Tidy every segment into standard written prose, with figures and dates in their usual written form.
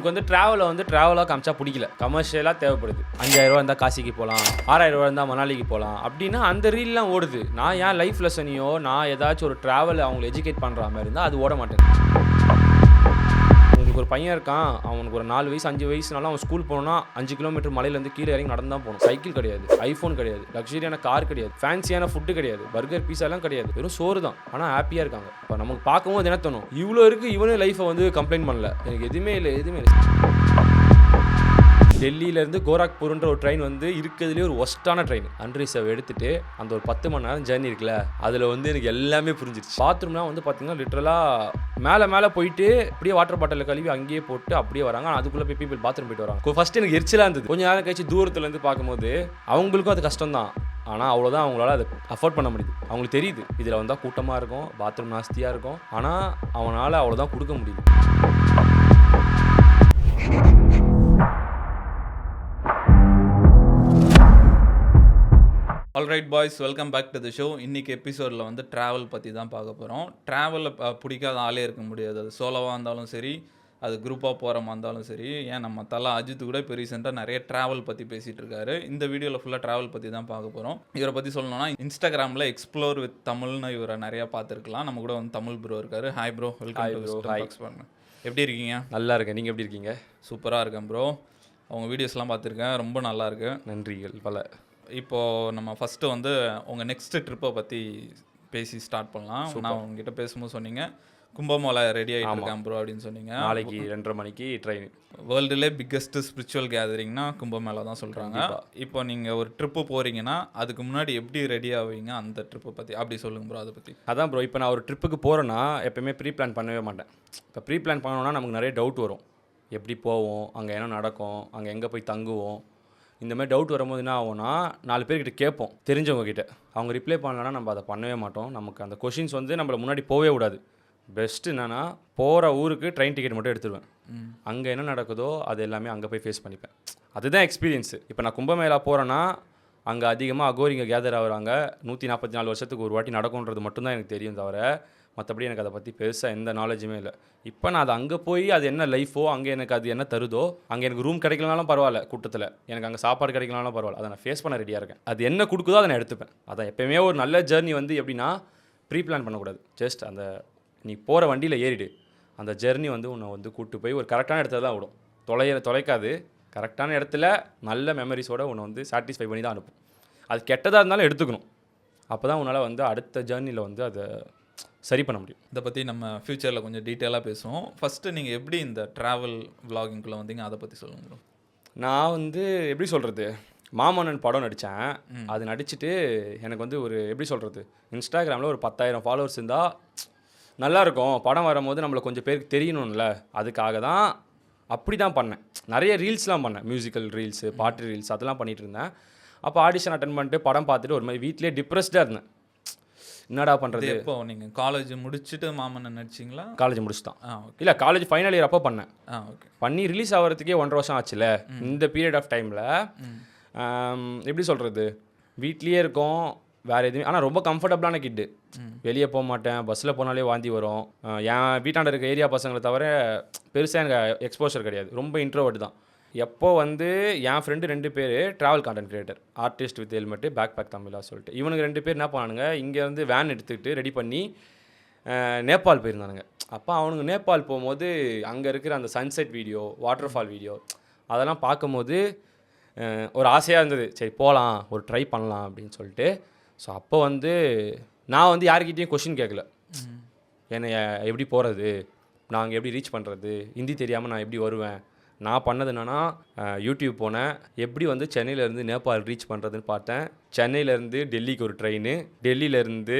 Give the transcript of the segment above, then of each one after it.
அவனுக்கு வந்து ட்ராவலாக காமிச்சா பிடிக்கல, கமர்ஷியலாக தேவைப்படுது. 5000 இருந்தால் காசிக்கு போகலாம், 6000 இருந்தால் மணாலிக்கு போகலாம் அப்படின்னா அந்த ரீல்லாம் ஓடுது. நான் ஏன் லைஃப் லெசனையோ நான் ஏதாச்சும் ஒரு ட்ராவல் அவங்களை எஜுகேட் பண்ணுற மாதிரி இருந்தால் அது ஓட மாட்டேன். உங்களுக்கு ஒரு பையன் இருக்கான், அவனுக்கு ஒரு 4 வயசு 5 வயசுனாலும் அவன் ஸ்கூல் போனோன்னா 5 கிலோமீட்டர் மலையிலேருந்து கீழே இறங்கி நடந்து தான் போகணும். சைக்கிள் கிடையாது, ஐஃபோன் கிடையாது, லக்ஸரியான கார் கிடையாது, ஃபேன்சியான ஃபுட்டு கிடையாது, பர்கர் பீஸாலாம் கிடையாது, வெறும் சோறு தான். ஆனால் ஹாப்பியாக இருக்காங்க. இப்போ நமக்கு பார்க்கும்போது என்ன தோணும், இவ்வளோ இருக்குது, இவனே லைஃப்பை வந்து கம்ப்ளைண்ட் பண்ணல, எனக்கு எதுவுமே இல்லை. டெல்லியிலேருந்து கோரக்பூர்ன்ற ஒரு ட்ரெயின் வந்து இருக்கிறதுலேயே ஒரு ஒஸ்ட்டான ட்ரெயின். அன்ரிசர்வ் எடுத்துகிட்டு அந்த ஒரு 10 மணி நேரம் ஜேர்னி இருக்குல்ல, அதில் வந்து எனக்கு எல்லாமே புரிஞ்சிருச்சு. பாத்ரூம்லாம் வந்து பார்த்திங்கன்னா லிட்டரலாக மேலே போயிட்டு அப்படியே வாட்டர் பாட்டிலில் கழுவி அங்கேயே போட்டு அப்படியே வராங்க. ஆனால் அதுக்குள்ளே போய் பீப்பிள் பாத்ரூம் போயிட்டு வராங்க. ஃபஸ்ட்டு எனக்கு எரிச்சலாக இருந்தது. கொஞ்சம் நேரம் கழிச்சு தூரத்துலேருந்து பார்க்கும்போது அவங்களுக்கும் அது கஷ்டம் தான். ஆனால் அவ்வளோதான் அவங்களால அதை அஃபோர்ட் பண்ண முடியுது. அவங்களுக்கு தெரியுது இதில் வந்தால் கூட்டமாக இருக்கும், பாத்ரூம் நாஸ்தியாக இருக்கும், ஆனால் அவனால் அவ்வளோதான் கொடுக்க முடியுது. Alright boys, welcome back to the show. இன்றைக்கி எபிசோடில் வந்து ட்ராவல் பற்றி தான் பார்க்க போகிறோம். ட்ராவலில் பிடிக்காத ஆளே இருக்க முடியாது. அது சோலோவாக இருந்தாலும் சரி, அது குரூப்பாக போகிற மாதிரி இருந்தாலும் சரி. ஏன் நம்ம தலை அஜித் கூட இப்போ ரீசெண்டாக நிறைய ட்ராவல் பற்றி பேசிகிட்டு இருக்காரு. இந்த வீடியோவில் ஃபுல்லாக ட்ராவல் பற்றி தான் பார்க்க போகிறோம். இவரை பற்றி சொல்லணும்னா இன்ஸ்டாகிராமில் எக்ஸ்ப்ளோர் வித் தமிழ்னு இவரை நிறையா பார்த்துருக்கலாம். நம்ம கூட வந்து தமிழ் ப்ரோ இருக்காரு. ஹாய் ப்ரோ, வெல்கம் டு பண்ணுங்க. எப்படி இருக்கீங்க? நல்லா இருக்கேன், நீங்கள் எப்படி இருக்கீங்க? சூப்பராக இருக்கேன் ப்ரோ. அவங்க வீடியோஸ்லாம் பார்த்துருக்கேன், ரொம்ப நல்லா இருக்கு. நன்றிகள் பல. இப்போது நம்ம ஃபஸ்ட்டு வந்து உங்கள் நெக்ஸ்ட்டு ட்ரிப்பை பற்றி பேசி ஸ்டார்ட் பண்ணலாம். நான் உங்ககிட்ட பேசும்போது சொன்னீங்க கும்பமேளா ரெடி ஆகிட்டு இருக்கேன் ப்ரோ அப்படின்னு சொன்னீங்க. நாளைக்கு 2:30 மணிக்கு ட்ரெயின். வேர்ல்டுலே பிக்கஸ்ட் ஸ்பிரிச்சுவல் கேதரிங்னா கும்பமேளா தான் சொல்கிறாங்க. இப்போ நீங்கள் ஒரு ட்ரிப்பு போகிறீங்கன்னா அதுக்கு முன்னாடி எப்படி ரெடி ஆவீங்க, அந்த ட்ரிப்பை பற்றி அப்படி சொல்லுங்க ப்ரோ. அதை பற்றி அதான் ப்ரோ, இப்போ நான் ஒரு ட்ரிப்புக்கு போகிறேன்னா எப்போயுமே ப்ரீ பிளான் பண்ணவே மாட்டேன். இப்போ ப்ரீ பிளான் பண்ணோன்னா நமக்கு நிறைய டவுட் வரும். எப்படி போவோம், அங்கே என்ன நடக்கும், அங்கே எங்கே போய் தங்குவோம், இந்த மாதிரி டவுட் வரும்போது என்ன ஆகும்னா 4 பேர்கிட்ட கேட்போம், தெரிஞ்சவங்க கிட்ட. அவங்க ரிப்ளை பண்ணலன்னா நம்ம அதை பண்ணவே மாட்டோம். நமக்கு அந்த கொஷின்ஸ் வந்து நம்மளை முன்னாடி போகவே விடாது. பெஸ்ட்டு என்னென்னா போகிற ஊருக்கு ட்ரெயின் டிக்கெட் மட்டும் எடுத்துருவேன். அங்கே என்ன நடக்குதோ அது எல்லாமே அங்கே போய் ஃபேஸ் பண்ணிப்பேன். அதுதான் எக்ஸ்பீரியன்ஸு. இப்போ நான் கும்பமேளா போகிறேன்னா அங்கே அதிகமாக அகோரிங்க கேதர் ஆகுறாங்க. 144 வருஷத்துக்கு ஒரு வாட்டி நடக்கும்ன்றது மட்டும்தான் எனக்கு தெரியும், தவிர மற்றபடி எனக்கு அதை பற்றி பெருசாக எந்த நாலேஜுமே இல்லை. இப்போ நான் அது அங்கே போய் அது என்ன லைஃபோ, அங்கே எனக்கு அது என்ன தருதோ, அங்கே எனக்கு ரூம் கிடைக்கலனாலும் பரவாயில்ல, கூட்டத்தில் எனக்கு அங்கே சாப்பாடு கிடைக்கலனாலும் பரவாயில்ல, அதை நான் ஃபேஸ் பண்ண ரெடியாக இருக்கேன். அது என்ன கொடுக்குதோ அதை நான் எடுத்துப்பேன். அதான் எப்போயுமே ஒரு நல்ல ஜேர்னி வந்து எப்படின்னா ப்ரீ பிளான் பண்ணக்கூடாது. ஜஸ்ட் அந்த நீ போகிற வண்டியில் ஏறிடு, அந்த ஜெர்னி வந்து உன்னை வந்து கூப்பிட்டு போய் ஒரு கரெக்டான இடத்துல தான் விடும். தொலைக்காது, கரெக்டான இடத்துல நல்ல மெமரிஸோடு உன்னை வந்து சாட்டிஸ்ஃபை பண்ணி தான் அனுப்பும். அது கெட்டதாக இருந்தாலும் எடுத்துக்கணும். அப்போ தான் உன்னால் வந்து அடுத்த ஜேர்னியில் வந்து அதை சரி பண்ண முடியும். இதை பற்றி நம்ம ஃப்யூச்சரில் கொஞ்சம் டீட்டெயிலாக பேசுவோம். ஃபஸ்ட்டு நீங்கள் எப்படி இந்த ட்ராவல் விலாகிங்குள்ளே வந்தீங்க, அதை பற்றி சொல்லுங்க. நான் வந்து எப்படி சொல்கிறது, மாமன்னன் படம் நடித்தேன். அது நடிச்சுட்டு எனக்கு வந்து ஒரு எப்படி சொல்கிறது, இன்ஸ்டாகிராமில் ஒரு 10,000 ஃபாலோவர்ஸ் இருந்தால் நல்லாயிருக்கும். படம் வரும்போது நம்மளை கொஞ்சம் பேருக்கு தெரியணும்ல, அதுக்காக தான் அப்படி தான் பண்ணேன். நிறைய ரீல்ஸ்லாம் பண்ணேன், மியூசிக்கல் ரீல்ஸு, பாட்டு ரீல்ஸ், அதெல்லாம் பண்ணிகிட்டு இருந்தேன். அப்போ ஆடிஷன் அட்டன் பண்ணிட்டு படம் பார்த்துட்டு ஒரு மாதிரி வீட்டிலே டிப்ரெஸ்டாக இருந்தேன். என்னடா பண்ணுறது. இப்போ நீங்கள் காலேஜ் முடிச்சுட்டு மாமன்னன் நடிச்சிங்களா? காலேஜ் முடிச்சுதான். இல்லை, காலேஜ் ஃபைனல் இயர் அப்போ பண்ணேன். ஓகே. பண்ணி ரிலீஸ் ஆகிறதுக்கே 1.5 வருஷம் ஆச்சுல. இந்த பீரியட் ஆஃப் டைமில் எப்படி சொல்கிறது, வீட்லேயே இருக்கோம், வேறு எதுவுமே. ஆனால் ரொம்ப கம்ஃபர்டபுளான கிட்டு, வெளியே போக மாட்டேன், பஸ்ஸில் போனாலே வாந்தி வரும். என் வீட்டாண்ட இருக்க ஏரியா பசங்களை தவிர பெருசாக எனக்கு எக்ஸ்போஷர் கிடையாது, ரொம்ப இன்ட்ரோவர்ட் தான். எப்போ வந்து என் ஃப்ரெண்டு 2 பேர் travel content creator, artist with helmet, backpack Tamizha சொல்லிட்டு, இவனுக்கு 2 பேர் என்ன பண்ணானுங்க, இங்கேருந்து வேன் எடுத்துக்கிட்டு ரெடி பண்ணி நேபாள் போயிருந்தானுங்க. அப்போ அவனுங்க நேபாள் போகும்போது அங்கே இருக்கிற அந்த sunset video, water fall video அதெல்லாம் பார்க்கும்போது ஒரு ஆசையாக இருந்தது. சரி போகலாம், ஒரு ட்ரை பண்ணலாம் அப்படின்னு சொல்லிட்டு. ஸோ அப்போ வந்து நான் வந்து யார்கிட்டையும் கொஷின் கேட்கல, என்னை எப்படி போகிறது, நாங்கள் எப்படி ரீச் பண்ணுறது, ஹிந்தி தெரியாமல் நான் எப்படி வருவேன். நான் பண்ணது என்னென்னா யூடியூப் போனேன், எப்படி வந்து சென்னையிலேருந்து நேபாள் ரீச் பண்ணுறதுன்னு பார்த்தேன். சென்னையிலேருந்து டெல்லிக்கு ஒரு ட்ரெயின், டெல்லியிலேருந்து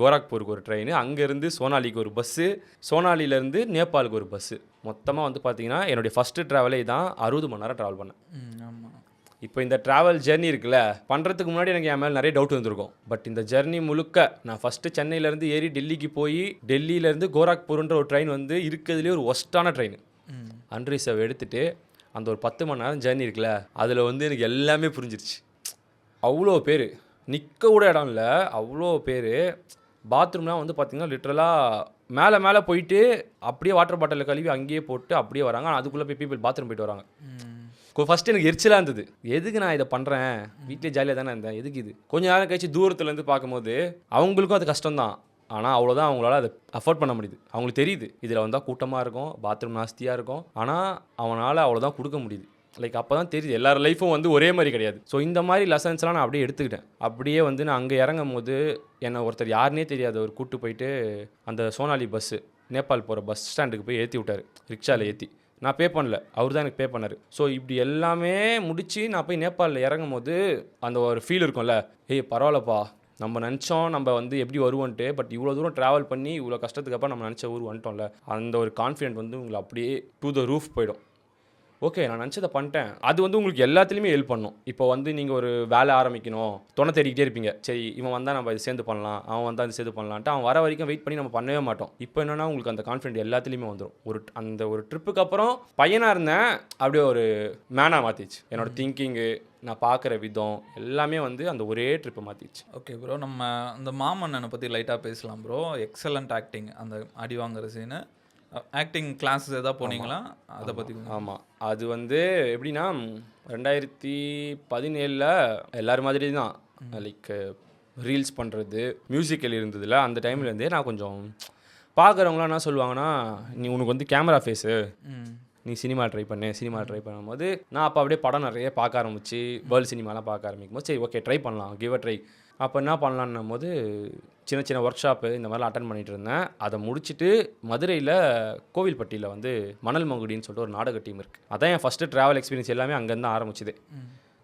கோரக்பூருக்கு ஒரு ட்ரெயின், அங்கேருந்து சோனாலிக்கு ஒரு பஸ்ஸு, சோனாலிலேருந்து நேபாளுக்கு ஒரு பஸ்ஸு. மொத்தமாக வந்து பார்த்திங்கன்னா என்னுடைய ஃபஸ்ட்டு ட்ராவலே தான். 60 மணி நேரம் ட்ராவல் பண்ணேன். ஆமாம். இப்போ இந்த ட்ராவல் ஜெர்னி இருக்குல்ல, பண்ணுறதுக்கு முன்னாடி எனக்கு என் மேலே நிறைய டவுட் வந்துருக்கும். பட் இந்த ஜெர்னி முழுக்க நான் ஃபஸ்ட்டு சென்னையிலேருந்து ஏறி டெல்லிக்கு போய், டெல்லியிலேருந்து கோரக்பூர்ன்ற ஒரு ட்ரெயின் வந்து இருக்கிறதுலேயே ஒரு ஒஸ்ட்டான ட்ரெயின். அன்ரிசர்வ் எடுத்துகிட்டு அந்த ஒரு 10 மணி நேரம் ஜேர்னி இருக்குல்ல, அதில் வந்து எனக்கு எல்லாமே புரிஞ்சிருச்சு. அவ்வளோ பேர், நிற்க கூட இடம் இல்லை, அவ்வளோ பேர். பாத்ரூம்லாம் வந்து பார்த்தீங்கன்னா லிட்ரலாக மேலே போயிட்டு அப்படியே வாட்டர் பாட்டிலில் கழுவி அங்கேயே போட்டு அப்படியே வராங்க. ஆனால் அதுக்குள்ளே போய் பீப்பிள் பாத்ரூம் போயிட்டு வராங்க. ஃபஸ்ட்டு எனக்கு எரிச்சலாக இருந்தது, எதுக்கு நான் இதை பண்ணுறேன், வீட்டிலே ஜாலியாக தானே இருந்தேன், எதுக்கு இது. கொஞ்சம் நேரம் கழிச்சு தூரத்துலேருந்து பார்க்கும்போது அவங்களுக்கும் அது கஷ்டம் தான். ஆனால் அவ்வளோதான் அவங்களால அதை அஃபோர்ட் பண்ண முடியுது. அவங்களுக்கு தெரியுது இதில் வந்தால் கூட்டமாக இருக்கும், பாத்ரூம் நாஸ்தியாக இருக்கும், ஆனால் அவனால் அவ்வளோதான் கொடுக்க முடியுது. லைக் அப்போ தான் தெரியுது எல்லார் லைஃப்பும் வந்து ஒரே மாதிரி கிடையாது. ஸோ இந்த மாதிரி லெசன்ஸ்லாம் நான் அப்படியே எடுத்துக்கிட்டேன். அப்படியே வந்து நான் அங்கே இறங்கும் போது என்னை ஒருத்தர் யாருன்னே தெரியாது அவர் கூப்பிட்டு போயிட்டு அந்த சோனாலி பஸ்ஸு நேபாள் போகிற பஸ் ஸ்டாண்டுக்கு போய் ஏற்றி விட்டார், ரிக்ஷாவில் ஏற்றி. நான் பே பண்ணல, அவர் தான் எனக்கு பே பண்ணார். ஸோ இப்படி எல்லாமே முடித்து நான் போய் நேபாளில் இறங்கும் போது அந்த ஒரு ஃபீல் இருக்கும்ல, ஏய் பரவாயில்லப்பா, நம்ம நினச்சோம் நம்ம வந்து எப்படி வருவோன்ட்டு, பட் இவ்வளோ தூரம் ட்ராவல் பண்ணி இவ்வளோ கஷ்டத்துக்கு அப்புறம் நம்ம நினச்ச ஊர் வந்துட்டோம்ல, அந்த ஒரு கான்ஃபிடென்ட் வந்து உங்களை அப்படியே டு த ரூஃப் போயிடும். ஓகே நான் நினச்சதை பண்ணிட்டேன். அது வந்து உங்களுக்கு எல்லாத்துலேயுமே ஹெல்ப் பண்ணும். இப்போ வந்து நீங்கள் ஒரு வேலை ஆரம்பிக்கணும், துணை தேடிக்கிட்டே இருப்பீங்க, சரி இவன் வந்தால் நம்ம இது சேர்ந்து பண்ணலாம், அவன் வந்தால் அது சேர்ந்து பண்ணலான்ட்டு அவன் வர வரைக்கும் வெயிட் பண்ணி நம்ம பண்ணவே மாட்டோம். இப்போ என்னென்னா உங்களுக்கு அந்த கான்ஃபிடென்ட் எல்லாத்துலேயுமே வந்துடும். அந்த ஒரு ட்ரிப்புக்கு அப்புறம் பையனாக இருந்தேன், அப்படியே ஒரு மேனாக மாற்றிச்சு. என்னோடய திங்கிங்கு, நான் பார்க்குற விதம் எல்லாமே வந்து அந்த ஒரே ட்ரிப்பை மாற்றிச்சு. ஓகே ப்ரோ, நம்ம அந்த மாமன்னனை பற்றி லைட்டாக பேசலாம் ப்ரோ. எக்ஸலண்ட் ஆக்டிங், அந்த அடி வாங்குற சீனு. ஆக்டிங் கிளாஸஸ் எதாவது போனீங்களா, அதை பற்றி? ஆமாம், அது வந்து எப்படின்னா 2017 எல்லோரும் மாதிரி தான், லைக் ரீல்ஸ் பண்ணுறது, மியூசிக்கல் இருந்ததில்ல. அந்த டைம்லேருந்தே நான் கொஞ்சம் பார்க்குறவங்களாம் என்ன சொல்லுவாங்கன்னா, நீ உனக்கு வந்து கேமரா ஃபேஸு, நீ சினிமா ட்ரை பண்ணும்போது நான் அப்போ அப்படியே படம் நிறைய பார்க்க ஆரம்பிச்சு வேர்ல்டு சினிமாலாம் பார்க்க ஆரம்பிக்கும் போது சரி ஓகே ட்ரை பண்ணலாம், கிவ் அ ட்ரை. அப்போ என்ன பண்ணலான்னும் போது சின்ன ஒர்க் ஷாப்பு இந்த மாதிரிலாம் அட்டன் பண்ணிகிட்டு இருந்தேன். அதை முடிச்சுட்டு மதுரையில் கோவில்பட்டியில் வந்து மணல் மங்குடின்னு சொல்லிட்டு ஒரு நாடக டீம் இருக்குது. அதான் என் ஃபஸ்ட்டு ட்ராவல் எக்ஸ்பீரியன்ஸ் எல்லாமே அங்கேருந்து ஆரம்பிச்சுது.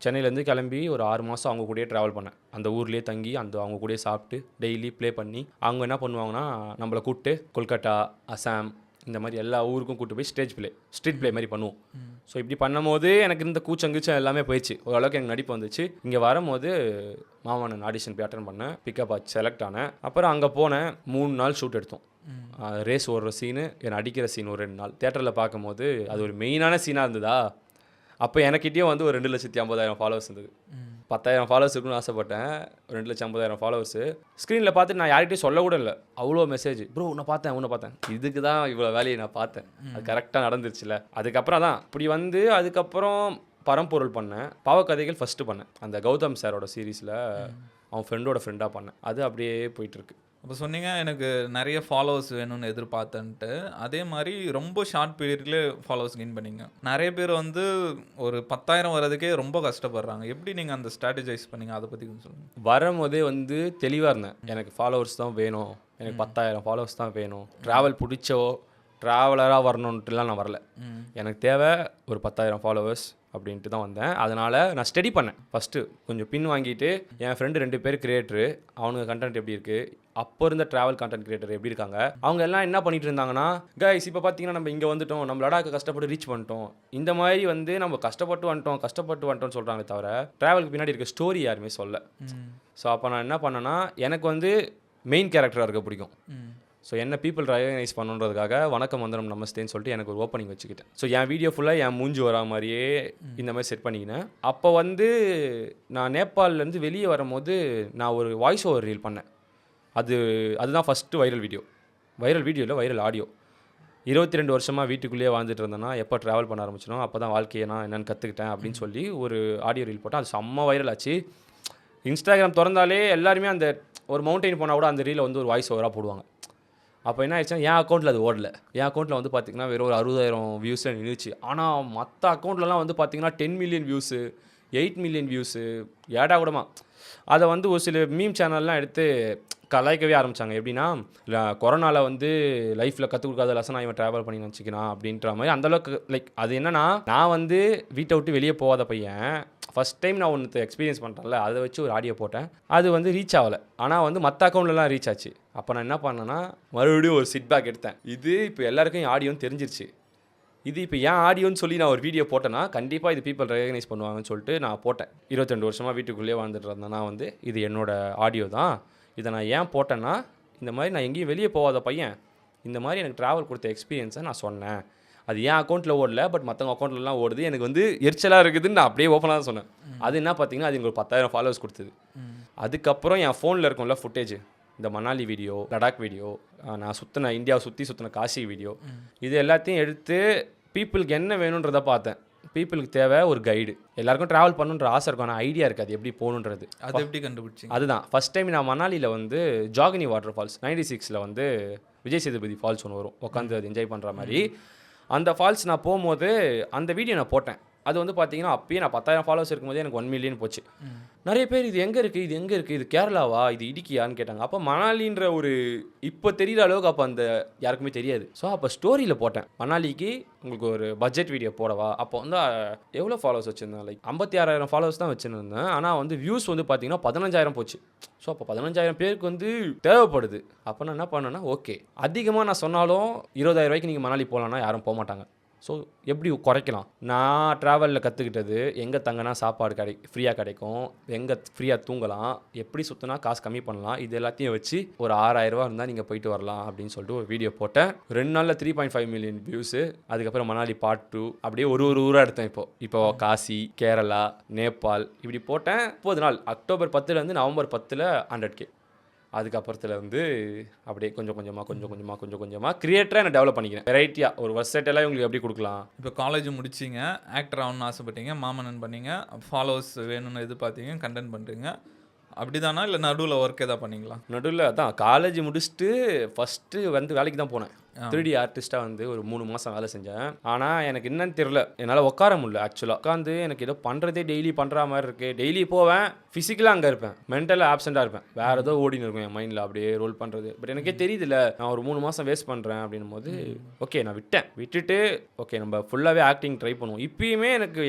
சென்னையிலேருந்து கிளம்பி ஒரு 6 மாதம் அவங்க கூடயே ட்ராவல் பண்ணேன். அந்த ஊர்லேயே தங்கி அவங்க கூடயே சாப்பிட்டு டெய்லி ப்ளே பண்ணி, அவங்க என்ன பண்ணுவாங்கன்னா நம்மளை கூப்பிட்டு கொல்கட்டா, அசாம் இந்த மாதிரி எல்லா ஊருக்கும் கூப்பிட்டு போய் ஸ்ட்ரீட் ப்ளே மாதிரி பண்ணுவோம். ஸோ இப்படி பண்ணும்போது எனக்கு இந்த கூச்சம் எல்லாமே போயிடுச்சு, ஓரளவுக்கு எனக்கு நடிப்பு வந்துச்சு. இங்கே வரும்போது மாமன்னன் ஆடிஷன் போய் அட்டன் பண்ணேன், பிக்கப் ஆச்சு, செலக்ட் ஆனேன். அப்புறம் அங்கே போனேன், 3 நாள் ஷூட் எடுத்தோம். ரேஸ் ஓடுற சீனு, என்னை அடிக்கிற சீன் ஒரு 2 நாள். தியேட்டரில் பார்க்கும்போது அது ஒரு மெயினான சீனாக இருந்ததா. அப்போ எனக்கிட்டேயும் வந்து ஒரு 2,50,000 ஃபாலோவர்ஸ் இருந்தது. 10,000 ஃபாலோவர்ஸ் இருக்குன்னு ஆசைப்பட்டேன், 2,50,000 ஃபாலோவர்ஸு. ஸ்க்ரீனில் பார்த்துட்டு நான் யார்கிட்டையும் சொல்ல கூட இல்லை, அவ்வளோ மெசேஜ், ப்ரோ உன்னை பார்த்தேன், இதுக்கு தான் இவ்வளோ வேலையை நான் பார்த்தேன், அது கரெக்டாக நடந்துருச்சுல. அதுக்கப்புறம் தான் இப்படி வந்து அதுக்கப்புறம் பரம்பொருள் பண்ணேன், பாவக்கதைகள் ஃபஸ்ட்டு பண்ணேன், அந்த கௌதம் சாரோட சீரீஸில் அவன் ஃப்ரெண்டோட ஃப்ரெண்டாக பண்ணேன். அது அப்படியே போயிட்டுருக்கு. அப்போ சொன்னீங்க எனக்கு நிறைய ஃபாலோவர்ஸ் வேணும்னு எதிர்பார்த்தேன்ட்டு, அதே மாதிரி ரொம்ப ஷார்ட் பீரியட்லேயே ஃபாலோவர்ஸ் கெயின் பண்ணிங்க. நிறைய பேர் வந்து ஒரு 10,000 வரதுக்கே ரொம்ப கஷ்டப்படுறாங்க. எப்படி நீங்கள் அந்த ஸ்ட்ராட்டஜைஸ் பண்ணீங்க, அதை பற்றி கொஞ்சம் சொல்லுங்கள். வரும்போதே வந்து தெளிவாக இருந்தேன், எனக்கு ஃபாலோவர்ஸ் தான் வேணும், எனக்கு 10,000 ஃபாலோவர்ஸ் தான் வேணும், ட்ராவல் பிடிச்சோ ட்ராவலராக வரணுன்ட்டுலாம் நான் வரல, எனக்கு தேவை ஒரு 10,000 ஃபாலோவர்ஸ் அப்படின்ட்டு தான் வந்தேன். அதனால் நான் ஸ்டடி பண்ணேன். ஃபஸ்ட்டு கொஞ்சம் பின் வாங்கிட்டு என் ஃப்ரெண்டு 2 பேர் கிரியேட்டரு, அவனுங்க கண்டென்ட் எப்படி இருக்குது, அப்போ இருந்த ட்ராவல் கண்டென்ட் கிரியேட்டர் எப்படி இருக்காங்க, அவங்க எல்லாம் என்ன பண்ணிட்டு இருந்தாங்கன்னா, கைஸ் இப்போ பார்த்தீங்கன்னா நம்ம இங்கே வந்துட்டோம், நம்ம லடாக்கு கஷ்டப்பட்டு ரீச் பண்ணிட்டோம், இந்த மாதிரி வந்து நம்ம கஷ்டப்பட்டு வந்துட்டோம்னு சொல்கிறாங்களே தவிர ட்ராவலுக்கு பின்னாடி இருக்க ஸ்டோரி யாருமே சொல்ல. ஸோ அப்போ நான் என்ன பண்ணேன்னா, எனக்கு வந்து மெயின் கேரக்டராக இருக்க பிடிக்கும். ஸோ என்ன பீப்புள் ரெகனைஸ் பண்ணுன்றதுக்காக வணக்கம் வந்தனம் நமஸ்தேன்னு சொல்லிட்டு எனக்கு ஒரு ஓப்பனிங் வச்சுக்கிட்டேன். ஸோ என் வீடியோ ஃபுல்லாக என் மூஞ்சி வரா மாதிரியே இந்த மாதிரி செட் பண்ணிக்கினேன். அப்போ வந்து நான் நேபாளிலேருந்து வெளியே வரும்போது நான் ஒரு வாய்ஸ் ஓவர் ரீல் பண்ணேன். அதுதான் ஃபஸ்ட்டு வைரல் வீடியோவில் வைரல் ஆடியோ. 22 வருஷமாக வீட்டுக்குள்ளேயே வாழ்ந்துட்டு இருந்தேன்னா எப்போ ட்ராவல் பண்ண ஆரம்பிச்சனோ அப்போ தான் வாழ்க்கையை நான் என்னென்னு கற்றுக்கிட்டேன் அப்படின்னு சொல்லி ஒரு ஆடியோ ரீல் போட்டேன். அது செம்ம வைரல் ஆச்சு. இன்ஸ்டாகிராம் திறந்தாலே எல்லாருமே அந்த ஒரு மவுண்டெயின் போனால் கூட அந்த ரீலை வந்து ஒரு வாய்ஸ் ஓவராக போடுவாங்க. அப்போ என்ன ஆயிடுச்சுன்னா என் அக்கௌண்ட்டில் அது ஓடல. என் அக்கௌண்ட்டில் வந்து பார்த்திங்கன்னா வெறும் ஒரு 60,000 வியூஸில் நின்றுச்சு. ஆனால் மற்ற அக்கௌண்ட்லலாம் வந்து பார்த்திங்கன்னா 10 மில்லியன் வியூஸு, 8 மில்லியன் வியூஸு, ஏடா கூடமா. அதை வந்து ஒரு சில மீம் சேனல்லாம் எடுத்து கலாய்க்கவே ஆரம்பித்தாங்க. எப்படின்னா கொரோனாவில் வந்து லைஃப்பில் கற்றுக் கொடுக்காத லெசனாக இவன் ட்ராவல் பண்ணி நினச்சிக்கிறான் அப்படின்ற மாதிரி. அந்தளவுக்கு லைக் அது என்னென்னா, நான் வந்து வீட்டை விட்டு வெளியே போகாத பையன், ஃபஸ்ட் டைம் நான் ஒன்று எக்ஸ்பீரியன்ஸ் பண்ணுறேன்ல, அதை வச்சு ஒரு ஆடியோ போட்டேன். அது வந்து ரீச் ஆகலை, ஆனால் வந்து மற்ற அக்கௌண்ட்லலாம் ரீச் ஆச்சு. அப்போ நான் என்ன பண்ணேன்னா, மறுபடியும் ஒரு சிட் பேக் எடுத்தேன். இது இப்போ எல்லாருக்கும் என் ஆடியோன்னு தெரிஞ்சிருச்சு, இது இப்போ ஏன் ஆடியோன்னு சொல்லி நான் ஒரு வீடியோ போட்டேன்னா கண்டிப்பாக இது பீப்புள் ரெகனைஸ் பண்ணுவாங்கன்னு சொல்லிட்டு நான் போட்டேன். 22 வருஷமாக வீட்டுக்குள்ளேயே வாழ்ந்துட்டு இருந்தேன்னா வந்து இது என்னோடய ஆடியோ தான். இதை நான் ஏன் போட்டேன்னா, இந்த மாதிரி நான் எங்கேயும் வெளியே போகாத பையன், இந்த மாதிரி எனக்கு ட்ராவல் கொடுத்த எக்ஸ்பீரியன்ஸை நான் சொன்னேன். அது என் அக்கௌண்ட்டில் ஓடல, பட் மற்றவங்க அக்கௌண்ட்லலாம் ஓடுது, எனக்கு வந்து எரிச்சலாக இருக்குதுன்னு நான் அப்படியே ஓப்பனாக சொன்னேன். அது என்ன பார்த்தீங்கன்னா, அது எனக்கு ஒரு 10,000 ஃபாலோவர்ஸ் கொடுத்தது. அதுக்கப்புறம் என் ஃபோனில் இருக்கும்ல ஃபுட்டேஜ், இந்த மணாலி வீடியோ, லடாக் வீடியோ, நான் இந்தியாவை சுற்றின காசி வீடியோ, இது எல்லாத்தையும் எடுத்து பீப்புளுக்கு என்ன வேணுன்றதை பார்த்தேன். பீப்புளுக்கு தேவை ஒரு கைடு. எல்லாருக்கும் ட்ராவல் பண்ணுன்ற ஆசை இருக்கும், ஆனால் ஐடியா இருக்காது எப்படி போகணுன்றது. அது எப்படி கண்டுபிடிச்சிங்க? அதுதான் ஃபஸ்ட் டைம் நான் மணாலியில் வந்து ஜாகினி வாட்டர் ஃபால்ஸ் 96 வந்து விஜய் சேதுபதி ஃபால்ஸ் ஒன்று வரும், உட்காந்து அது என்ஜாய் பண்ணுற மாதிரி. அந்த ஃபால்ஸ் நான் போகும்போது அந்த வீடியோ நான் போட்டேன். அது வந்து பார்த்தீங்கன்னா அப்பயே நான் 10,000 ஃபாலோவர்ஸ் இருக்கும்போதே எனக்கு 1 மில்லியன் போச்சு. நிறைய பேர் இது எங்கே இருக்குது, இது கேரளாவா, இது இடுக்கியான்னு கேட்டாங்க. அப்போ மணாலின்ற ஒரு இப்போ தெரிகிற அளவுக்கு அப்போ அந்த யாருக்குமே தெரியாது. ஸோ அப்போ ஸ்டோரியில் போட்டேன், மணாலிக்கு உங்களுக்கு ஒரு பட்ஜெட் வீடியோ போடவா. அப்போ வந்து எவ்வளோ ஃபாலோவர்ஸ் வச்சுருந்தேன், லைக் 56,000 ஃபாலோவர்ஸ் தான் வச்சுருந்தேன். ஆனால் வந்து வியூஸ் வந்து பார்த்தீங்கன்னா 15,000 போச்சு. ஸோ அப்போ 15,000 பேருக்கு வந்து தேவைப்படுது. அப்போ நான் என்ன பண்ணேன்னா, ஓகே அதிகமாக நான் சொன்னாலும் 20,000 ரூபாய்க்கு நீங்கள் மணாலி போகலான்னா யாரும் போக மாட்டாங்க. ஸோ எப்படி குறைக்கலாம்? நான் ட்ராவலில் கற்றுக்கிட்டது, எங்கே தங்கினா சாப்பாடு ஃப்ரீயாக கிடைக்கும், எங்கே ஃப்ரீயாக தூங்கலாம், எப்படி சுற்றினா காசு கம்மி பண்ணலாம், இது எல்லாத்தையும் வச்சு ஒரு 6,000 ரூபா இருந்தால் நீங்கள் போயிட்டு வரலாம் அப்படின்னு சொல்லிட்டு ஒரு வீடியோ போட்டேன். 2 நாளில் 3.5 மில்லியன் வியூஸு. அதுக்கப்புறம் மணாலி பார்ட் 2 அப்படியே ஒரு ஊராக எடுத்தேன். இப்போ காசி, கேரளா, நேபாள் இப்படி போட்டேன். 30 நாள், அக்டோபர் 10லேருந்து நவம்பர் 10ல் 100K. அதுக்கப்புறத்தில் வந்து அப்படியே கொஞ்சம் கொஞ்சமாக கிரியேட்டராக நான் டெவலப் பண்ணிக்கிறேன். வெரைட்டியாக ஒரு வெர்சைட்டெல்லாம் உங்களுக்கு எப்படி கொடுக்கலாம். இப்போ காலேஜ் முடிச்சிங்க, ஆக்டர் ஆகணும்னு ஆசைப்பட்டீங்க, மாமன்னன் பண்ணீங்க, ஃபாலோவர்ஸ் வேணும்னு எதிர்பார்த்தீங்க, கண்டென்ட் பண்ணுறீங்க. அப்படி தானா இல்லை நடுவில் ஒர்க் எதாவது பண்ணீங்களா? நடுவில் அதான் காலேஜ் முடிச்சுட்டு ஃபஸ்ட்டு வந்து வேலைக்கு தான் போனேன். 3D ஆர்டிஸ்ட்டாக வந்து ஒரு 3 மாதம் வேலை செஞ்சேன். ஆனால் எனக்கு என்னன்னு தெரில, என்னால் உட்கார முடியல. ஆக்சுவலாக உட்காந்து எனக்கு ஏதோ பண்ணுறதே டெய்லி பண்ணுற மாதிரி இருக்குது. டெய்லி போவேன், ஃபிசிக்கலாக அங்கே இருப்பேன், மென்டலாக ஆப்செண்ட்டாக இருப்பேன். வேறு ஏதோ ஓடின்னு இருக்கும் என் மைண்டில் அப்படியே ரோல் பண்ணுறது. பட் எனக்கே தெரியுதுல்ல, நான் ஒரு 3 மாதம் வேஸ்ட் பண்ணுறேன் அப்படின்னும் போது ஓகே நான் விட்டுட்டு ஓகே நம்ம ஃபுல்லாகவே ஆக்டிங் ட்ரை பண்ணுவோம். இப்பயுமே எனக்கு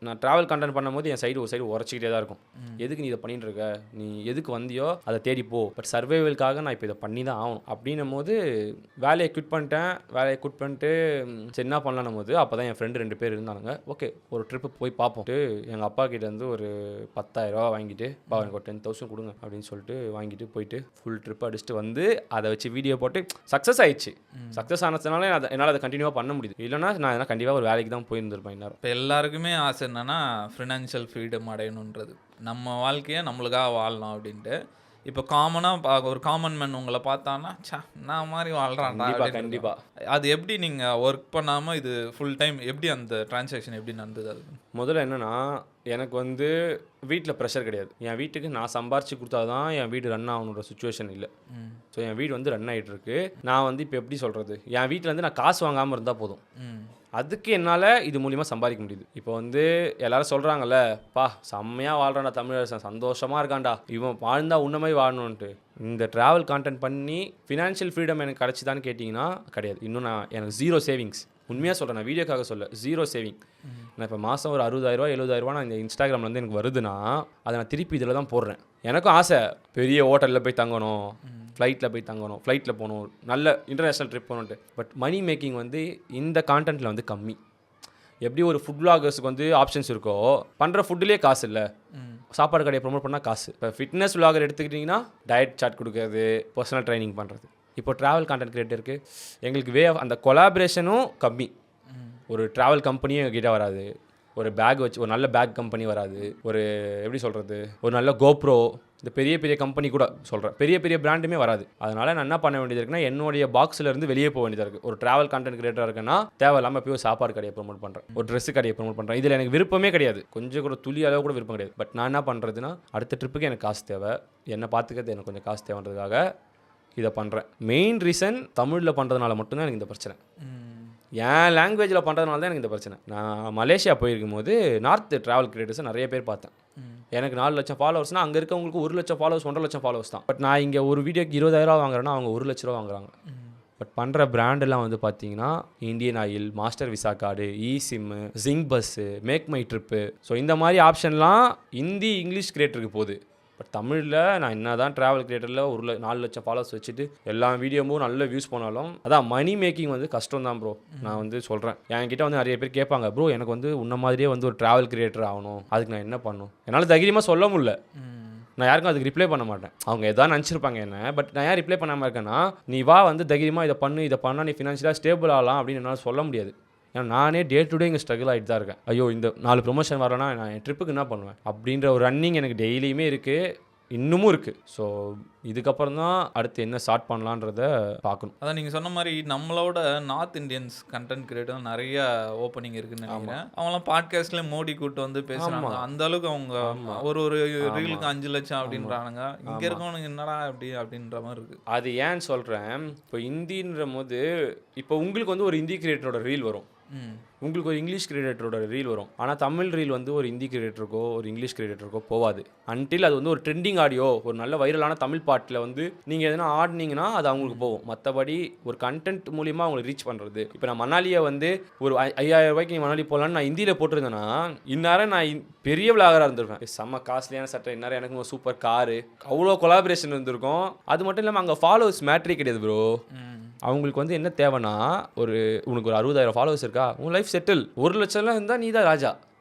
நான் ட்ராவல் கண்டென்ட் பண்ணும்போது என் ஒரு சைடு உரைச்சிக்கிட்டே தான் இருக்கும். எதுக்கு நீ இதை பண்ணிட்டு இருக்க, நீ எதுக்கு வந்தியோ அதை தேடி போ, பட் சர்வைவலுக்காக நான் இப்போ இதை பண்ணி தான் ஆகணும் அப்படின்னும் போது வேலையை குவிட் பண்ணிட்டு சரி என்ன பண்ணலான்னும் போது அப்போ தான் என் ஃப்ரெண்டு 2 பேர் இருந்தானுங்க. ஓகே ஒரு ட்ரிப்பு போய் பார்ப்போம். எங்கள் அப்பா கிட்ட இருந்து ஒரு 10,000 ரூபா வாங்கிட்டு, எனக்கு ஒரு 10,000 கொடுங்க அப்படின்னு சொல்லிட்டு வாங்கிட்டு போயிட்டு ஃபுல் ட்ரிப் அடிச்சுட்டு வந்து அதை வச்சு வீடியோ போட்டு சக்ஸஸ் ஆயிடுச்சு. சக்ஸஸ் ஆனதுனால என்னால் அதை கண்டினியூவாக பண்ண முடியுது. இல்லைனா நான் கண்டிப்பாக ஒரு வேலைக்கு தான் போயிருந்திருப்பேன். இன்னும் இப்போ எல்லாருக்குமே ஆசை என்னன்னா ஃபினான்ஷியல் ஃப்ரீடம் அடையணுன்றது, நம்ம வாழ்க்கையை நம்மளுக்காக வாழலாம் அப்படின்ட்டு. இப்போ காமனாக ஒரு காமன் மேன் உங்களை பார்த்தான்னா நான் மாதிரி வாழ்கிறான். கண்டிப்பாக அது எப்படி நீங்கள் ஒர்க் பண்ணாமல் இது ஃபுல் டைம் எப்படி அந்த டிரான்சாக்ஷன் எப்படி நடந்தது? அது முதல்ல என்னென்னா, எனக்கு வந்து வீட்டில் ப்ரெஷர் கிடையாது. என் வீட்டுக்கு நான் சம்பாரிச்சு கொடுத்தா தான் என் வீடு ரன் ஆகணுன்ற சுச்சுவேஷன் இல்லை. ஸோ என் வீடு வந்து ரன் ஆகிட்டு இருக்கு. நான் வந்து இப்போ எப்படி சொல்கிறது, என் வீட்டில் வந்து நான் காசு வாங்காமல் இருந்தால் போதும். அதுக்கு என்னால் இது மூலிமா சம்பாதிக்க முடியுது. இப்போ வந்து எல்லாரும் சொல்கிறாங்கல்ல, செம்மையாக வாழ்கிறான்டா தமிழரசன், சந்தோஷமாக இருக்கான்டா, இவன் வாழ்ந்தா உன்ன மாதிரி வாழணுன்ட்டு. இந்த ட்ராவல் கான்டென்ட் பண்ணி ஃபினான்ஷியல் ஃப்ரீடம் எனக்கு கிடச்சிதான்னு கேட்டிங்கன்னா கிடையாது. இன்னும் எனக்கு 0 சேவிங்ஸ். உண்மையாக சொல்கிறேன், நான் வீடியோக்காக சொல்ல, 0 சேவிங். நான் இப்போ மாதம் ஒரு 60,000 ரூபா 70,000 ரூபா நான் இந்த இன்ஸ்டாகிராமில் வந்து எனக்கு வருதுன்னா அதை நான் திருப்பி இதில் தான் போடுறேன். எனக்கும் ஆசை பெரிய ஹோட்டலில் போய் தங்கணும், ஃப்ளைட்டில் போய் தங்கணும், ஃப்ளைட்டில் போகணும், நல்ல இன்டர்நேஷ்னல் ட்ரிப் போகணுன்ட்டு. பட் மணி மேக்கிங் வந்து இந்த கான்டென்ட்டில் வந்து கம்மி. எப்படி ஒரு ஃபுட் விளாகர்ஸுக்கு வந்து ஆப்ஷன்ஸ் இருக்கோ, பண்ணுற ஃபுட்டுலேயே காசு இல்லை. சாப்பாடு கடையை ப்ரொமோட் பண்ணால் காசு. இப்போ ஃபிட்னஸ் விளாகர் எடுத்துக்கிட்டிங்கன்னா டயட் சார்ட் கொடுக்குறது, பர்சனல் ட்ரைனிங் பண்ணுறது. இப்போ ட்ராவல் கான்டென்ட் கிரியேட்டருக்கு எங்களுக்கு அந்த கொலாபரேஷனும் கம்மி. ஒரு ட்ராவல் கம்பெனியும் எங்ககிட்ட வராது, ஒரு பேக் வச்சு ஒரு நல்ல பேக் கம்பெனி வராது, ஒரு எப்படி சொல்கிறது, ஒரு நல்ல கோப்ரோ, இந்த பெரிய கம்பெனி கூட சொல்கிறேன், பெரிய பிராண்டுமே வராது. அதனால் நான் என்ன பண்ண வேண்டியது இருக்குன்னா, என்னுடைய பாக்ஸில் இருந்து வெளியே போக வேண்டியதாக இருக்குது. ஒரு ட்ராவல் கான்டென்ட் கிரியேட்டராக இருக்குன்னா தேவையில்லாமல் போய் சாப்பாடு கடையை ப்ரொமோட் பண்ணுறேன், ஒரு ட்ரெஸ்ஸு கடையை ப்ரொமோட் பண்ணுறேன். இதில் எனக்கு விருப்பமே கிடையாது, கொஞ்சம் கூட துளி அளவு கூட விருப்பம் கிடையாது. பட் நான் என்ன பண்ணுறதுன்னா, அடுத்த ட்ரிப்புக்கு எனக்கு காசு தேவை, என்னை பார்த்துக்கிறது எனக்கு கொஞ்சம் காசு தேவைன்றதுக்காக இதை பண்ணுறேன். மெயின் ரீசன் தமிழில் பண்ணுறதுனால மட்டும்தான் எனக்கு இந்த பிரச்சனை. என் லாங்குவேஜில் பண்ணுறதுனால தான் எனக்கு இந்த பிரச்சனை. நான் மலேசியா போயிருக்கும் போது நார்த் ட்ராவல் கிரியேட்டர்ஸை நிறைய பேர் பார்த்தேன். எனக்கு 4 லட்சம் ஃபாலோவர்ஸ்னால் அங்கே இருக்கவங்களுக்கு 1 லட்சம் ஃபாலோவர்ஸ் 1.5 லட்சம் ஃபாலோவர்ஸ் தான். பட் நான் இங்கே ஒரு வீடியோக்கு 20,000 ரூபா வாங்குறேன்னா அவங்க 1 லட்ச ரூபா வாங்குறாங்க. பட் பண்ணுற பிராண்டெல்லாம் வந்து பார்த்தீங்கன்னா Indian Oil, master Visa card, eSIM, Zingbus, make my trip. So இந்த மாதிரி ஆப்ஷன்லாம் ஹிந்தி இங்கிலீஷ் கிரியேட்டருக்கு போகுது. பட் தமிழில் நான் என்ன தான் ட்ராவல் கிரியேட்டரில் 4 லட்சம் ஃபாலோவர்ஸ் வச்சுட்டு எல்லா வீடியோவும் நல்ல வியூஸ் போனாலும் அதான் மணி மேக்கிங் வந்து கஷ்டம் தான் ப்ரோ. நான் வந்து சொல்கிறேன், என்கிட்ட வந்து நிறைய பேர் கேட்பாங்க, ப்ரோ எனக்கு வந்து உன்ன மாதிரியே வந்து ஒரு ட்ராவல் கிரியேட்டர் ஆகணும், அதுக்கு நான் என்ன பண்ணணும்? என்னால் தைரியமாக சொல்ல முடியல. நான் யாருக்கும் அதுக்கு ரிப்ளை பண்ண மாட்டேன். அவங்க எதாவது நினச்சிருப்பாங்க என்ன, பட் நான் யார் ரிப்ளை பண்ணாமல் இருக்கேன்னா, நீ வா வந்து தைரியமாக இதை பண்ணால் நீ ஃபினான்ஷியலாக ஸ்டேபிள் ஆகலாம் அப்படின்னு என்னால் சொல்ல முடியாது. ஏன்னா நானே டே டு டே இங்கே ஸ்ட்ரகிள் ஆகிட்டு தான் இருக்கேன். ஐயோ இந்த 4 ப்ரொமோஷன் வரலன்னா நான் என் ட்ரிப்புக்கு என்ன பண்ணுவேன் அப்படின்ற ஒரு ரன்னிங் எனக்கு டெய்லியுமே இருக்குது. இன்னமும் இருக்குது. ஸோ இதுக்கப்புறம் தான் அடுத்து என்ன ஸ்டார்ட் பண்ணலான்றத பார்க்கணும். அதான் நீங்கள் சொன்ன மாதிரி நம்மளோட நார்த் இந்தியன்ஸ் கண்டென்ட் கிரியேட்டர் நிறைய ஓப்பனிங் இருக்குன்னு நினைக்கிறேன். அவங்களாம் பாட்காஸ்ட்ல மோடி கூட்டு வந்து பேசுறாங்க. அந்த அளவுக்கு அவங்க ஒரு ரீலுக்கு 5 லட்சம் அப்படின்றானுங்க. இங்க இருக்கவனுக்கு என்னடா அப்படி அப்படின்ற மாதிரி இருக்கு. அது ஏன்னு சொல்கிறேன், இப்போ ஹிந்தின்ற போது இப்போ உங்களுக்கு வந்து ஒரு ஹிந்தி கிரியேட்டரோட ரீல் வரும், உங்களுக்கு ஒரு இங்கிலீஷ் கிரியேட்டரோட ரீல் வரும். ஆனால் தமிழ் ரீல் வந்து ஒரு ஹிந்தி கிரியேட்டருக்கோ ஒரு இங்கிலீஷ் கிரியேட்டருக்கோ போகாது. அன்டில் அது வந்து ஒரு ட்ரெண்டிங் ஆடியோ, ஒரு நல்ல வைரலான தமிழ் பாட்டில் வந்து நீங்கள் எதனா ஆடினீங்கன்னா அது அவங்களுக்கு போகும். மற்றபடி ஒரு கண்டென்ட் மூலியமாக அவங்களை ரீச் பண்ணுறது. இப்போ நான் மணாலியை வந்து ஒரு 5000 ரூபாய்க்கு நீ மணாலி போகலான்னு நான் ஹிந்தியில் போட்டிருந்தேன்னா இந்நேரம் நான் பெரிய விளாகராக இருந்திருப்பேன். செம்ம காஸ்ட்லியான சட்டை, இந்நேரம் எனக்கு ஒரு சூப்பர் காரு, அவ்வளோ கொலாபரேஷன் இருந்திருக்கும். அது மட்டும் இல்லாமல் அங்கே ஃபாலோவர்ஸ் மேட்ரே கிடையாது ப்ரோ. அவங்களுக்கு வந்து என்ன தேவைன்னா, உனக்கு ஒரு 60,000 ஃபாலோவர்ஸ் இருக்கா, உன் லைஃப் செட்டில். 1 லட்சம்லாம் இருந்தால் நீ தான் ராஜா.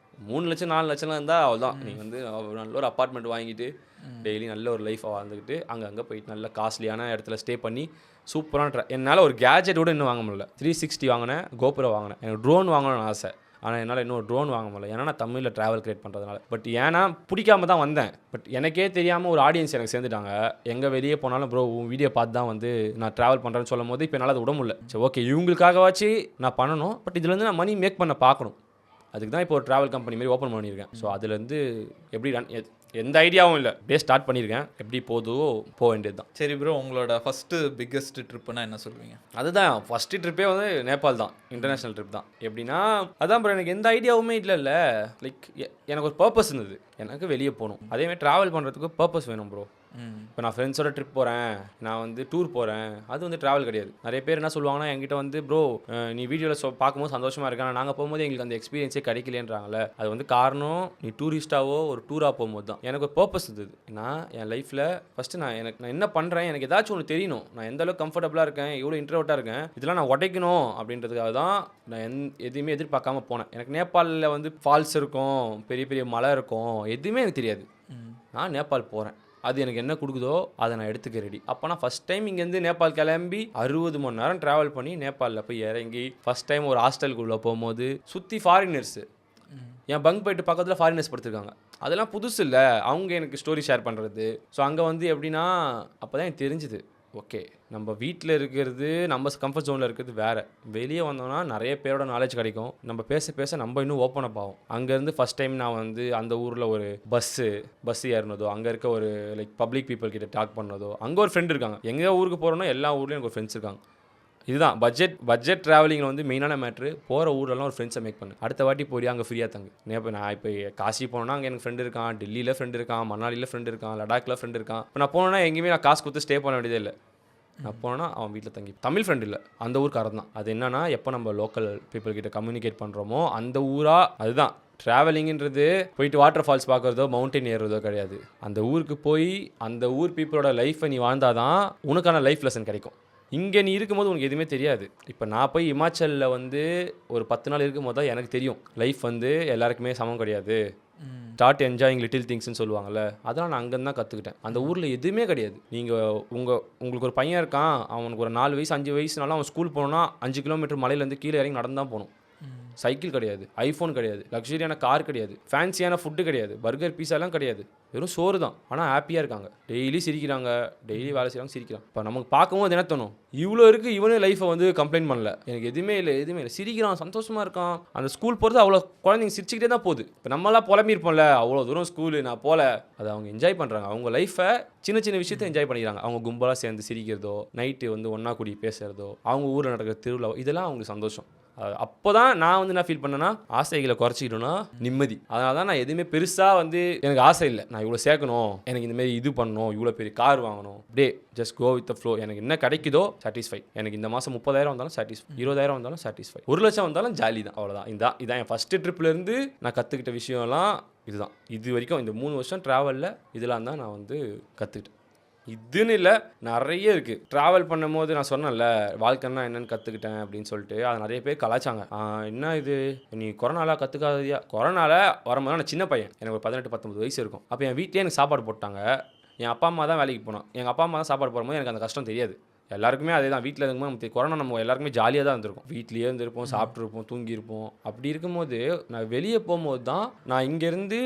3 லட்சம் 4 லட்சம்லாம் இருந்தால் அவ்வளோதான். நீ வந்து நல்ல ஒரு அப்பார்ட்மெண்ட் வாங்கிட்டு டெய்லி நல்ல ஒரு லைஃப்பை வாழ்ந்துக்கிட்டு அங்கே போயிட்டு நல்ல காஸ்ட்லியான இடத்துல ஸ்டே பண்ணி சூப்பரான என்னால் ஒரு கேஜெட்டோடு இன்னும் வாங்க முடியல. 360 வாங்கினேன், கோபுரம் வாங்கினேன், எனக்கு ட்ரோன் வாங்கணும்னு ஆசை. ஆனால் என்னால் இன்னும் ட்ரோன் வாங்க முடியல, ஏன்னா நான் தமிழில் ட்ராவல் கிரியேட் பண்ணுறதுனால. பட் ஏன்னா பிடிக்காம தான் வந்தேன். பட் எனக்கே தெரியாமல் ஒரு ஆடியன்ஸ் எனக்கு சேர்ந்துட்டாங்க. எங்கே வெளியே போனாலும் ப்ரோ உன் வீடியோ பார்த்து தான் வந்து நான் ட்ராவல் பண்ணுறேன்னு சொல்லும் போது இப்போ என்னால் அதை விட முடியல. சரி ஓகே, இவங்களுக்காகவாச்சு நான் பண்ணணும், பட் இதுலேருந்து நான் மணி மேக் பண்ண பார்க்கணும். அதுக்கு தான் இப்போ ஒரு ட்ராவல் கம்பெனி மாதிரி ஓப்பன் பண்ணியிருக்கேன். ஸோ அதுலேருந்து எப்படி எந்த ஐடியாவும் இல்லை, அப்படியே ஸ்டார்ட் பண்ணியிருக்கேன். எப்படி போதோ போக வேண்டியது தான். சரி ப்ரோ, உங்களோட ஃபஸ்ட்டு பிக்கெஸ்ட் ட்ரிப்புன்னா என்ன சொல்லுவீங்க? அதுதான் ஃபஸ்ட்டு ட்ரிப்பே வந்து நேபாள் தான், இன்டர்நேஷ்னல் ட்ரிப் தான். எப்படின்னா அதான் ப்ரோ, எனக்கு எந்த ஐடியாவுமே இல்லைல்ல. லைக் எனக்கு ஒரு பர்பஸ் இருந்தது, எனக்கு வெளியே போகணும். அதேமாதிரி ட்ராவல் பண்ணுறதுக்கு பர்பஸ் வேணும் ப்ரோ. இப்போ நான் ஃப்ரெண்ட்ஸோட ட்ரிப் போகிறேன், நான் வந்து டூர் போகிறேன், அது வந்து ட்ராவல் கிடையாது. நிறைய பேர் என்ன சொல்லுவாங்கன்னா என்கிட்ட வந்து ப்ரோ நீ வீடியோவில் பார்க்கும்போது சந்தோஷமாக இருக்கேன், நாங்கள் போகும்போது எங்களுக்கு அந்த எக்ஸ்பீரியன்ஸே கிடைக்கலன்றாங்களே. அது வந்து காரணம் நீ டூரிஸ்ட்டாவோ ஒரு டூராக போகும்போது தான். எனக்கு ஒரு பர்பஸ் இருந்தது. நான் என் லைஃப்பில் ஃபஸ்ட்டு நான் என்ன பண்ணுறேன், எனக்கு ஏதாச்சும் ஒன்று தெரியணும். நான் எந்த அளவுக்கு கம்ஃபர்டபுளாக இருக்கேன், எவ்வளோ இன்ட்ரோவர்ட்டாக இருக்கேன், இதெல்லாம் நான் உடைக்கணும் அப்படின்றதுக்காக தான் நான் எதுவுமே எதிர்பார்க்காம போனேன். எனக்கு நேபாளில் வந்து ஃபால்ஸ் இருக்கும், பெரிய பெரிய மலை இருக்கும், எதுவுமே எனக்கு தெரியாது. நான் நேபாள் போகிறேன், அது எனக்கு என்ன கொடுக்குதோ அதை நான் எடுத்துக்க ரெடி. அப்போ நான் ஃபஸ்ட் டைம் இங்கேருந்து நேபாள் கிளம்பி 60 மணி நேரம் ட்ராவல் பண்ணி நேபாளில் போய் இறங்கி ஃபஸ்ட் டைம் ஒரு ஹாஸ்டலுக்குள்ளே போகும்போது சுற்றி ஃபாரினர்ஸு, என் பங்க் போயிட்டு பக்கத்தில் ஃபாரினர்ஸ் படுத்துருக்காங்க. அதெல்லாம் புதுசு இல்லை, அவங்க எனக்கு ஸ்டோரி ஷேர் பண்ணுறது. ஸோ அங்கே வந்து எப்படின்னா அப்போ தான் எனக்கு தெரிஞ்சுது, ஓகே நம்ம வீட்டில் இருக்கிறது, நம்ம கம்ஃபர்ட் ஜோனில் இருக்கிறது வேறு. வெளியே வந்தோம்னா நிறைய பேரோட நாலேஜ் கிடைக்கும். நம்ம பேச பேச நம்ம இன்னும் ஓப்பன் அப் ஆகும். அங்கேருந்து ஃபஸ்ட் டைம் நான் வந்து அந்த ஊரில் ஒரு பஸ் ஏறினதோ, அங்கே இருக்க ஒரு லைக் பப்ளிக் பீப்புள் கிட்ட டாக் பண்ணதோ, அங்கே ஒரு ஃப்ரெண்ட் இருக்காங்க. எங்கே ஊருக்கு போகிறோன்னா எல்லா ஊர்லேயும் எனக்கு ஒரு ஃப்ரெண்ட்ஸ் இருக்காங்க. இதுதான் பட்ஜெட் ட்ராவலிங்கில் வந்து மெயினான மேட்ரு. போகிற ஊரெல்லாம் ஒரு ஃப்ரெண்ட்ஸை மேக் பண்ணு. அடுத்த வாட்டி போய் அங்கே ஃப்ரீயாக தங்கு. நான் இப்போ காசி போனோன்னா அங்கே எனக்கு ஃப்ரெண்டு இருக்கான், டெல்லியில் ஃப்ரெண்டு இருக்கான், மணாலியில் ஃப்ரெண்டு இருக்கான், லடாக்கில் ஃப்ரெண்டு இருக்கான். இப்போ நான் போனேன்னா எங்கேயுமே நான் காசு கொடுத்து ஸ்டே பண்ண வேண்டியதே இல்லை. நான் போனால் அவன் வீட்டில் தங்கி. தமிழ் ஃப்ரெண்ட் இல்லை, அந்த ஊருக்காரன் தான். அது என்னன்னா எப்போ நம்ம லோக்கல் பீப்புள் கிட்ட கம்யூனிகேட் பண்ணுறோமோ அந்த ஊராக. அதுதான் ட்ராவலிங்கிறது போயிட்டு வாட்டர் ஃபால்ஸ் பார்க்குறதோ மவுண்டைன் ஏறுறதோ கிடையாது. அந்த ஊருக்கு போய் அந்த ஊர் பீப்புளோட லைஃப்பை நீ வாழ்ந்தாதான் உனக்கான லைஃப் லெசன் கிடைக்கும். இங்கே நீ இருக்கும்போது உனக்கு எதுவுமே தெரியாது. இப்போ நான் போய் இமாச்சலில் வந்து ஒரு 10 நாள் இருக்கும்போது தான் எனக்கு தெரியும் லைஃப் வந்து எல்லாருக்குமே சமம் கிடையாது. ஸ்டார்ட் என்ஜாயிங் லிட்டில் திங்ஸ்ன்னு சொல்லுவாங்கள்ல, அதெல்லாம் நான் அங்கேருந்து தான் கற்றுக்கிட்டேன். அந்த ஊரில் எதுவுமே கிடையாது. நீங்கள் உங்களுக்கு ஒரு பையன் இருக்கான், அவனுக்கு ஒரு 4 வயசு 5 வயசுனாலும் அவன் ஸ்கூல் போனோன்னா 5 கிலோமீட்டர் மலையிலேருந்து கீழே இறங்கி நடந்து தான் போகணும். சைக்கிள் கிடையாது, ஐஃபோன் கிடையாது, லக்ஸரியான கார் கிடையாது, ஃபேன்சியான ஃபுட்டு கிடையாது, பர்கர் பீஸாலாம் கிடையாது, வெறும் சோறு தான். ஆனால் ஹாப்பியாக இருக்காங்க, டெய்லி சிரிக்கிறாங்க, டெய்லி வேலை செய்கிறாங்க, சிரிக்கிறாங்க. இப்போ நமக்கு பார்க்கும்போது என்ன தோணும், இவ்வளோ இருக்குது, இவனே லைஃப்பை வந்து கம்ப்ளைண்ட் பண்ணல, எனக்கு எதுவுமே இல்லை, சிரிக்கிறான், சந்தோஷமாக இருக்கான். அந்த ஸ்கூல் போகிறது அவ்வளோ குழந்தைங்க சிரிச்சுக்கிட்டே தான் போகுது. இப்போ நம்மளாம் புலம்பிருப்போம்ல, அவ்வளோ தூரம் ஸ்கூலு நான் போல, அதை அவங்க என்ஜாய் பண்ணுறாங்க. அவங்க லைஃப்பை சின்ன சின்ன விஷயத்தை என்ஜாய் பண்ணிக்கிறாங்க. அவங்க கும்பலாக சேர்ந்து சிரிக்கிறதோ, நைட்டு வந்து ஒன்றா கூடி பேசுகிறதோ, அவங்க ஊரில் நடக்கிற திருவிழா, இதெல்லாம் அவங்களுக்கு சந்தோஷம். அப்போ தான் நான் வந்து என்ன ஃபீல் பண்ணேன்னா, ஆசைகளை குறைச்சிக்கிட்டோன்னா நிம்மதி. அதனால தான் நான் எதுவுமே பெருசாக வந்து எனக்கு ஆசை இல்லை, நான் இவ்வளோ சேர்க்கணும், எனக்கு இந்தமாரி இது பண்ணணும், இவ்வளோ பெரிய கார் வாங்கணும், அப்படியே just go with the flow. எனக்கு என்ன கிடைக்குதோ சாட்டிஸ்ஃபை. எனக்கு இந்த மாதம் 30,000 வந்தாலும் சாட்டிஸ்ஃபை, 20,000 வந்தாலும் சாட்டிஸ்ஃபை, 1 லட்சம் வந்தாலும் ஜாலி தான். அவ்வளோதான். இதான் என் ஃபஸ்ட்டு ட்ரிப்லேருந்து நான் கற்றுக்கிட்ட விஷயம்லாம் இதுதான். இது வரைக்கும் இந்த 3 வருஷம் ட்ராவலில் இதெல்லாம் தான் நான் வந்து கற்றுக்கிட்டேன். இதுன்னு இல்லை, நிறைய இருக்குது. ட்ராவல் பண்ணும் போது நான் சொன்னேன்ல வாழ்க்கைன்னா என்னென்னு கற்றுக்கிட்டேன் அப்படின்னு சொல்லிட்டு, அது நிறைய பேர் கலாச்சாங்க. என்ன இது நீ கொரோனாவில் கற்றுக்காததியா? கொரோனாவில் வரும்போது நான் சின்ன பையன், எனக்கு ஒரு 18-19 வயசு இருக்கும். அப்போ என் வீட்டிலே எனக்கு சாப்பாடு போட்டாங்க. என் அப்பா அம்மா தான் வேலைக்கு போனோம், எங்கள் அப்பா அம்மா தான் சாப்பாடு போடும்போது எனக்கு அந்த கஷ்டம் தெரியாது. எல்லாருக்குமே அதே தான். வீட்டில் இருக்கும்போது நமக்கு கொரோனா நம்ம எல்லாருக்குமே ஜாலியாக தான் இருந்திருக்கும். வீட்லேயே இருந்திருப்போம், சாப்பிட்ருப்போம், தூங்கியிருப்போம். அப்படி இருக்கும்போது நான் வெளியே போகும்போது தான் நான் இங்கேருந்து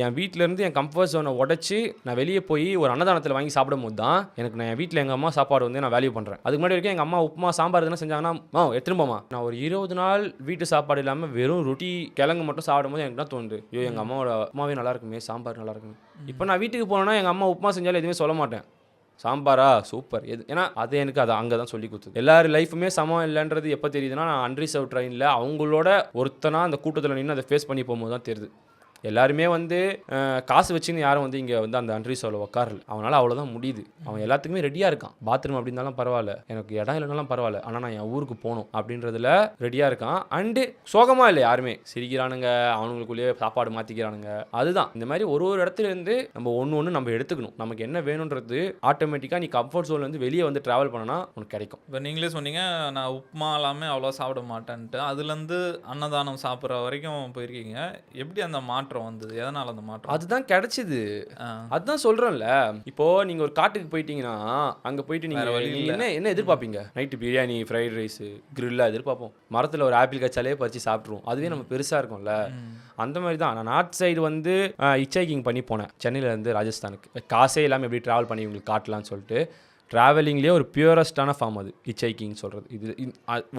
என் வீட்டிலேருந்து என் கம்ஃபர்ட் ஜோனை உடச்சி நான் வெளியே போய் ஒரு அன்னதானத்தில் வாங்கி சாப்பிடும் போது தான் எனக்கு நான் என் வீட்டில் எங்கள் அம்மா சாப்பாடு வந்து நான் வேல்யூ பண்ணுறேன். அதுக்கு முன்னாடி வரைக்கும் எங்கள் அம்மா உப்புமா சாம்பார் எதுனா செஞ்சாங்கன்னா எடுத்துருப்போமா. நான் ஒரு 20 நாள் வீட்டு சாப்பாடு இல்லாமல் வெறும் ரொட்டி கிழங்கு மட்டும் சாப்பிடும்போது எனக்கு தான் தோணுது, ஐயோ எங்கள் அம்மாவோட உப்புமாவே நல்லா இருக்குமே, சாம்பார் நல்லா இருக்குமே. இப்போ நான் வீட்டுக்கு போனேன்னா எங்கள் அம்மா உப்புமா செஞ்சாலும் எதுவுமே சொல்ல மாட்டேன், சாம்பாரா சூப்பர் எது. ஏன்னா அது எனக்கு அது அங்கே தான் சொல்லி கொடுத்தது. எல்லாரும் லைஃபுமே சமம் இல்லைன்றது எப்போ தெரியுதுன்னா, நான் அன்ரிசர்வ் ட்ரெயினில் அவங்களோட ஒருத்தனா அந்த கூட்டத்தில் நின்று அதை ஃபேஸ் பண்ணி போகும்போது தான் தெரியுது. எல்லாருமே வந்து காசு வச்சுன்னு யாரும் வந்து இங்கே வந்து அந்த அன்ரிசர்வில் உட்காரல. அவனால் அவ்வளோதான் முடியுது. அவன் எல்லாத்துக்குமே ரெடியாக இருக்கான். பாத்ரூம் அப்படி இருந்தாலும் பரவாயில்ல, எனக்கு இடம் இல்லைனாலும் பரவாயில்ல, ஆனால் நான் என் ஊருக்கு போகணும் அப்படின்றதுல ரெடியாக இருக்கான். அண்டு சோகமாக இல்லை, யாருமே சிரிக்கிறானுங்க, அவனுங்களுக்குள்ளேயே சாப்பாடு மாற்றிக்கிறானுங்க. அதுதான் இந்த மாதிரி ஒரு இடத்துலேருந்து நம்ம ஒன்று நம்ம எடுத்துக்கணும். நமக்கு என்ன வேணுன்றது ஆட்டோமேட்டிக்காக நீ கம்ஃபர்ட் ஜோன்லேருந்து வெளியே வந்து ட்ராவல் பண்ணனா உனக்கு கிடைக்கும். இப்போ நீங்களே சொன்னீங்க நான் உப்புமா எல்லாமே அவ்வளோ சாப்பிட மாட்டேன்ட்டு, அதுலேருந்து அன்னதானம் சாப்பிட்ற வரைக்கும் போயிருக்கீங்க. எப்படி அந்த மாற்றம் வந்தது? எதனால அந்த மாற்றம்? அதுதான் கிடைச்சது. அதுதான் சொல்றேன்ல. இப்போ நீங்க ஒரு காட்டுக்கு போயிட்டீங்கன்னா அங்க போயிட்டு நீங்க என்ன எதிர்பார்ப்பீங்க? Night biryani, fried rice, Kiriella எதிர்பார்ப்போம். மரத்துல ஒரு ஆப்பிள் கச்சாலே பறிச்சு சாப்பிட்ருவோம். அதுவே நம்ம பெருசா இருக்கும்ல. அந்த மாதிரி தான் நான் நார்த் சைடு வந்து ஹிட்ச்ஹைக்கிங் பண்ணி போனேன், சென்னையில இருந்து ராஜஸ்தானுக்கு. காசே இல்லாமல் எப்படி ட்ராவல் பண்ணி உங்களுக்கு காட்டலான்னு சொல்லிட்டு ட்ராவலிங்லேயே ஒரு பியூரஸ்டான ஃபார்ம் அது ஹிட்ச்ஹைக்கிங் சொல்கிறது. இது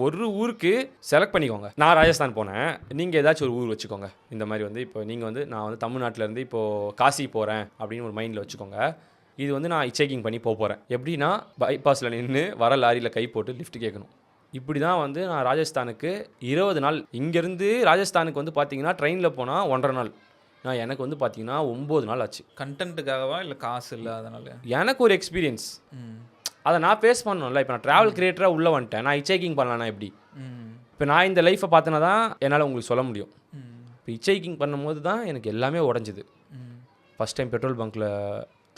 ஒரு ஊருக்கு செலக்ட் பண்ணிக்கோங்க. நான் ராஜஸ்தான் போனேன், நீங்கள் ஏதாச்சும் ஒரு ஊர் வச்சுக்கோங்க. இந்த மாதிரி வந்து இப்போ நீங்கள் வந்து நான் வந்து தமிழ்நாட்டிலேருந்து இப்போது காசி போகிறேன் அப்படின்னு ஒரு மைண்டில் வச்சுக்கோங்க. இது வந்து நான் ஹிட்ச்ஹைக்கிங் பண்ணி போகிறேன். எப்படின்னா பைபாஸில் நின்று வர லாரியில் கை போட்டு லிஃப்ட் கேட்கணும். இப்படி தான் வந்து நான் ராஜஸ்தானுக்கு 20 நாள். இங்கேருந்து ராஜஸ்தானுக்கு வந்து பார்த்தீங்கன்னா ட்ரெயினில் போனால் 1.5 நாள். நான் எனக்கு வந்து பார்த்தீங்கன்னா 9 நாள் ஆச்சு. கண்டென்ட்டுக்காகவா இல்லை காசு இல்லை அதனால? எனக்கு ஒரு எக்ஸ்பீரியன்ஸ், அதை நான் ஃபேஸ் பண்ணணும்ல. இப்போ நான் ட்ராவல் கிரியேட்டராக உள்ளே வந்துட்டேன், நான் ஹிட்ச்ஹைக்கிங் பண்ணலான்னா எப்படி? இப்போ நான் இந்த லைஃப்பை பார்த்தனா தான் என்னால் உங்களுக்கு சொல்ல முடியும். இப்போ ஹிட்ச்ஹைக்கிங் பண்ணும்போது தான் எனக்கு எல்லாமே உடஞ்சிது. ஃபஸ்ட் டைம் பெட்ரோல் பங்க்கில்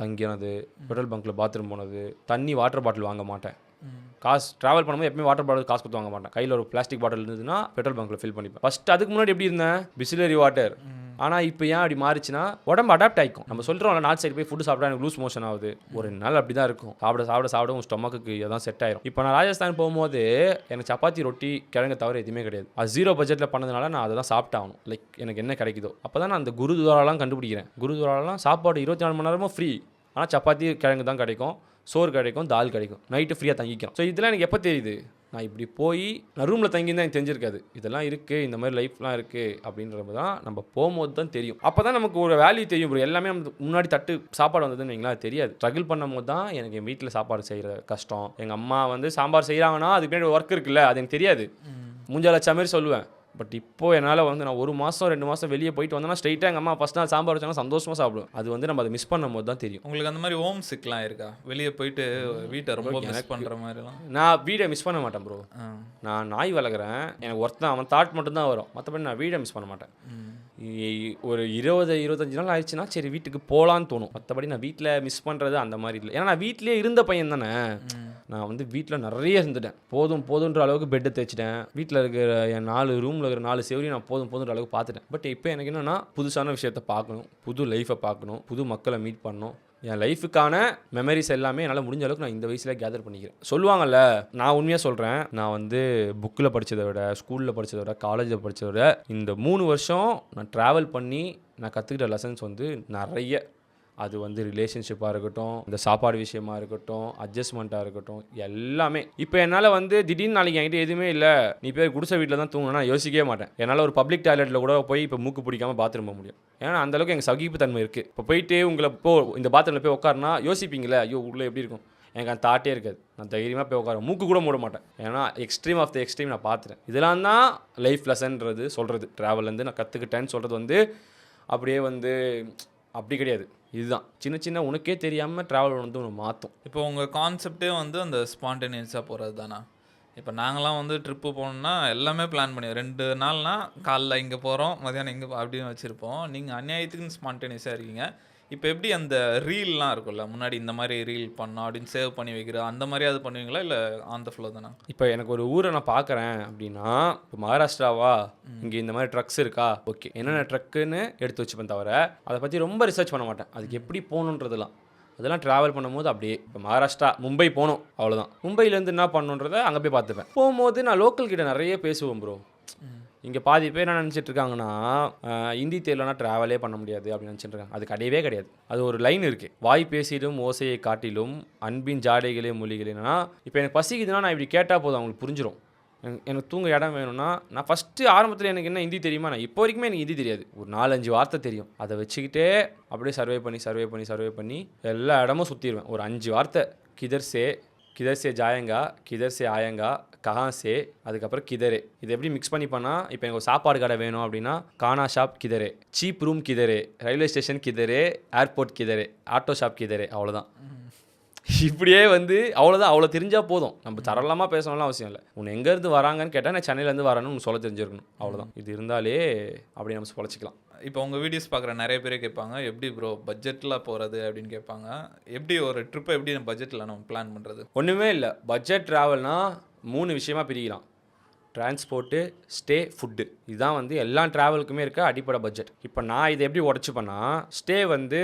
தங்கினது, பெட்ரோல் பங்க்கில் பாத்ரூம் போனது, தண்ணி வாட்டர் பாட்டில் வாங்க மாட்டேன். காசு ட்ராவல் பண்ணும்போது எப்பவுமே வாட்டர் பாட்டில் காசு கொடுத்து வாங்க மாட்டேன். கையில் ஒரு பிளாஸ்டிக் பாட்டில் இருந்ததுன்னா பெட்ரோல் பங்க்கில் ஃபில் பண்ணிப்பேன். ஃபஸ்ட் அதுக்கு முன்னாடி எப்படி இருந்தேன், பிஸ்லரி வாட்டர். ஆனால் இப்போ ஏன் அப்படி மாறிச்சுன்னா உடம்பு அடாப்ட் ஆகிக்கும். நம்ம சொல்கிறோம்ல, நார்த் சைடு போய் ஃபுட்டு சாப்பிட்டா எனக்கு லூஸ் மோஷன் ஆகுது. ஒரு நாள் அப்படி தான் இருக்கும். சாப்பிட உங்கள் ஸ்டொமக்கு எதாவது செட் ஆயிரும். இப்போ நான் ராஜஸ்தான் போகும்போது எனக்கு சப்பாத்தி, ரொட்டி, கிழங்கு தவிர எதுவுமே கிடையாது. அது 0 பட்ஜெட்டில் பண்ணதுனால நான் அதை தான் சாப்பிட்டாகணும். லைக் எனக்கு என்ன கிடைக்குதோ. அப்போ தான் நான் அந்த குருத்வாராலாம் கண்டுபிடிக்கிறேன். குருத்வாராலாம் சாப்பாடு 24 மணி நேரமும் ஃப்ரீ. ஆனால் சப்பாத்தி, கிழங்கு தான் கிடைக்கும், சோறு கிடைக்கும், தால் கிடைக்கும், நைட்டு ஃப்ரீயாக தங்கிக்கும். ஸோ இதெல்லாம் எனக்கு எப்போ தெரியுது, நான் இப்படி போய் நான் ரூமில் தங்கியிருந்தா எனக்கு தெரிஞ்சிருக்காது. இதெல்லாம் இருக்குது, இந்த மாதிரி லைஃப்லாம் இருக்குது அப்படின்றது தான் நம்ம போகும்போது தான் தெரியும். அப்போ தான் நமக்கு ஒரு வேல்யூ தெரியும் ப்ரோ. எல்லாமே நம்ம முன்னாடி தட்டு சாப்பாடு வந்ததுன்னு வைங்களா, தெரியாது. ஸ்ட்ரகிள் பண்ணும் போது தான் எனக்கு என் வீட்டில் சாப்பாடு செய்கிற கஷ்டம். எங்கள் அம்மா வந்து சாம்பார் செய்கிறாங்கன்னா அதுக்கு பின்னாடி ஒர்க் இருக்குல்ல, அது எனக்கு தெரியாது. மூஞ்சால் வச்ச மாதிரி சொல்லுவேன். பட் இப்போ என்னால் வந்து நான் 1 மாதம் 2 மாதம் வெளியே போயிட்டு வந்தேன்னா ஸ்ட்ரைட்டாக எங்கள் அம்மா ஃபஸ்ட் நாள் சாம்பார் வச்சாங்கன்னா சந்தோஷமாக சாப்பிடுவேன். அது வந்து நம்ம அதை மிஸ் பண்ணும் போது தான் தெரியும். உங்களுக்கு அந்த மாதிரி ஹோம் சிக்லாம் இருக்கா? வெளியே போயிட்டு வீட்டை ரொம்ப மிஸ் பண்ணுற மாதிரிலாம்? நான் வீடை மிஸ் பண்ண மாட்டேன் ப்ரோ. நான் நாய் வளர்க்குறேன், எனக்கு ஒருத்தன் அவன் தாட் மட்டும்தான் வரும், மற்றபடி நான் வீடை மிஸ் பண்ண மாட்டேன். ஒரு 20-25 நாள் ஆயிடுச்சுன்னா சரி வீட்டுக்கு போகலான்னு தோணும். மற்றபடி நான் வீட்டில் மிஸ் பண்ணுறது அந்த மாதிரி இல்லை. ஏன்னா நான் வீட்டிலே இருந்த பையன் தானே. நான் வந்து வீட்டில் நிறைய இருந்துட்டேன். போதுன்ற அளவுக்கு பெட்டை தேய்ச்சிட்டேன். வீட்டில் இருக்கிற என் 4 ரூமில் இருக்கிற 4 செவரையும் நான் போதுன்ற அளவுக்கு பார்த்துட்டேன். பட் இப்போ எனக்கு என்னென்னா புதுசான விஷயத்தை பார்க்கணும், புது லைஃப்பை பார்க்கணும், புது மக்களை மீட் பண்ணணும். என் லைஃபுக்கான மெமரிஸ் எல்லாமே என்னால் முடிஞ்ச அளவுக்கு நான் இந்த வயசில் கேதர் பண்ணிக்கிறேன். சொல்லுவாங்கள்ல, நான் உண்மையாக சொல்கிறேன், நான் வந்து புக்கில் படித்ததை விட, ஸ்கூலில் படித்ததை விட, காலேஜில் படித்ததை விட இந்த 3 வருஷம் நான் ட்ராவல் பண்ணி நான் கற்றுக்கிட்ட லெசன்ஸ் வந்து நிறைய. அது வந்து ரிலேஷன்ஷிப்பாக இருக்கட்டும், இந்த சாப்பாடு விஷயமா இருக்கட்டும், அட்ஜஸ்ட்மெண்ட்டாக இருக்கட்டும், எல்லாமே. இப்போ என்னால் வந்து திடீர்னு நாளைக்கு என்கிட்ட எதுவுமே இல்லை, நீ போய் குடிசை வீட்டில் தான் தூங்கணும்னா யோசிக்கவே மாட்டேன். என்னால் ஒரு பப்ளிக் டாய்லெட்டில் கூட போய் இப்போ மூக்கு பிடிக்காமல் பாத்ரூம் போக முடியும். ஏன்னா அந்தளவுக்கு எங்கள் சகிப்புத்தன்மை இருக்குது. இப்போ போயிட்டு உங்களை இந்த பாத்ரூமில் போய் உட்காருனா யோசிப்பீங்களே, ஐயோ உள்ளே எப்படி இருக்கும், எனக்கு அந்த தாட்டே இருக்காது. நான் தைரியமாக போய் உட்கார, மூக்கு கூட மூட மாட்டேன். ஏன்னா எக்ஸ்ட்ரீம் ஆஃப் த எக்ஸ்ட்ரீம் நான் பார்த்துட்டேன். இதெல்லாம் தான் லைஃப் லெசன்றது சொல்கிறது. ட்ராவல்லேருந்து நான் கற்றுக்கிட்டேன்னு சொல்கிறது வந்து அப்படியே வந்து அப்படி கிடையாது. இதுதான் சின்ன உனக்கே தெரியாமல் ட்ராவல் வந்து ஒன்று மாற்றும். இப்போ உங்கள் கான்செப்டே வந்து அந்த ஸ்பான்டேனியஸாக போகிறது தானே? இப்போ நாங்களாம் வந்து ட்ரிப்பு போகணுன்னா எல்லாமே பிளான் பண்ணி 2 நாள்னா காலைல இங்கே போகிறோம், மதியானம் இங்கே அப்படின்னு வச்சுருப்போம். நீங்கள் அநியாயத்துக்குன்னு ஸ்பான்டேனியஸாக இருக்கீங்க. இப்போ எப்படி அந்த ரீல்லாம் இருக்கும்ல, முன்னாடி இந்த மாதிரி ரீல் பண்ணோம் அப்படின்னு சேவ் பண்ணி வைக்கிற அந்த மாதிரி அது பண்ணுவீங்களா, இல்லை ஆன் த ஃப்ளோ தானே? இப்போ எனக்கு ஒரு ஊரை நான் பார்க்குறேன் அப்படின்னா, இப்போ மகாராஷ்டிராவா, இங்கே இந்த மாதிரி ட்ரக்ஸ் இருக்கா, ஓகே என்னென்ன ட்ரக்குன்னு எடுத்து வச்சுப்பேன். தவிர அதை பற்றி ரொம்ப ரிசர்ச் பண்ண மாட்டேன். அதுக்கு எப்படி போகணுன்றதுலாம் அதெல்லாம் ட்ராவல் பண்ணும்போது அப்படியே இப்போ மகாராஷ்டிரா மும்பை போனோம் அவ்வளோதான். மும்பையிலேருந்து என்ன பண்ணணுன்றதை அங்கே போய் பார்த்துப்பேன். போகும்போது நான் லோக்கல் கிட்ட நிறைய பேசுவேன் ப்ரோ. இங்கே பாதி பேர் என்ன நினச்சிட்டு இருக்காங்கன்னா ஹிந்தி தெரியலனா ட்ராவலே பண்ண முடியாது அப்படின்னு நினச்சிட்டு இருக்காங்க. அது கிடையவே கிடையாது. அது ஒரு லைன் இருக்குது, வாய் பேசிடும் ஓசையை காட்டிலும் அன்பின் ஜாடைகளே மொழிகளேனா. இப்போ எனக்கு பசிக்குதுன்னா நான் இப்படி கேட்டால் போதும், அவங்களுக்கு புரிஞ்சிடும். எனக்கு தூங்க இடம் வேணும்னா நான் ஃபஸ்ட்டு ஆரம்பத்தில் எனக்கு என்ன ஹிந்தி தெரியுமா, நான் இப்போ வரைக்குமே எனக்கு ஹிந்தி தெரியாது. ஒரு 4-5 வார்த்தை தெரியும். அதை வச்சுக்கிட்டே அப்படியே சர்வே பண்ணி எல்லா இடமும் சுற்றிடுவேன். ஒரு 5 வார்த்தை, கிதர் சே ஜாயங்கா, கிதர் சே ஆயங்கா, கஹான் சே, அதுக்கப்புறம் கிதரே. இது எப்படி மிக்ஸ் பண்ணி பண்ணால், இப்போ எனக்கு ஒரு சாப்பாடு கடை வேணும் அப்படின்னா கானா ஷாப் கிதரே, சீப் ரூம் கிதரே, ரயில்வே ஸ்டேஷன் கிதரே, ஏர்போர்ட் கிதரே, ஆட்டோ ஷாப் கிதரே, அவ்வளோதான். இப்படியே வந்து அவ்வளோதான். அவ்வளோ தெரிஞ்சால் போதும். நம்ம தரலாமா பேசணும்லாம் அவசியம் இல்லை. உன்னை எங்கேருந்து வராங்கன்னு கேட்டால் நான் சென்னையிலேருந்து வரேன்னு உனக்கு சொல்ல தெரிஞ்சிருக்கணும், அவ்வளோதான். இது இருந்தாலே அப்படி நம்ம பொழைச்சிக்கலாம். இப்போ உங்கள் வீடியோஸ் பார்க்குற நிறைய பேரே கேட்பாங்க, எப்படி ப்ரோ பட்ஜெட்டில் போகிறது அப்படின்னு கேட்பாங்க. எப்படி ஒரு ட்ரிப்பை எப்படி பட்ஜெட்டில் நம்ம பிளான் பண்ணுறது? ஒன்றுமே இல்லை. பட்ஜெட் ட்ராவல்னால் 3 விஷயமா பிரிக்கலாம். Transport, stay, food. இதுதான் வந்து எல்லா ட்ராவலுக்குமே இருக்க அடிப்படை பட்ஜெட். இப்போ நான் இதை எப்படி உடச்சிப்பேன்னா, ஸ்டே வந்து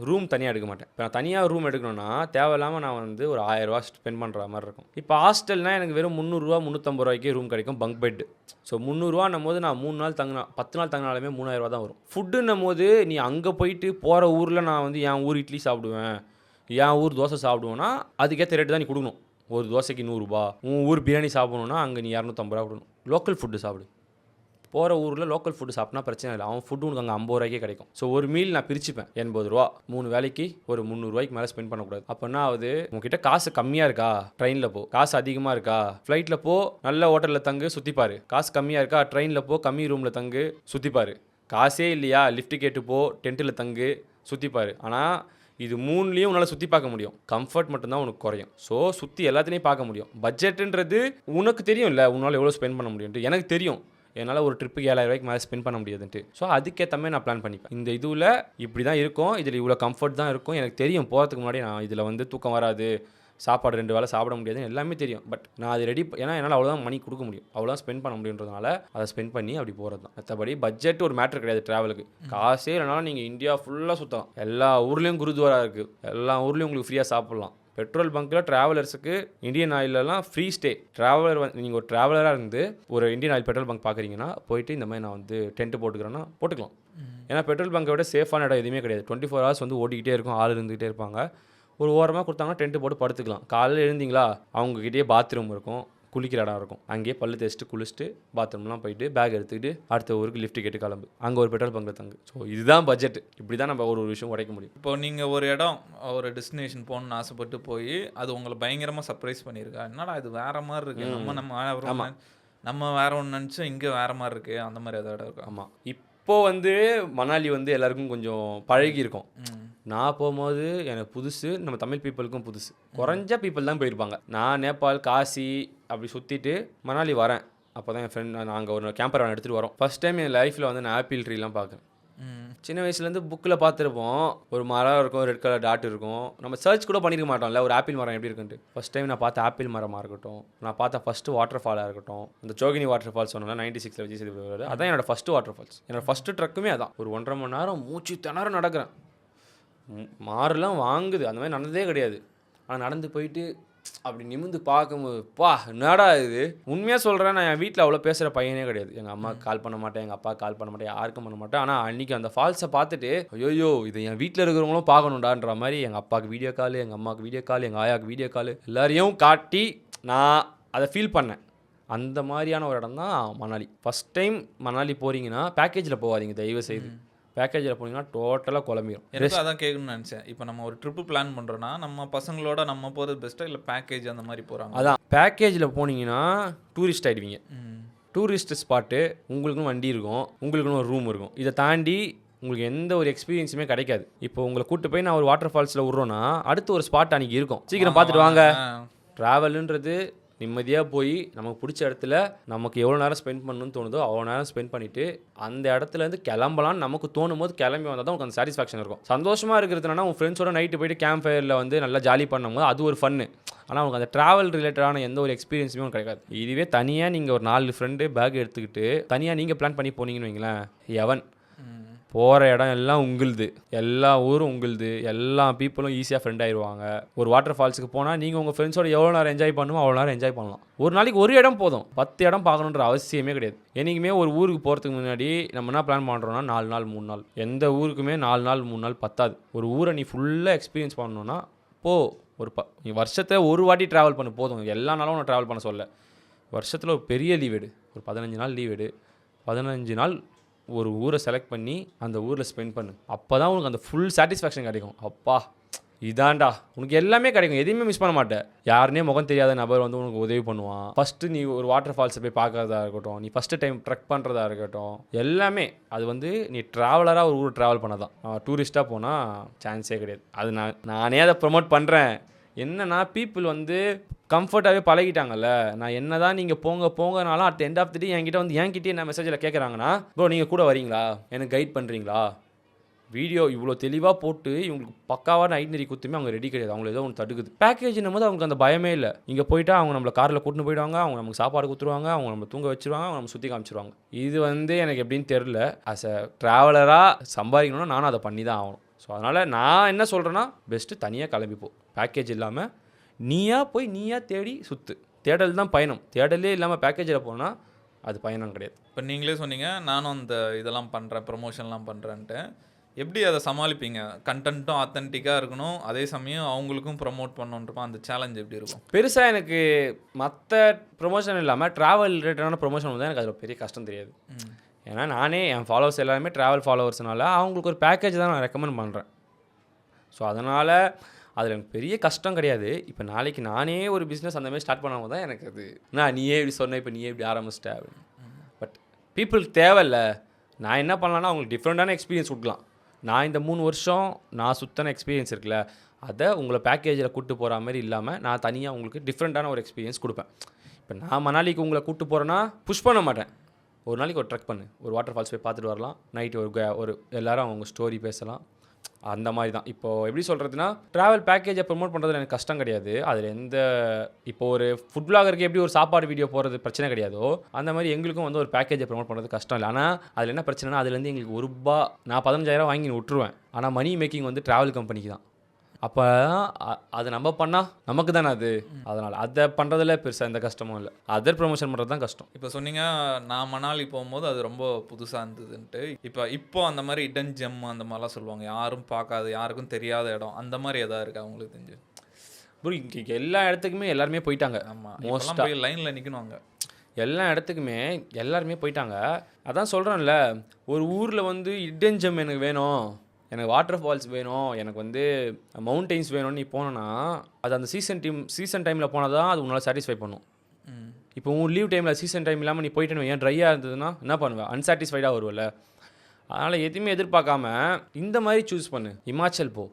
ரூம் தனியாக எடுக்க மாட்டேன். இப்போ நான் தனியாக ரூம் எடுக்கணும்னா தேவையில்லாமல் நான் வந்து ஒரு 1000 ரூபா ஸ்பெண்ட் பண்ணுற மாதிரி இருக்கும். இப்போ ஹாஸ்டல்னால் எனக்கு வெறும் 300 350 ரூபாய்க்கே ரூம் கிடைக்கும், பங்க் பெட்டு. ஸோ 300 போது நான் 3 நாள் தங்கினா 10 நாள் தங்கினாலுமே 3000 ரூபா தான் வரும். ஃபுட்டுன்னும் போது நீ அங்கே போயிட்டு போகிற ஊரில் நான் வந்து என் ஊர் இட்லி சாப்பிடுவேன், என் ஊர் தோசை சாப்பிடுவேன்னா அதுக்கேற்ற ரேட்டு தான் நீ கொடுக்கணும். ஒரு தோசைக்கு 100 ரூபா. உன் ஊர் பிரியாணி சாப்பிடணுன்னா அங்கே நீ 250 ரூபா கொடுக்கணும். லோக்கல் ஃபுட்டு சாப்பிடு. போகிற ஊரில் லோக்கல் ஃபுட்டு சாப்பிட்னா பிரச்சனை இல்லை. அவன் ஃபுட்டு உனக்கு அங்கே 50 ரூபாய்க்கே கிடைக்கும். ஸோ ஒரு மீல் நான் பிரிச்சுப்பேன் 80 ரூபா. 3 வேலைக்கு ஒரு 300 ரூபாய்க்கு மேலே ஸ்பெண்ட் பண்ணக்கூடாது. அப்போனா அது உங்ககிட்ட காசு கம்மியாக இருக்கா, ட்ரெயினில் போ. காசு அதிகமாக இருக்கா, ஃப்ளைட்டில் போ, நல்ல ஹோட்டலில் தங்கு, சுற்றிப்பாரு. காசு கம்மியாக இருக்கா, ட்ரெயினில் போ, கம்மி ரூமில் தங்கு, சுற்றிப்பாரு. காசே இல்லையா, லிஃப்ட் கேட்டு போ, டென்ட்டில் தங்கு, சுற்றிப்பாரு. ஆனால் இது 3லையும் உன்னால் சுற்றி பார்க்க முடியும். கம்ஃபர்ட் மட்டும்தான் உனக்கு குறையும். ஸோ சுற்றி எல்லாத்தையும் பார்க்க முடியும். பட்ஜெட்டுன்றது உனக்கு தெரியும் இல்லை, உன்னால் எவ்வளோ ஸ்பெண்ட் பண்ண முடியும்ட்டு. எனக்கு தெரியும், என்னால் ஒரு ட்ரிப்புக்கு 7000 ரூபாய்க்கு மேலே ஸ்பெண்ட் பண்ண முடியாதுன்ட்டு. ஸோ அதுக்கேற்ற மாதிரி நான் பிளான் பண்ணிப்பேன். இந்த இதுவில் இப்படி தான் இருக்கும், இதில் இவ்வளோ கம்ஃபர்ட் தான் இருக்கும். எனக்கு தெரியும் போகிறதுக்கு முன்னாடி நான் இதில் வந்து தூக்கம் வராது, சாப்பாடு 2 வேளை சாப்பிட முடியாதுன்னு எல்லாமே தெரியும். பட் நான் அது ரெடி, ஏன்னா என்னால் அவ்வளோதான் மணி கொடுக்க முடியும், அவ்வளோதான் ஸ்பெண்ட் பண்ண முடியுன்றதுனால அதை ஸ்பெண்ட் பண்ணி அப்படி போகிறது தான். மற்றபடி பட்ஜெட் ஒரு மேட்ரு கிடையாது ட்ராவலுக்கு. காசே இல்லைனாலும் நீங்கள் இந்தியா ஃபுல்லாக சுற்றலாம். எல்லா ஊர்லேயும் குருத்வாரா இருக்குது, எல்லா ஊர்லேயும் உங்களுக்கு ஃப்ரீயாக சாப்பிட்லாம். பெட்ரோல் பங்க்கில் ட்ராவலர்ஸுக்கு இந்தியன் ஆயிலெலாம் ஃப்ரீ ஸ்டே. ட்ராவலர் நீங்கள் ஒரு ட்ராவலராக இருந்து ஒரு இந்தியன் ஆயில் பெட்ரோல் பங்க் பார்க்குறீங்கன்னா போயிட்டு இந்த மாதிரி நான் வந்து டென்ட்டு போட்டுக்கிறேன்னா போட்டுக்கலாம். ஏன்னா பெட்ரோல் பங்கை விட சேஃபான இடம் எதுவுமே கிடையாது. 24 ஹவர்ஸ் வந்து ஓடிக்கிட்டே இருக்கும், ஆள் இருந்துகிட்டே இருப்பாங்க. ஒரு ஓரமாக கொடுத்தாங்கன்னா டென்ட்டு போட்டு படுத்துக்கலாம். காலையில் எழுந்திங்களா அவங்ககிட்டயே பாத்ரூம் இருக்கும், குளிக்கிற இடம் இருக்கும். அங்கேயே பல்லு தேய்ச்சிட்டு குளிச்சுட்டு பாத்ரூம்லாம் போயிட்டு பேக் எடுத்துக்கிட்டு அடுத்த ஊருக்கு லிஃப்ட் கேட்டு கிளம்பு, அங்கே ஒரு பெட்ரோல் பங்கில் தங்கு. ஸோ இதுதான் பட்ஜெட். இப்படி தான் நம்ம ஒரு விஷயம் உடைக்க முடியும். இப்போ நீங்கள் ஒரு இடம், ஒரு டெஸ்டினேஷன் போகணுன்னு ஆசைப்பட்டு போய் அது உங்களை பயங்கரமாக சர்ப்ரைஸ் பண்ணியிருக்கா, என்னடா இது வேற மாதிரி இருக்கு, நம்ம வேற ஒன்று நினச்சோம், இங்கே வேற மாதிரி இருக்கு, அந்த மாதிரி ஏதாவது இடம் இருக்கும்? ஆமாம். இப்போ வந்து மணாலி வந்து எல்லாருக்கும் கொஞ்சம் பழகி இருக்கும். நான் போகும்போது எனக்கு புதுசு, நம்ம தமிழ் பீப்புளுக்கும் புதுசு. குறைஞ்ச பீப்புள் தான் போயிருப்பாங்க. நான் நேபாள், காசி அப்படி சுற்றிட்டு மணாலி வரேன். அப்போ தான் என் ஃப்ரெண்ட், நாங்கள் ஒரு கேம்பர் வேன் எடுத்துகிட்டு வரோம். ஃபஸ்ட் டைம் என் லைஃப்பில் வந்து நான் ஆப்பிள் ட்ரீலாம் பார்க்குறேன். சின்ன வயசுலேருந்து புக்கில் பார்த்துருப்போம், ஒரு மரம் இருக்கும், ரெட் கலர் டாட் இருக்கும். நம்ம சர்ச் கூட பண்ணியிருக்க மாட்டோம்ல ஒரு ஆப்பிள் மரம் எப்படி இருக்குன்ட்டு. ஃபஸ்ட் டைம் நான் பார்த்த ஆப்பிள் மரமாக இருக்கட்டும், நான் பார்த்த ஃபஸ்ட்டு வாட்டர் ஃபாலாக இருக்கட்டும், இந்த ஜோகினி வாட்டர் ஃபால்ஸ் சொன்னால 96 விஜய் சேதுபதி, அதான் என்னோடய ஃபஸ்ட்டு வாட்டர் ஃபால்ஸ். என்னோடய ஃபஸ்ட்டு ட்ரக்குமே அதான். ஒரு 1.5 மணி நேரம் மூச்சு திணற நடக்கிறேன், மாறுலாம் வாங்குது, அந்த மாதிரி நடந்ததே கிடையாது. ஆனால் நடந்து போயிட்டு அப்படி நிமிந்து பார்க்கும்போது என்னடா இது. உண்மையாக சொல்கிறேன், நான் என் வீட்டில் அவ்வளோ பேசுகிற பையனே கிடையாது. எங்கள் அம்மாவுக்கு கால் பண்ண மாட்டேன், எங்கள் அப்பாவுக்கு கால் பண்ண மாட்டேன், யாருக்கும் பண்ண மாட்டேன். ஆனால் அன்றைக்கி அந்த ஃபால்ஸை பார்த்துட்டு ஐயோ இதை என் வீட்டில் இருக்கிறவங்களும் பார்க்கணுண்டான்ற மாதிரி எங்கள் அப்பாவுக்கு வீடியோ கால், எங்கள் அம்மாவுக்கு வீடியோ கால், எங்கள் ஆயாவுக்கு வீடியோ கால், எல்லாரையும் காட்டி நான் அதை ஃபீல் பண்ணேன். அந்த மாதிரியான ஒரு இடம் தான் மணாலி. ஃபஸ்ட் டைம் மணாலி போகிறீங்கன்னா பேக்கேஜில் போகாதீங்க தயவு செய்து. பேக்கேஜில் போனீங்கன்னா டோட்டலாக குழம்பிடும். எனக்கு அதான் கேட்கணும்னு நினச்சேன். இப்போ நம்ம ஒரு ட்ரிப்பு பிளான் பண்ணுறோன்னா நம்ம பசங்களோட நம்ம போகிறது பெஸ்ட்டாக இல்லை பேக்கேஜ் அந்த மாதிரி போகிறாங்க? அதான் பேக்கேஜில் போனீங்கன்னா டூரிஸ்ட் ஆகிடுவீங்க. டூரிஸ்ட் ஸ்பாட்டு, உங்களுக்குன்னு வண்டி இருக்கும், உங்களுக்குன்னு ஒரு ரூம் இருக்கும். இதை தாண்டி உங்களுக்கு எந்த ஒரு எக்ஸ்பீரியன்ஸுமே கிடைக்காது. இப்போ உங்களை கூப்பிட்டு போய் நான் ஒரு வாட்டர் ஃபால்ஸில் விட்றோன்னா அடுத்து ஒரு ஸ்பாட் அன்றைக்கி இருக்கும், சீக்கிரம் பார்த்துட்டு வாங்க. ட்ராவலுன்றது நிம்மதியாக போய் நமக்கு பிடிச்ச இடத்துல நமக்கு எவ்வளோ நேரம் ஸ்பெண்ட் பண்ணணும்னு தோணுதோ அவ்வளோ நேரம் ஸ்பெண்ட் பண்ணிவிட்டு அந்த இடத்துலேருந்து கிளம்பலான்னு நமக்கு தோணும் போது கிளம்பி வந்தால் தான் உங்களுக்கு அந்த சாட்டிஸ்ஃபேக்ஷன் இருக்கும். சந்தோஷமாக இருக்கிறதுனா உங்கள் ஃப்ரெண்ட்ஸோட நைட்டு போயிட்டு கேம்ப் ஃபயரில் வந்து நல்லா ஜாலி பண்ணும்போது அது ஒரு ஃபன்னு. ஆனால் உங்களுக்கு அந்த ட்ராவல் ரிலேட்டடான எந்த ஒரு எக்ஸ்பீரியன்ஸுமே உங்களுக்கு கிடைக்காது. இதுவே தனியாக நீங்கள் ஒரு 4 ஃப்ரெண்டு பேக் எடுத்துக்கிட்டு தனியாக நீங்கள் பிளான் பண்ணி போனீங்கன்னு வைங்களேன், எவன் போகிற இடம் எல்லாம் உங்களுது, எல்லா ஊரும் உங்களுது, எல்லா பீப்புளும் ஈஸியாக ஃப்ரெண்ட் ஆயிடுவாங்க. ஒரு வாட்டர் ஃபால்ஸுக்கு போனால் நீங்கள் உங்கள் ஃப்ரெண்ட்ஸோட எவ்வளோ நேரம் என்ஜாய் பண்ணுமோ அவ்வளோ நேரம் என்ஜாய் பண்ணலாம். ஒரு நாளைக்கு ஒரு இடம் போதும், 10 இடம் பார்க்கணுன்ற அவசியமே கிடையாது. என்றைக்குமே ஒரு ஊருக்கு போகிறதுக்கு முன்னாடி நம்ம என்ன பிளான் பண்ணுறோன்னா 4 நாள் 3 நாள். எந்த ஊருக்குமே 4 நாள் 3 நாள் பத்தாது. ஒரு ஊரை நீ ஃபுல்லாக எக்ஸ்பீரியன்ஸ் பண்ணணுன்னா ஒரு நீ வருஷத்தை ஒரு வாட்டி ட்ராவல் பண்ண போதும். எல்லா நாளும் ஒன்று ட்ராவல் பண்ண சொல்ல. வருஷத்தில் ஒரு பெரிய லீவ் எடு, ஒரு 15 நாள் லீவ் எடு. 15 நாள் ஒரு ஊரை செலக்ட் பண்ணி அந்த ஊரில் ஸ்பெண்ட் பண்ணு. அப்போ தான் உனக்கு அந்த ஃபுல் சாட்டிஸ்ஃபேக்ஷன் கிடைக்கும். அப்பா இதாண்டா உனக்கு எல்லாமே கிடைக்கும், எதையுமே மிஸ் பண்ண மாட்டேன். யாருனே முகம் தெரியாத நபர் வந்து உனக்கு உதவி பண்ணுவான். ஃபஸ்ட்டு நீ ஒரு வாட்டர் ஃபால்ஸை போய் பார்க்கறதா இருக்கட்டும், நீ ஃபஸ்ட்டு டைம் ட்ரெக் பண்ணுறதா இருக்கட்டும், எல்லாமே அது வந்து நீ ட்ராவலராக ஒரு ஊர் ட்ராவல் பண்ண தான். டூரிஸ்ட்டாக போனால் சான்ஸே கிடையாது. அது நானே அதை ப்ரொமோட் பண்ணுறேன். என்னன்னா பீப்புள் வந்து கம்ஃபர்ட்டாகவே பழகிட்டாங்கல்ல. நான் என்ன தான் நீங்கள் போங்கனாலும் அட் எண்ட் ஆஃப் தி டே என்கிட்ட வந்து என்கிட்டயே என்ன மெசேஜில் கேட்குறாங்கன்னா, ப்ரோ நீங்கள் கூட வரீங்களா, எனக்கு கைட் பண்ணுறீங்களா, வீடியோ இவ்வளோ தெளிவாக போட்டு இவங்களுக்கு பக்காவான ஐட்னரி குத்துமே அவங்க ரெடி கிடையாது. அவங்கள ஏதோ ஒன்று தடுக்குது. பேக்கேஜ்னும் போது அவங்களுக்கு அந்த பயமே இல்லை. இங்கே போயிட்டா அவங்க நம்மளை காரில் கூட்டின்னு போயிடுவாங்க, அவங்க நமக்கு சாப்பாடு கொடுத்துருவாங்க, அவங்க நம்ம தூங்க வச்சுருவாங்க, அவங்க நம்ம சுற்றி காமிச்சிருவாங்க. இது வந்து எனக்கு எப்படின்னு தெரில. ஆஸ் அ ட்ராவலராக சம்பாதிக்கணும்னா நானும் அதை பண்ணி தான் ஆகணும். ஸோ அதனால் நான் என்ன சொல்கிறேன்னா, பெஸ்ட்டு தனியாக கிளம்பிப்போம். பேக்கேஜ் இல்லாமல் நீயா போய் நீயா தேடி சுற்று. தேடல் தான் பயணம். தேடலே இல்லாமல் பேக்கேஜில் போனால் அது பயணம் கிடையாது. இப்போ நீங்களே சொன்னீங்க நானும் அந்த இதெல்லாம் பண்ணுறேன், ப்ரொமோஷன்லாம் பண்ணுறேன்ட்டு. எப்படி அதை சமாளிப்பீங்க? கண்டென்ட்டும் ஆத்தென்டிக்காக இருக்கணும், அதே சமயம் அவங்களுக்கும் ப்ரொமோட் பண்ணணுன்றப்ப அந்த சேலஞ்ச் எப்படி இருக்கும்? பெருசாக எனக்கு மற்ற ப்ரொமோஷன் இல்லாமல் ட்ராவல் ரிலேட்டடான ப்ரொமோஷன் வந்து எனக்கு அதில் பெரிய கஷ்டம் தெரியாது. ஏன்னா நானே என் ஃபாலோவர்ஸ் எல்லாருமே ட்ராவல் ஃபாலோவர்ஸ்னால அவங்களுக்கு ஒரு பேக்கேஜ் தான் நான் ரெக்கமெண்ட் பண்ணுறேன். ஸோ அதனால் அதில் எனக்கு பெரிய கஷ்டம் கிடையாது. இப்போ நாளைக்கு நானே ஒரு பிஸ்னஸ் அந்த மாதிரி ஸ்டார்ட் பண்ணாமல் தான் எனக்கு அது நீயே இப்படி சொன்ன, இப்போ நீயே இப்படி ஆரம்பிச்சிட்ட அப்படின்னு. பட் பீப்புளுக்கு தேவையில்ல. நான் என்ன பண்ணலான்னா அவங்களுக்கு டிஃப்ரெண்ட்டான எக்ஸ்பீரியன்ஸ் கொடுக்கலாம். நான் இந்த 3 வருஷம் நான் சுத்தன எக்ஸ்பீரியன்ஸ் இருக்குல்ல, அதை உங்களை பேக்கேஜில் கூப்பிட்டு போகிற மாதிரி இல்லாமல் நான் தனியாக உங்களுக்கு டிஃப்ரெண்ட்டான ஒரு எக்ஸ்பீரியன்ஸ் கொடுப்பேன். இப்போ நான் மணாலிக்கு உங்களை கூப்பிட்டு போகிறேன்னா புஷ் பண்ண மாட்டேன். ஒரு நாளைக்கு ஒரு ட்ரெக் பண்ணு, ஒரு வாட்டர் ஃபால்ஸ் போய் பார்த்துட்டு வரலாம், நைட்டு ஒரு எல்லோரும் அவங்க ஸ்டோரி பேசலாம், அந்த மாதிரி தான். இப்போது எப்படி சொல்கிறதுனா, ட்ராவல் பேக்கேஜை ப்ரமோட் பண்ணுறதுல எனக்கு கஷ்டம் கிடையாது. அதில் எந்த இப்போ ஒரு ஃபுட் பிளாகருக்கு எப்படி ஒரு சாப்பாடு வீடியோ போகிறது பிரச்சனை கிடையாதோ, அந்த மாதிரி எங்களுக்கும் வந்து ஒரு பேக்கேஜை ப்ரமோட் பண்ணுறது கஷ்டம் இல்லை. ஆனால் அதில் என்ன பிரச்சனைனா, அதுலேருந்து எங்களுக்கு ₹1 நான் 15,000 வாங்கி விட்டுருவேன். ஆனால் மணி மேக்கிங் வந்து ட்ராவல் கம்பெனிக்கு தான். அப்போ அதை நம்ம பண்ணால் நமக்கு தானே அது. அதனால் அதை பண்ணுறதுல பெருசாக எந்த கஷ்டமும் இல்லை. அதர் ப்ரொமோஷன் பண்ணுறது தான் கஷ்டம். இப்போ சொன்னீங்க நான் மணாலி போகும்போது அது ரொம்ப புதுசாக இருந்ததுன்ட்டு. இப்போ அந்த மாதிரி இடன் ஜெம் அந்த மாதிரிலாம் சொல்லுவாங்க, யாரும் பார்க்காது, யாருக்கும் தெரியாத இடம், அந்த மாதிரி எதாவது இருக்கா உங்களுக்கு தெரிஞ்சு? ப்ரோ இங்கே எல்லா இடத்துக்குமே எல்லாருமே போயிட்டாங்க. ஆமாம், மோஸ்ட்டாக போய் லைனில் நிற்கணுவாங்க. எல்லா இடத்துக்குமே எல்லாருமே போயிட்டாங்க. அதான் சொல்கிறேன்ல, ஒரு ஊரில் வந்து இடன் ஜெம் எனக்கு வேணும், எனக்கு வாட்டர் ஃபால்ஸ் வேணும், எனக்கு வந்து மவுண்டெயின்ஸ் வேணும்னு நீ போனோன்னா அது அந்த சீசன் டைமில் போனால் தான் அது உன்னால் சாட்டிஸ்ஃபை பண்ணும். இப்போ உன் லீவ் டைமில் சீசன் டைம் இல்லாமல் நீ போயிட்டு ஏன் ட்ரையாக இருந்ததுன்னா என்ன பண்ணுவேன்? அன்சாட்டிஸ்ஃபைடாக வருவல. அதனால் எதுவுமே எதிர்பார்க்காம இந்த மாதிரி சூஸ் பண்ணு. இமாச்சல் போ,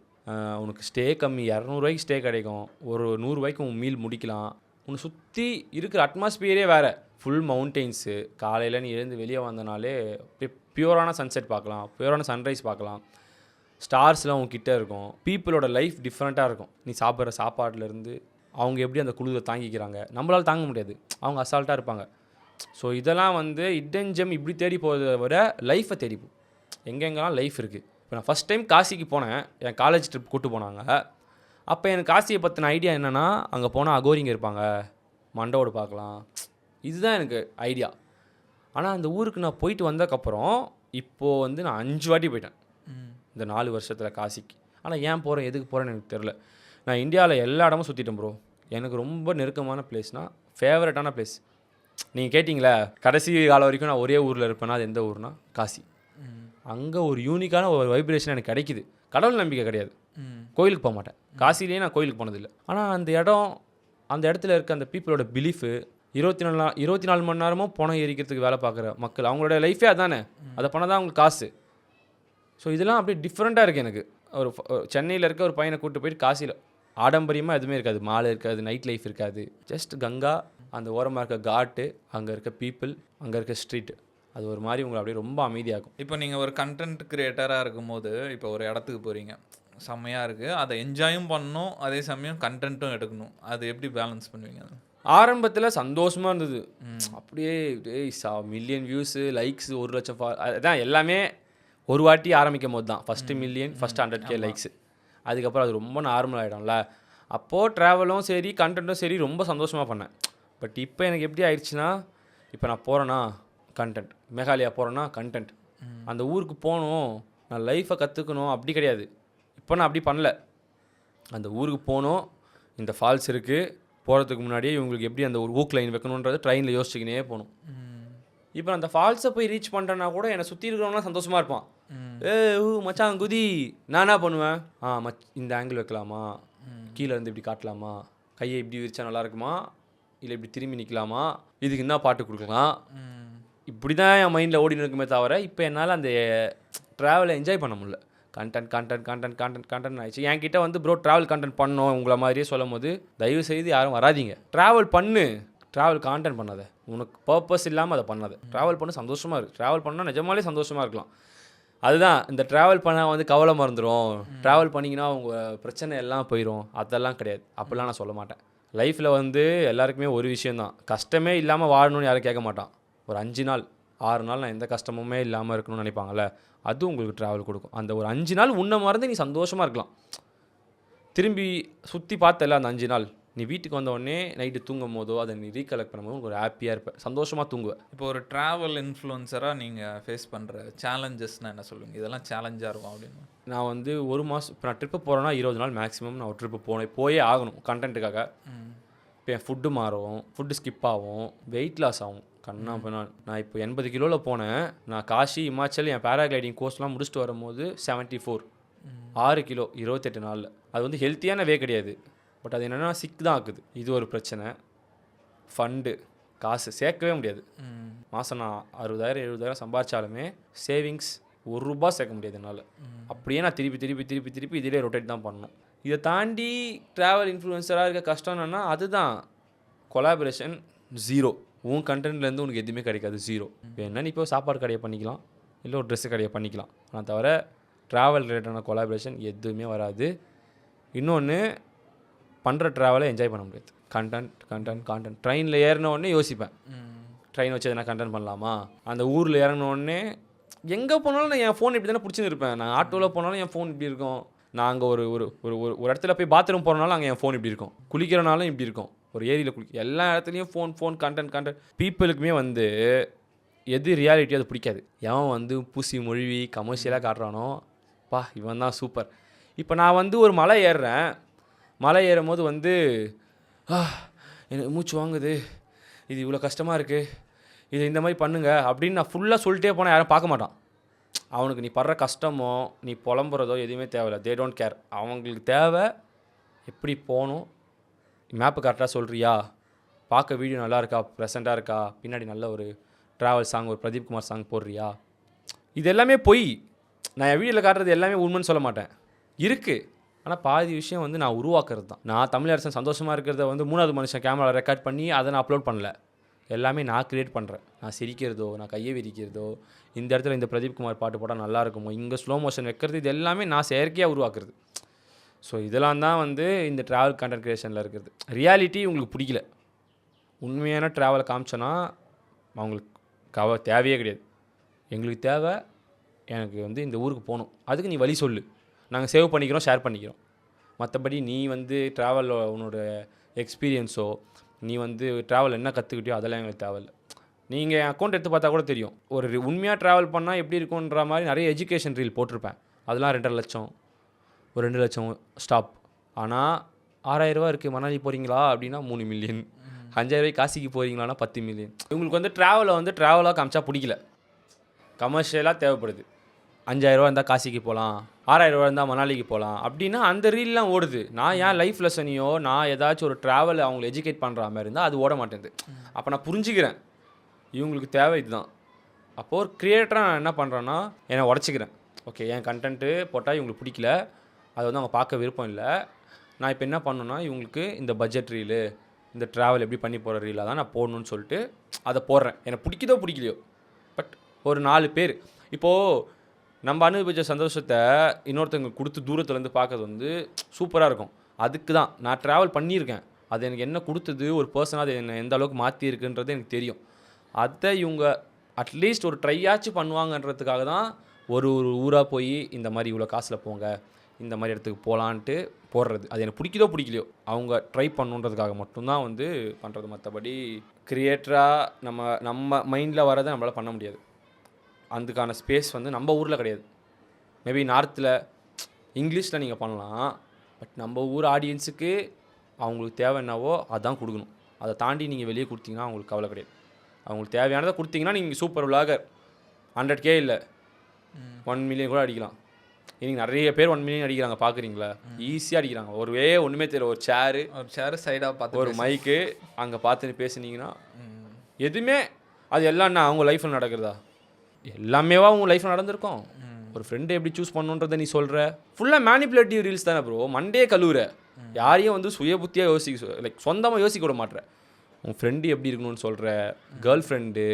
உனக்கு ஸ்டே கம்மி, ₹200 ஸ்டே கிடைக்கும், ஒரு ₹100 உன் மீல் முடிக்கலாம். உன்னை சுற்றி இருக்கிற அட்மாஸ்பியரே வேறு. Full mountains. காலையில் நீ எழுந்து வெளியே வந்தனாலே பியூரான சன்செட் பார்க்கலாம், பியூரான சன்ரைஸ் பார்க்கலாம், ஸ்டார்ஸ்லாம் உங்ககிட்ட இருக்கும். பீப்புளோட லைஃப் டிஃப்ரெண்ட்டாக இருக்கும். நீ சாப்பிட்ற சாப்பாட்டிலேருந்து அவங்க எப்படி அந்த குளிரை தாங்கிக்கிறாங்க, நம்மளால் தாங்க முடியாது, அவங்க அசால்ட்டாக இருப்பாங்க. ஸோ இதெல்லாம் வந்து இடன் ஜெம் இப்படி தேடி போகிறத விட லைஃப்பை தேடிப்போம். எங்கெங்கெல்லாம் லைஃப் இருக்குது. இப்போ நான் ஃபஸ்ட் டைம் காசிக்கு போனேன், என் காலேஜ் ட்ரிப் கூப்பிட்டு போனாங்க. அப்போ எனக்கு காசியை பற்றின ஐடியா என்னென்னா, அங்கே போனால் அகோரிங்க இருப்பாங்க, மண்டோடு பார்க்கலாம், இதுதான் எனக்கு ஐடியா. ஆனால் அந்த ஊருக்கு நான் போயிட்டு வந்ததுக்கப்புறம் இப்போது வந்து நான் 5 வாட்டி போயிட்டேன் இந்த 4 வருஷத்தில் காசிக்கு. ஆனால் ஏன் போகிறேன், எதுக்கு போகிறேன்னு எனக்கு தெரில. நான் இந்தியாவில் எல்லா இடமும் சுற்றிட்டேன் ப்ரோ. எனக்கு ரொம்ப நெருக்கமான பிளேஸ்னால் ஃபேவரட்டான பிளேஸ் நீங்கள் கேட்டிங்களே, கடைசி காலம் வரைக்கும் நான் ஒரே ஊரில் இருப்பேன்னா அது எந்த ஊர்னா காசி. அங்கே ஒரு யூனிக்கான ஒரு வைப்ரேஷன் எனக்கு கிடைக்கிது. கடவுள் நம்பிக்கை கிடையாது, கோயிலுக்கு போக மாட்டேன், காசிலேயே நான் கோயிலுக்கு போனதில்லை. ஆனால் அந்த இடத்துல இருக்க அந்த பீப்புளோட பிலீஃபு 24 மணி நேரமும் பணம் எரிக்கிறதுக்கு வேலை பார்க்குற மக்கள், அவங்களோட லைஃபே அதானே, அதை பண்ண தான் அவங்களுக்கு காசு. ஸோ இதெல்லாம் அப்படியே டிஃப்ரெண்ட்டாக இருக்குது எனக்கு. ஒரு சென்னையில் இருக்க ஒரு பையனை கூப்பிட்டு போயிட்டு காசியில் ஆடம்பரியமாக எதுவுமே இருக்காது, மால் இருக்காது, நைட் லைஃப் இருக்காது, ஜஸ்ட் கங்கா, அந்த ஓரமாக இருக்க காட்டு, அங்கே இருக்க பீப்புள், அங்கே இருக்க ஸ்ட்ரீட்டு, அது ஒரு மாதிரி உங்களை அப்படியே ரொம்ப அமைதியாகும். இப்போ நீங்கள் ஒரு கண்டென்ட் க்ரியேட்டராக இருக்கும்போது இப்போ ஒரு இடத்துக்கு போகிறீங்க, செம்மையாக இருக்குது, அதை என்ஜாயும் பண்ணணும், அதே சமயம் கண்டென்ட்டும் எடுக்கணும், அது எப்படி பேலன்ஸ் பண்ணுவீங்க? ஆரம்பத்தில் சந்தோஷமாக இருந்தது. அப்படியே மில்லியன் வியூஸு, லைக்ஸு, 1 லட்சம் அதான் எல்லாமே ஒரு வாட்டி ஆரம்பிக்கும் போது தான் first million first 100K likes, அதுக்கப்புறம் அது ரொம்ப நார்மல் ஆகிடும்ல. அப்போது ட்ராவலும் சரி கண்டென்ட்டும் சரி ரொம்ப சந்தோஷமாக பண்ணேன். பட் இப்போ எனக்கு எப்படி ஆயிடுச்சுன்னா, இப்போ நான் போகிறேன்னா கண்டென்ட், மேகாலயா போகிறேன்னா கண்டென்ட், அந்த ஊருக்கு போகணும், நான் லைஃப்பை கற்றுக்கணும், அப்படி கிடையாது. இப்போ நான் அப்படி பண்ணல. அந்த ஊருக்கு போகணும், இந்த ஃபால்ஸ் இருக்குது, போகிறதுக்கு முன்னாடியே இவங்களுக்கு எப்படி அந்த ஒரு ஊக் லைன் வைக்கணுன்றது ட்ரெயினில் யோசிச்சுக்கினே போகணும். இப்போ அந்த ஃபால்ஸை போய் ரீச் பண்ணுறேன்னா கூட என்னை சுற்றி இருக்கிறவங்களாம் சந்தோஷமாக இருப்பான். மச்சான் குதி, நான் என்ன பண்ணுவேன், இந்த ஆங்கிள் வைக்கலாமா, கீழே இருந்து இப்படி காட்டலாமா, கையை இப்படி விரிச்சா நல்லா இருக்குமா, இல்லை இப்படி திரும்பி நிற்கலாமா, இதுக்கு என்ன பாட்டு கொடுக்கலாம், இப்படி தான் என் மைண்டில் ஓடினு இருக்குமே தவிர இப்போ என்னால் அந்த ட்ராவலை என்ஜாய் பண்ண முடியல. கண்டென்ட் ஆயிடுச்சு. என்கிட்ட வந்து ப்ரோ ட்ராவல் கண்டென்ட் பண்ணோம் உங்களை மாதிரியே சொல்லும் போது தயவு செய்து யாரும் வராதிங்க. ட்ராவல் பண்ணு, ட்ராவல் கான்டென்ட் பண்ணாத, உனக்கு பர்பஸ் இல்லாமல் அதை பண்ணாத. ட்ராவல் பண்ண சந்தோஷமாக இருக்குது, ட்ராவல் பண்ணால் நிஜமாலே சந்தோஷமாக இருக்கலாம். அதுதான் இந்த ட்ராவல் பண்ணால் வந்து கவலை மறந்துடும், ட்ராவல் பண்ணிங்கன்னா உங்கள் பிரச்சனை எல்லாம் போயிடும், அதெல்லாம் கிடையாது. அப்படிலாம் நான் சொல்ல மாட்டேன். லைஃப்பில் வந்து எல்லாருக்குமே ஒரு விஷயந்தான், கஷ்டமே இல்லாமல் வாழணும்னு யாரும் கேட்க மாட்டான். ஒரு 5 நாள் 6 நாள் நான் எந்த கஷ்டமுமே இல்லாமல் இருக்கணும்னு நினைப்பாங்கள்ல, அது உங்களுக்கு ட்ராவல் கொடுக்கும். அந்த ஒரு 5 நாள் உன்னை மறந்து நீ சந்தோஷமாக இருக்கலாம். திரும்பி சுற்றி பார்த்தல அந்த 5 நாள், நீ வீட்டுக்கு வந்தோடனே நைட்டு தூங்கும் போதோ அதை நீ ரீகலெக்ட் பண்ணும்போது உங்களுக்கு ஒரு ஹாப்பியாக இருப்பேன், சந்தோஷமாக தூங்குவேன். இப்போ ஒரு ட்ராவல் இன்ஃப்ளூயன்சராக நீங்கள் ஃபேஸ் பண்ணுற சேலஞ்சஸ்னால் என்ன சொல்லுங்கள், இதெல்லாம் சேலஞ்சாக இருக்கும் அப்படின்னு? நான் வந்து ஒரு மாதம் இப்போ நான் ட்ரிப்பு போகிறேன்னா 20 நாள் மேக்ஸிமம் நான் ஒரு ட்ரிப்பு போயே ஆகணும் கண்டென்ட்டுக்காக. இப்போ என் ஃபுட்டு மாறும், ஃபுட்டு ஸ்கிப் ஆகும், வெயிட் லாஸ் ஆகும். கண்ணா இப்போ நான் இப்போ 80 கிலோவில் போனேன். நான் காஷி இமாச்சல் என் பேராகிளைடிங் கோர்ஸ்லாம் முடிச்சுட்டு வரும்போது 74, 6 கிலோ 28 நாளில். அது வந்து ஹெல்த்தியான வே கிடையாது, பட் அது என்னென்னா சிக் தான் ஆக்குது. இது ஒரு பிரச்சனை. ஃபண்டு காசு சேர்க்கவே முடியாது. மாதம் நான் 60,000 70,000 சம்பாதிச்சாலுமே சேவிங்ஸ் ₹1 சேர்க்க முடியாது என்னால். அப்படியே நான் திருப்பி இதிலே ரொட்டேட் தான் பண்ணணும். இதை தாண்டி ட்ராவல் இன்ஃப்ளூயன்சராக இருக்க கஷ்டம் என்னென்னா அதுதான், கொலாபரேஷன் ஜீரோ. உன் கண்டென்ட்லேருந்து உனக்கு எதுவுமே கிடைக்காது, ஜீரோ. வேணா நீ இப்போ சாப்பாடு கடையை பண்ணிக்கலாம், இல்லை ஒரு ட்ரெஸ்ஸு கடையை பண்ணிக்கலாம், ஆனால் தவிர ட்ராவல் ரிலேட்டடான கொலாபரேஷன் எதுவுமே வராது. இன்னொன்று, பண்ணுற ட்ராவலை என்ஜாய் பண்ண முடியாது. கண்டென்ட் ட்ரெயினில் ஏறினோடனே யோசிப்பேன், ட்ரெயின் வச்சு எதனா கண்டென்ட் பண்ணலாமா. அந்த ஊரில் இறங்கினோடனே எங்கே போனாலும் நான் என் ஃபோன் இப்படி தானே பிடிச்சின்னு இருப்பேன். நான் ஆட்டோவில் போனாலும் என் ஃபோன் இப்படி இருக்கும், நான் அங்கே ஒரு ஒரு ஒரு இடத்துல போய் பாத்ரூம் போகிறனாலும் அங்கே என் ஃபோன் இப்படி இருக்கும், குளிக்கிறனாலும் இப்படி இருக்கும், ஒரு ஏரியில் குளிக்க, எல்லா இடத்துலையும் ஃபோன் கண்டென்ட். பீப்புளுக்குமே வந்து எது ரியாலிட்டி அது பிடிக்காது. எவன் வந்து பூசி மொழிவி கமர்ஷியலாக காட்டுறானோ இவன் தான் சூப்பர். இப்போ நான் வந்து ஒரு மலை ஏறுறேன், மலை ஏறும் போது வந்து எனக்கு மூச்சு வாங்குது, இது இவ்வளோ கஷ்டமாக இருக்குது, இது இந்த மாதிரி பண்ணுங்க அப்படின்னு நான் ஃபுல்லாக சொல்லிட்டே போனால் யாரும் பார்க்க மாட்டான். அவனுக்கு நீ படுற கஷ்டமோ நீ புலம்புறதோ எதுவுமே தேவையில்லை, தே டோன்ட் கேர். அவங்களுக்கு தேவை எப்படி போகணும், மேப்பு கரெக்டாக சொல்கிறியா, பார்க்க வீடியோ நல்லா இருக்கா, ப்ரெசண்ட்டாக இருக்கா, பின்னாடி நல்ல ஒரு ட்ராவல் சாங், ஒரு பிரதீப் குமார் சாங் போடுறியா. இது எல்லாமே பொய். நான் என் வீடியோவில் காட்டுறது எல்லாமே உண்மைன்னு சொல்ல மாட்டேன், இருக்குது. ஆனால் பாதி விஷயம் வந்து நான் உருவாக்குறது தான். நான் தமிழரசன் சந்தோஷமாக இருக்கிறத வந்து 3வது மனுஷன் கேமரா ரெக்கார்ட் பண்ணி அதை நான் அப்லோட் பண்ணல, எல்லாமே நான் க்ரியேட் பண்ணுறேன். நான் சிரிக்கிறதோ, நான் கையை விரிக்கிறதோ, இந்த இடத்துல இந்த பிரதீப் குமார் பாட்டு போட்டால் நல்லா இருக்குமோ, இங்கே ஸ்லோ மோஷன் வைக்கிறது, இது எல்லாமே நான் செயற்கையாக உருவாக்குறது. ஸோ இதெல்லாம் தான் வந்து இந்த ட்ராவல் கண்டென்ட் க்ரியேஷனில் இருக்கிறது. ரியாலிட்டி உங்களுக்கு பிடிக்கல, உண்மையான ட்ராவலை காமிச்சோன்னா அவங்களுக்கு தேவையே கிடையாது. எங்களுக்கு தேவை, எனக்கு வந்து இந்த ஊருக்கு போகணும், அதுக்கு நீ வழி சொல்லு, நாங்கள் சேவ் பண்ணிக்கிறோம், ஷேர் பண்ணிக்கிறோம். மற்றபடி நீ வந்து ட்ராவலில் உன்னோட எக்ஸ்பீரியன்ஸோ, நீ வந்து ட்ராவல் என்ன கற்றுக்கிட்டியோ அதெல்லாம் எங்களுக்கு தேவையில்லை. நீங்கள் என் அக்கௌண்ட் எடுத்து பார்த்தா கூட தெரியும், ஒரு உண்மையாக ட்ராவல் பண்ணால் எப்படி இருக்குன்ற மாதிரி நிறைய எஜுகேஷன் ரீல் போட்டிருப்பேன். அதெல்லாம் 2.5 லட்சம், ஒரு 2 லட்சம் ஸ்டாப். ஆனால் 6,000 ரூபா இருக்குது மணாலி போகிறீங்களா அப்படின்னா 3 மில்லியன், 5,000 ரூபாய்க்கு காசிக்கு போகிறீங்களான்னா 10 மில்லியன். இவங்களுக்கு வந்து ட்ராவலை வந்து ட்ராவலாக காமிச்சா பிடிக்கல, கமர்ஷியலாக தேவைப்படுது. 5,000 ரூபா இருந்தால் காசிக்கு போகலாம், 6,000 ரூபா இருந்தால் மணாலிக்கு போகலாம் அப்படின்னா அந்த ரீல்லாம் ஓடுது. நான் ஏன் லைஃப் லெசனையோ நான் ஏதாச்சும் ஒரு ட்ராவலை அவங்களை எஜுகேட் பண்ணுற மாதிரி இருந்தால் அது ஓட மாட்டேங்குது. அப்போ நான் புரிஞ்சுக்கிறேன் இவங்களுக்கு தேவை இதுதான். அப்போது ஒரு க்ரியேட்டராக நான் என்ன பண்ணுறேன்னா என்னை உடச்சிக்கிறேன். ஓகே, என் கண்டென்ட்டு போட்டால் இவங்களுக்கு பிடிக்கல, அது வந்து அவங்க பார்க்க விருப்பம் இல்லை. நான் இப்போ என்ன பண்ணணுன்னா இவங்களுக்கு இந்த பட்ஜெட் ரீலு, இந்த ட்ராவல் எப்படி பண்ணி போகிற ரீலாக தான் நான் போடணுன்னு சொல்லிட்டு அதை போடுறேன். எனக்கு பிடிக்குதோ பிடிக்கலையோ, பட் ஒரு 4 பேர் இப்போது நம்ம அனுபவிச்ச சந்தோஷத்தை இன்னொருத்தவங்க கொடுத்து தூரத்துலேருந்து பார்க்கறது வந்து சூப்பராக இருக்கும். அதுக்கு தான் நான் ட்ராவல் பண்ணியிருக்கேன், அது எனக்கு என்ன கொடுத்தது, ஒரு பர்சனாக அது என்ன எந்த அளவுக்கு மாற்றிருக்குன்றது எனக்கு தெரியும். அதை இவங்க அட்லீஸ்ட் ஒரு ட்ரையாச்சும் பண்ணுவாங்கன்றதுக்காக தான் ஒரு ஒரு ஊராக போய் இந்த மாதிரி இவ்வளோ காசில் போங்க, இந்த மாதிரி இடத்துக்கு போகலான்ட்டு போடுறது. அது எனக்கு பிடிக்குதோ பிடிக்கலையோ அவங்க ட்ரை பண்ணுன்றதுக்காக மட்டும்தான் வந்து பண்ணுறது. மற்றபடி கிரியேட்டராக நம்ம மைண்டில் வரதை நம்மளால் பண்ண முடியாது. அதுக்கான ஸ்பேஸ் வந்து நம்ம ஊரில் கிடையாது. மேபி நார்த்தில் இங்கிலீஷில் நீங்கள் பண்ணலாம், பட் நம்ம ஊர் ஆடியன்ஸுக்கு அவங்களுக்கு தேவை என்னவோ அதான் கொடுக்கணும். அதை தாண்டி நீங்கள் வெளியே கொடுத்தீங்கன்னா அவங்களுக்கு கவலை கிடையாது. அவங்களுக்கு தேவையானதை கொடுத்தீங்கன்னா நீங்கள் சூப்பர் விலாகர் 100K இல்லை 1 மில்லியன் கூட அடிக்கலாம். இன்னைக்கு நிறைய பேர் 1 மில்லியன் அடிக்கிறாங்க, பார்க்குறீங்களா? ஈஸியாக அடிக்கிறாங்க. ஒன்றுமே தெரியல, ஒரு சேரு சைடாக பார்த்து ஒரு மைக்கு அங்கே பார்த்து பேசுனீங்கன்னா எதுவுமே அது எல்லாம் அவங்க லைஃப்பில் நடக்கிறதா? எல்லாமேவா உங்க லைஃப்பில் நடந்திருக்கும். ஒரு ஃப்ரெண்டை எப்படி சூஸ் பண்ணுன்றதை நீ சொல்கிற ஃபுல்லாக மேனிப்புலேட்டிவ் ரீல்ஸ் தானே ப்ரோ. மண்டே கழுவுற, யாரையும் வந்து சுய புத்தியாக லைக் சொந்தமாக யோசிக்க விட மாட்டேற. உன் ஃப்ரெண்டு எப்படி இருக்கணும்னு சொல்கிற, கேர்ள் ஃப்ரெண்டு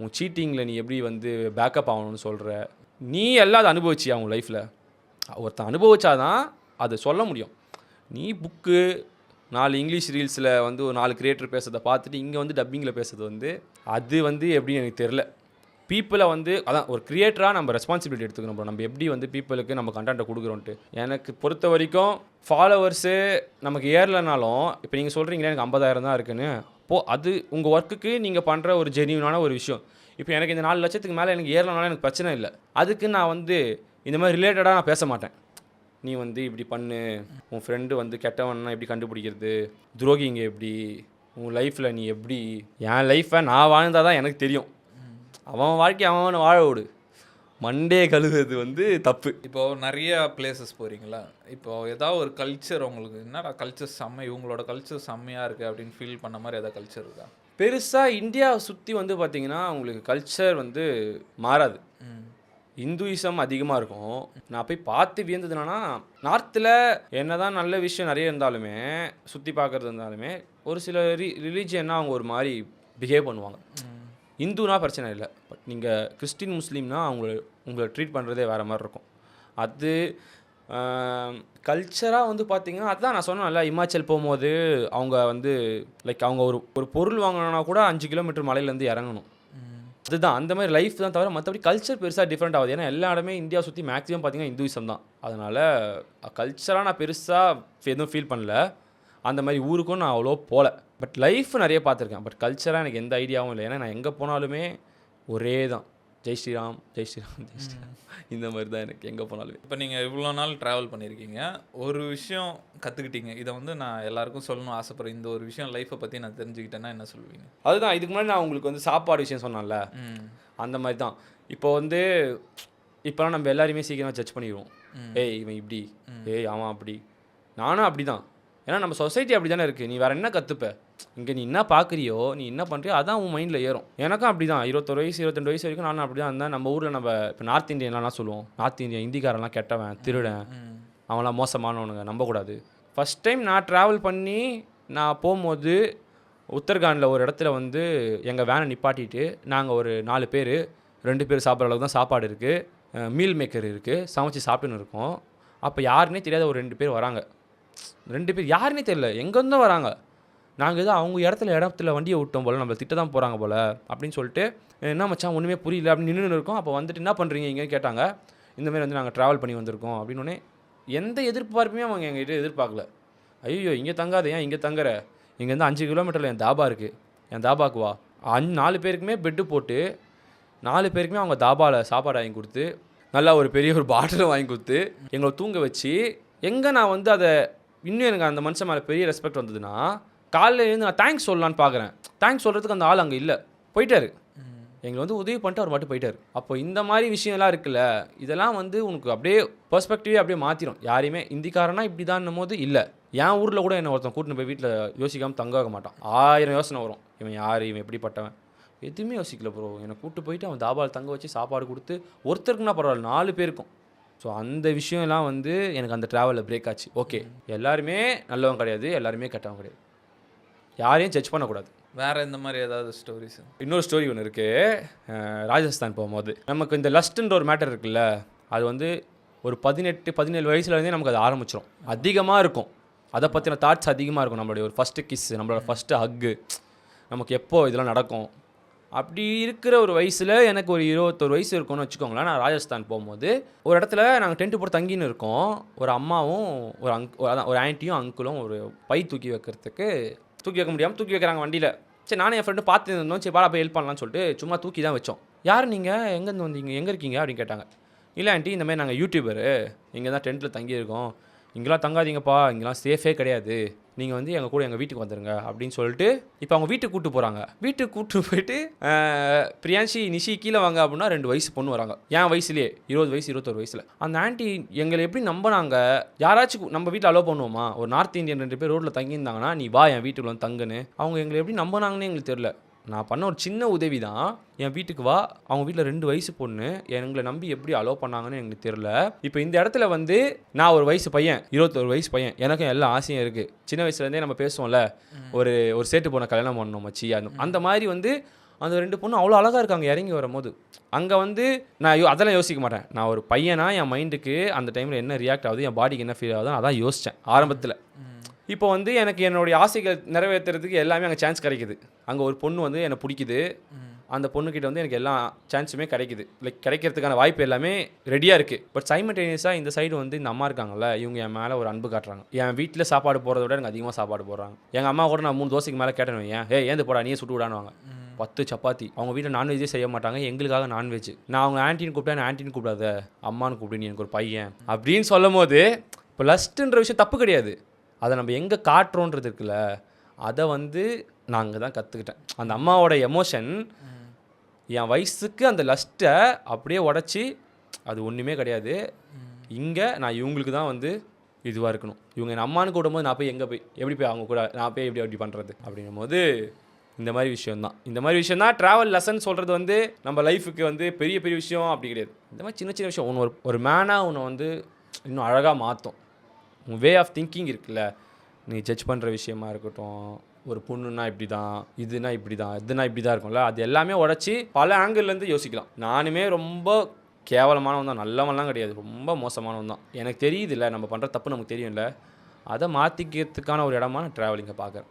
உன் சீட்டிங்கில் நீ எப்படி வந்து பேக்கப் ஆகணும்னு சொல்கிற. நீ எல்லாம் அதை அனுபவிச்சியா அவங்க லைஃப்பில்? ஒருத்தன் அனுபவிச்சாதான் அதை சொல்ல முடியும். நீ புக்கு 4 இங்கிலீஷ் ரீல்ஸில் வந்து ஒரு 4 கிரியேட்டர் பேசுறதை பார்த்துட்டு இங்கே வந்து டப்பிங்கில் பேசுறது வந்து அது வந்து எப்படின்னு எனக்கு தெரில. பீப்புளை வந்து அதான் ஒரு கிரியேட்டராக நம்ம ரெஸ்பான்சிபிலிட்டி எடுத்துக்கணும் ப்ரோ. நம்ம எப்படி வந்து பீப்புளுக்கு நம்ம கண்டென்ட்டை கொடுக்குறோன்ட்டு. எனக்கு பொறுத்த வரைக்கும் ஃபாலோவர்ஸு நமக்கு ஏறலைனாலும், இப்போ நீங்கள் சொல்கிறீங்களே எனக்கு 50,000 தான் இருக்குன்னு, அப்போது அது உங்கள் ஒர்க்குக்கு நீங்கள் பண்ணுற ஒரு ஜென்யூனான ஒரு விஷயம். இப்போ எனக்கு இந்த 4 லட்சத்துக்கு மேலே எனக்கு ஏறலைனாலும் எனக்கு பிரச்சனை இல்லை. அதுக்கு நான் வந்து இந்த மாதிரி ரிலேட்டடாக நான் பேச மாட்டேன். நீ வந்து இப்படி பண்ணு, உன் ஃப்ரெண்டு வந்து கெட்டவன்னா எப்படி கண்டுபிடிக்கிறது, துரோகிங்க எப்படி, உன் லைஃப்பில் நீ எப்படி. என் லைஃப்பை நான் வாழ்ந்தால் தான் எனக்கு தெரியும். அவன் வாழ்க்கை அவன் வாழ விடு. மண்டே கழுவுறது வந்து தப்பு. இப்போது நிறைய பிளேசஸ் போகிறீங்களா? இப்போது ஏதாவது ஒரு கல்ச்சர் உங்களுக்கு என்னடா கல்ச்சர் இவங்களோட கல்ச்சர் செம்மையாக இருக்குது அப்படின்னு ஃபீல் பண்ண மாதிரி ஏதாவது கல்ச்சர் இருக்கா? பெருசாக இந்தியாவை சுற்றி வந்து பார்த்திங்கன்னா உங்களுக்கு கல்ச்சர் வந்து மாறாது. இந்துயிசம் அதிகமாக இருக்கும். நான் போய் பார்த்து வியந்தது என்னன்னா, நார்த்தில் என்ன தான் நல்ல விஷயம் நிறைய இருந்தாலுமே, சுற்றி பார்க்குறது இருந்தாலுமே, ஒரு சில ரிலீஜியன்னா அவங்க ஒரு மாதிரி பிஹேவ் பண்ணுவாங்க. இந்துனா பிரச்சனை இல்லை, பட் நீங்கள் கிறிஸ்டின் முஸ்லீம்னா உங்களை ட்ரீட் பண்ணுறதே வேறு மாதிரி இருக்கும். அது கல்ச்சராக வந்து பார்த்திங்கன்னா, அதுதான் நான் சொன்னேன்ல, இமாச்சல் போகும்போது அவங்க வந்து லைக் அவங்க ஒரு பொருள் வாங்கணுன்னா கூட 5 கிலோமீட்டர் மலையிலேருந்து இறங்கணும். அதுதான் அந்த மாதிரி லைஃப் தான் தவிர மற்றபடி கல்ச்சர் பெருசாக டிஃப்ரெண்ட் ஆகுது. ஏன்னா எல்லா இடமே இந்தியா சுற்றி மேக்ஸிமம் பார்த்திங்கன்னா இந்துயிசம் தான். அதனால் கல்ச்சராக நான் பெருசாக எதுவும் ஃபீல் பண்ணல. அந்த மாதிரி ஊருக்கும் நான் அவ்வளோ போகல. பட் லைஃப் நிறைய பார்த்துருக்கேன். பட் கல்ச்சராக எனக்கு எந்த ஐடியாவும் இல்லை. ஏன்னா நான் எங்கே போனாலுமே ஒரே தான், ஜெய் ஸ்ரீராம் ஜெய் ஸ்ரீராம் ஜெய் ஸ்ரீராம், இந்த மாதிரி தான் எனக்கு எங்கே போனாலுமே. இப்போ நீங்கள் இவ்வளோ நாள் ட்ராவல் பண்ணியிருக்கீங்க, ஒரு விஷயம் கற்றுக்கிட்டீங்க, இதை வந்து நான் எல்லாருக்கும் சொல்லணும் ஆசைப்படுறேன், இந்த ஒரு விஷயம் லைஃப்பை பற்றி நான் தெரிஞ்சுக்கிட்டேன்னா என்ன சொல்லுவீங்க? அதுதான் இதுக்கு முன்னாடி நான் உங்களுக்கு வந்து சாப்பாடு விஷயம் சொன்னான்ல, அந்த மாதிரி தான். இப்போ வந்து இப்போலாம் நம்ம எல்லாருமே சீக்கிரமாக ஜட்ஜ் பண்ணிடுவோம். ஏய் இவன் இப்படி, ஏய் அவன் அப்படி. நானும் அப்படி தான். ஏன்னா நம்ம சொசைட்டி அப்படி தானே இருக்குது. நீ வேறு என்ன கற்றுப்ப, இங்கே நீ என்ன பார்க்குறியோ, நீ என்ன பண்ணுறியோ அதான் உன் மைண்டில் ஏறும். எனக்கும் அப்படி தான். 21 வயசு 22 வயசு வரைக்கும் நானும் அப்படி தான் இருந்தேன். நம்ம ஊரில் நம்ம இப்போ நார்த் இந்தியன்லாம் சொல்லுவோம், நார்த் இந்தியா இந்திக்காரெல்லாம் கெட்டவன், திருடன், அவன்லாம் மோசமானவனுங்க, நம்பக்கூடாது. ஃபஸ்ட் டைம் நான் ட்ராவல் பண்ணி நான் போகும்போது உத்தரகாண்டில் ஒரு இடத்துல வந்து எங்கள் வேனை நிப்பாட்டிட்டு நாங்கள் ஒரு 4 பேர் 2 பேர் சாப்பிட்ற அளவுக்கு தான் சாப்பாடு இருக்குது, மீல் மேக்கர் இருக்குது, சமைச்சு சாப்பிட்டுன்னு இருக்கோம். அப்போ யாருன்னே தெரியாத ஒரு 2 பேர் வராங்க. 2 பேர் யாருன்னே தெரியல, எங்கேருந்தும் வராங்க. நாங்கள் ஏதோ அவங்க இடத்துல வண்டியை விட்டோம் போல், நம்ம திட்ட தான் போகிறாங்க போல் அப்படின்னு சொல்லிட்டு, என்ன மச்சான் ஒன்றுமே புரியல அப்படின்னு நின்று இருக்கோம். அப்போ வந்துட்டு என்ன பண்ணுறீங்க இங்கே கேட்டாங்க. இந்தமாதிரி வந்து நாங்கள் ட்ராவல் பண்ணி வந்திருக்கோம் அப்படின்னோடனே எந்த எதிர்பார்ப்புமே அவங்க எங்ககிட்ட எதிர்பார்க்கல. ஐயோ இங்கே தங்காத, ஏன் இங்கே தங்குற, இங்கேருந்து 5 கிலோமீட்டரில் என் தாபா இருக்குது, என் தாபாக்கு வா. 4 பேருக்குமே பெட்டு போட்டு 4 பேருக்குமே அவங்க தாபாவில் சாப்பாடு வாங்கி கொடுத்து, நல்லா ஒரு பெரிய ஒரு பாட்டிலை வாங்கி கொடுத்து எங்களை தூங்க வச்சு, எங்கே நான் வந்து அதை இன்னும் எனக்கு அந்த மனுஷன் மேலே பெரிய ரெஸ்பெக்ட் வந்ததுன்னா, காலையில் இருந்து நான் தேங்க்ஸ் சொல்லலான்னு பார்க்குறேன். தேங்க்ஸ் சொல்கிறதுக்கு அந்த ஆள் அங்கே இல்லை, போயிட்டார். எங்களை வந்து உதவி பண்ணிட்டு அவர் மட்டும் போயிட்டார். அப்போ இந்த மாதிரி விஷயம்லாம் இருக்குல்ல, இதெல்லாம் வந்து உனக்கு அப்படியே பெர்ஸ்பெக்டிவே அப்படியே மாற்றிடும். யாரையுமே இந்திக்காரனா இப்படி தான் போது இல்லை. என் ஊரில் கூட என்ன ஒருத்தன் கூட்டின்னு போய் வீட்டில் யோசிக்காமல் தங்க வைக்க மாட்டான். 1000 யோசனை வரும், இவன் யார், இவன் எப்படிப்பட்டவன், எதுவுமே யோசிக்கல ப்ரோ. என்னை கூப்பிட்டு போயிட்டு அவன் தாபாவில் தங்க வச்சு சாப்பாடு கொடுத்து, ஒருத்தருக்குன்னா பரவாயில்ல 4 பேருக்கும். ஸோ அந்த விஷயம்லாம் வந்து எனக்கு அந்த ட்ராவலில் பிரேக் ஆச்சு. ஓகே எல்லாருமே நல்லவன் கிடையாது, எல்லாருமே கெட்டவன் கிடையாது, யாரையும் ஜட்ஜ் பண்ணக்கூடாது. வேறு இந்த மாதிரி ஏதாவது ஸ்டோரிஸ்? இன்னொரு ஸ்டோரி ஒன்று இருக்குது. ராஜஸ்தான் போகும்போது நமக்கு இந்த லஸ்ட்டுன்ற ஒரு மேட்டர் இருக்குல்ல, அது வந்து ஒரு 18-17 வயசுலேருந்தே நமக்கு அது ஆரம்பிச்சிடும். அதிகமாக இருக்கும், அதை பற்றின தாட்ஸ் அதிகமாக இருக்கும். நம்மளுடைய ஒரு ஃபஸ்ட்டு கிஸ், நம்மளோட ஃபஸ்ட்டு ஹக்கு, நமக்கு எப்போ இதெல்லாம் நடக்கும், அப்படி இருக்கிற ஒரு வயசில் எனக்கு ஒரு 21 வயசு இருக்கும்னு வச்சுக்கோங்களேன். நான் ராஜஸ்தான் போகும்போது ஒரு இடத்துல நாங்கள் டென்ட்டு போட்டு தங்கின்னு இருக்கோம். ஒரு அம்மாவும் ஒரு ஆன்ட்டியும் அங்கிளும் ஒரு பை தூக்கி வைக்க முடியாமல் தூக்கி வைக்கிறாங்க வண்டியில். சரி நானும் என் ஃப்ரெண்டு பார்த்து இருந்தோம். சரி பாடா போய் ஹெல்ப் பண்ணலாம்னு சொல்லிட்டு சும்மா தூக்கி தான் வச்சோம். யார் நீங்கள், எங்கேருந்து வந்தீங்க, எங்கே இருக்கீங்க அப்படின்னு கேட்டாங்க. இல்லை ஆண்டி, இந்த மாதிரி நாங்கள் யூடியூபரு, இங்கே தான் டென்ட்டில் தங்கியிருக்கோம், இங்கெல்லாம் தங்காதீங்கப்பா, இங்கெல்லாம் சேஃபே கிடையாது, நீங்கள் வந்து எங்கள் கூட எங்கள் வீட்டுக்கு வந்துடுங்க அப்படின்னு சொல்லிட்டு இப்போ அவங்க வீட்டுக்கு கூப்பிட்டு போகிறாங்க. வீட்டுக்கு கூப்பிட்டு போயிட்டு பிரியான்ஷி நிஷி கீழே வாங்க அப்படின்னா 2 வயசு பொண்ணு வராங்க. என் வயசுலேயே 20 வயசு 21 வயசில். அந்த ஆண்டி எங்களை எப்படி நம்பினாங்க? யாராச்சும் நம்ம வீட்டில் அலோவ் பண்ணுவோமா? ஒரு நார்த் இந்தியன் 2 பேர் ரோட்டில் தங்கியிருந்தாங்கன்னா நீ வா என் வீட்டுக்குள்ள வந்து தங்குன்னு, அவங்க எங்களை எப்படி நம்பினாங்கன்னு எங்களுக்கு தெரியல. நான் பண்ண ஒரு சின்ன உதவி தான், என் வீட்டுக்கு வா, அவங்க வீட்டில் 2 வயசு பொண்ணு எங்களை நம்பி எப்படி அலோவ் பண்ணாங்கன்னு எனக்கு தெரியல. இப்போ இந்த இடத்துல வந்து நான் ஒரு வயசு பையன், 21 வயசு பையன், எனக்கும் எல்லா ஆசையும் இருக்குது. சின்ன வயசுலேருந்தே நம்ம பேசுவோம்ல, ஒரு சேட்டு பொண்ணை கல்யாணம் பண்ணணும் மச்சி, அந்த மாதிரி வந்து அந்த 2 பொண்ணு அவ்வளோ அழகாக இருக்காங்க இறங்கி வரும்போது. அங்கே வந்து நான் அதெல்லாம் யோசிக்க மாட்டேன். நான் ஒரு பையனா என் மைண்டுக்கு அந்த டைமில் என்ன ரியாக்ட் ஆகுது, என் பாடிக்கு என்ன ஃபீல் ஆகுது, அதான் யோசித்தேன் ஆரம்பத்தில். இப்போ வந்து எனக்கு என்னுடைய ஆசைகள் நிறைவேற்றுறதுக்கு எல்லாமே அங்கே சான்ஸ் கிடைக்குது. அங்கே ஒரு பொண்ணு வந்து என்னை பிடிக்குது, அந்த பொண்ணுக்கிட்ட வந்து எனக்கு எல்லா சான்ஸுமே கிடைக்குது. லைக் கிடைக்கிறதுக்கான வாய்ப்பு எல்லாமே ரெடியாக இருக்குது. பட் சைமல்டேனியஸாக இந்த சைடு வந்து இந்த அம்மா இருக்காங்கல்ல, இவங்க என் மேலே ஒரு அன்பு காட்டுறாங்க. என் வீட்டில் சாப்பாடு போகிறத விட எனக்கு அதிகமாக சாப்பாடு போடுறாங்க. எங்கள் அம்மா கூட நான் 3 தோசைக்கு மேலே கேட்டேன், ஏந்து போடா நீயே சுட்டு விடானுவாங்க. 10 சப்பாத்தி. அவங்க வீட்டில் நான்வெஜ்ஜே செய்ய மாட்டாங்க, எங்களுக்காக நான்வெஜ். நான் அவங்க ஆன்ட்டின்னு கூப்பிட்டேன், ஆன்ட்டின்னு கூப்பிடாத அம்மானு கூப்பிட்டு, நீ எனக்கு ஒரு பையன் அப்படின்னு சொல்லும் போது இப்போ லஸ்ட்டுன்ற விஷயம் தப்பு கிடையாது. அதை நம்ம எங்கே காட்டுறோன்றது இருக்குல்ல, அதை வந்து நான் அங்கே தான் கற்றுக்கிட்டேன். அந்த அம்மாவோட எமோஷன் என் வயசுக்கு அந்த லஸ்ட்டை அப்படியே உடச்சி, அது ஒன்றுமே கிடையாது, இங்கே நான் இவங்களுக்கு தான் வந்து இதுவாக இருக்கணும். இவங்க என் அம்மானு கூடும்போது நான் போய் எங்கே போய் எப்படி போய் அவங்க கூட நான் போய் எப்படி பண்ணுறது அப்படின்னும் போது இந்த மாதிரி விஷயம் தான் ட்ராவல் லெசன் சொல்கிறது. வந்து நம்ம லைஃபுக்கு வந்து பெரிய பெரிய விஷயம் அப்படி கிடையாது. இந்த மாதிரி சின்ன சின்ன விஷயம் ஒன்று ஒரு மேனாக உன்னை வந்து இன்னும் அழகாக மாற்றும். உன் வே ஆஃப் திங்கிங் இருக்குல்ல, நீ ஜட்ஜ் பண்ணுற விஷயமா இருக்கட்டும், ஒரு பொண்ணுன்னா இப்படி தான், இதுனா இப்படி தான் இருக்கும்ல, அது எல்லாமே உடச்சி பல ஆங்கிள்லேருந்து யோசிக்கலாம். நானுமே ரொம்ப கேவலமானவன் தான், நல்லவன்லாம் கிடையாது, ரொம்ப மோசமானவன் தான். எனக்கு தெரியுது இல்லை, நம்ம பண்ணுற தப்பு நமக்கு தெரியும்ல, அதை மாற்றிக்கிறதுக்கான ஒரு இடமா நான் ட்ராவலிங்கை பார்க்குறேன்.